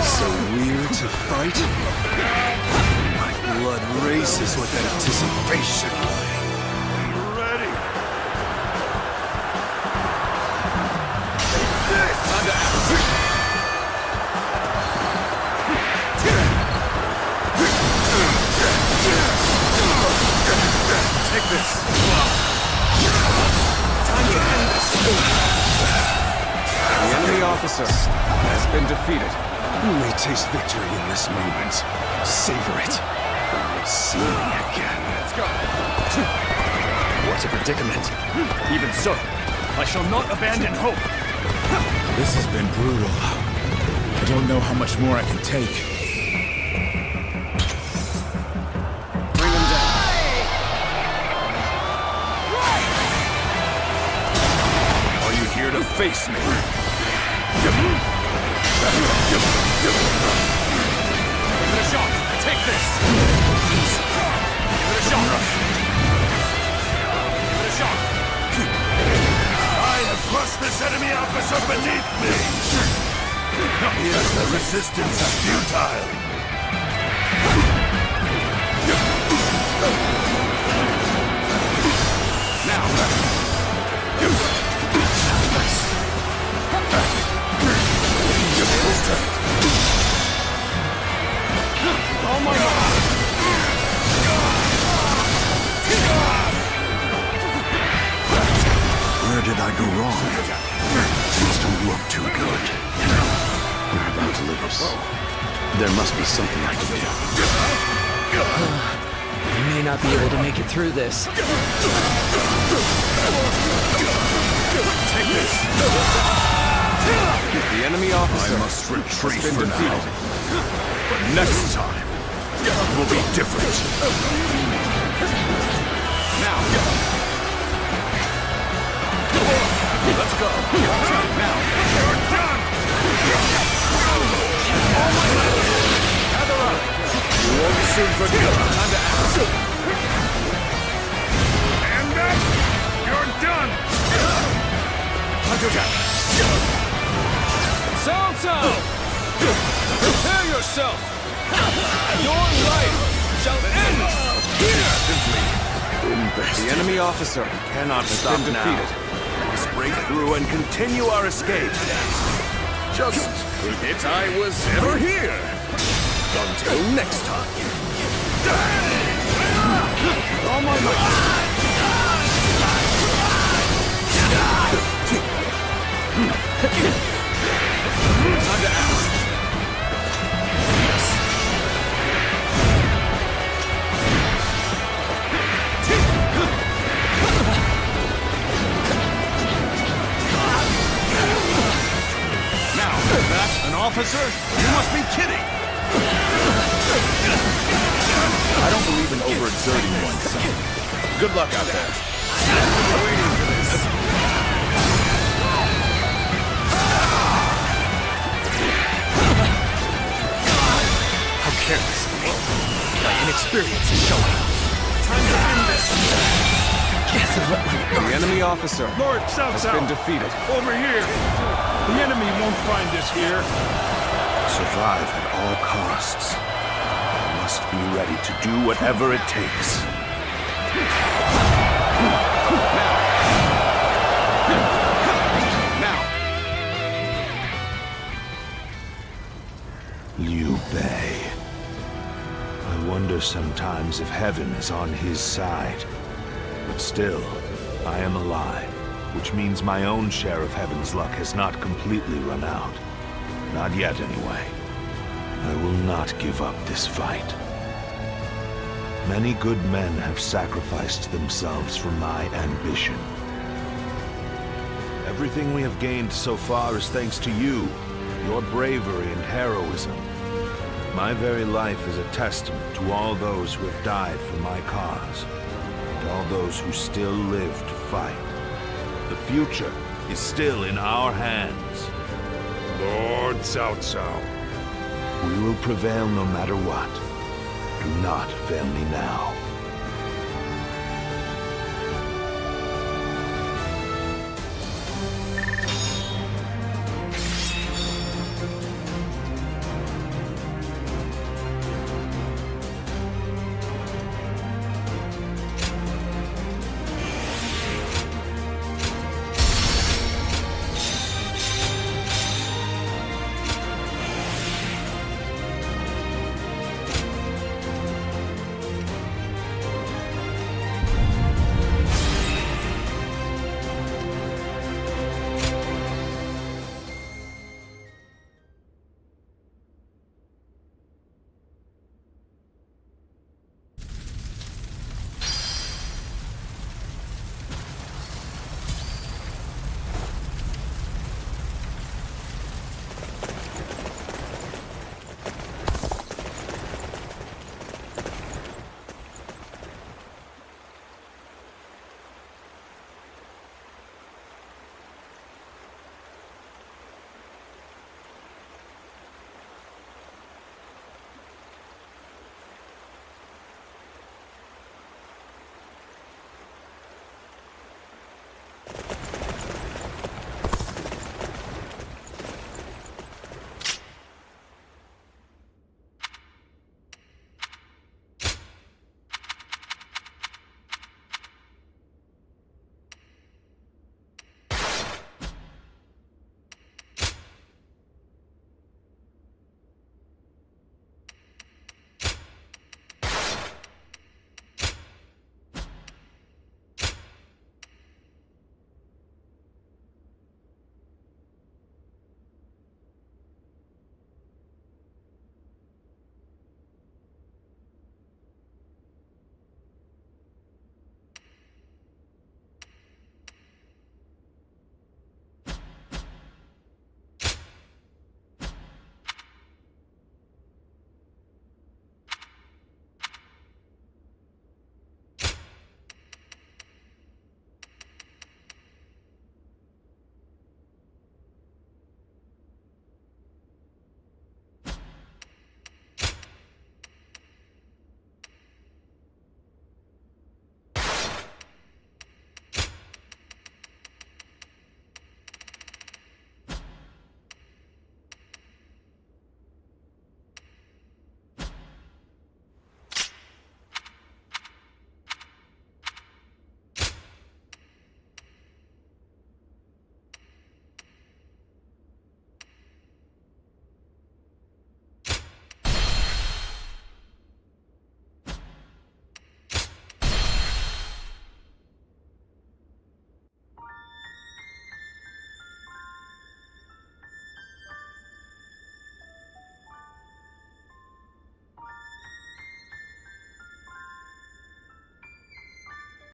So weird to fight? My blood races with anticipation. Ready? Take this. Time to end this. The enemy officer has been defeated. You may taste victory in this moment. Savor it. For you'll see me again. Let's go. What a predicament. Even so, I shall not abandon hope. This has been brutal. I don't know how much more I can take. Bring him down. Are you here to face me? Give it a shot. Take this. Give it a shot. Give it a shot. I have crushed this enemy officer beneath me! Yes, the resistance is futile! Now! Oh my God! Where did I go wrong? Things don't look too good. We're about to lose. There must be something I can do. We may not be able to make it through this. Take this! The enemy officer I must retreat has been for defeated. now. But next time, it will be different. Now! Let's go! Now! You're done! Gather up! You won't soon forget. Time to act! Stand up! You're done! Hunter Jack! Sound! Prepare yourself! Your life shall end here! The enemy officer Cannot has stop been now. defeated. Let's break through and continue our escape. Just forget I was ever here. Until next time. Oh my God! Time to act. Now, that an officer? You must be kidding! I don't believe in overexerting oneself. Good luck out there. Waiting for this. How careless of me. My inexperience is showing. Time to end this. Guess I let my guard. The enemy officer Lord has been defeated. Over here! The enemy won't find us here. Survive at all costs. I must be ready to do whatever it takes. Now! Liu Bei. I wonder sometimes if heaven is on his side. But still, I am alive, which means my own share of heaven's luck has not completely run out. Not yet, anyway. I will not give up this fight. Many good men have sacrificed themselves for my ambition. Everything we have gained so far is thanks to you, your bravery and heroism. My very life is a testament to all those who have died for my cause, and all those who still live to fight. The future is still in our hands. Lord Cao Cao. We will prevail no matter what. Do not fail me now.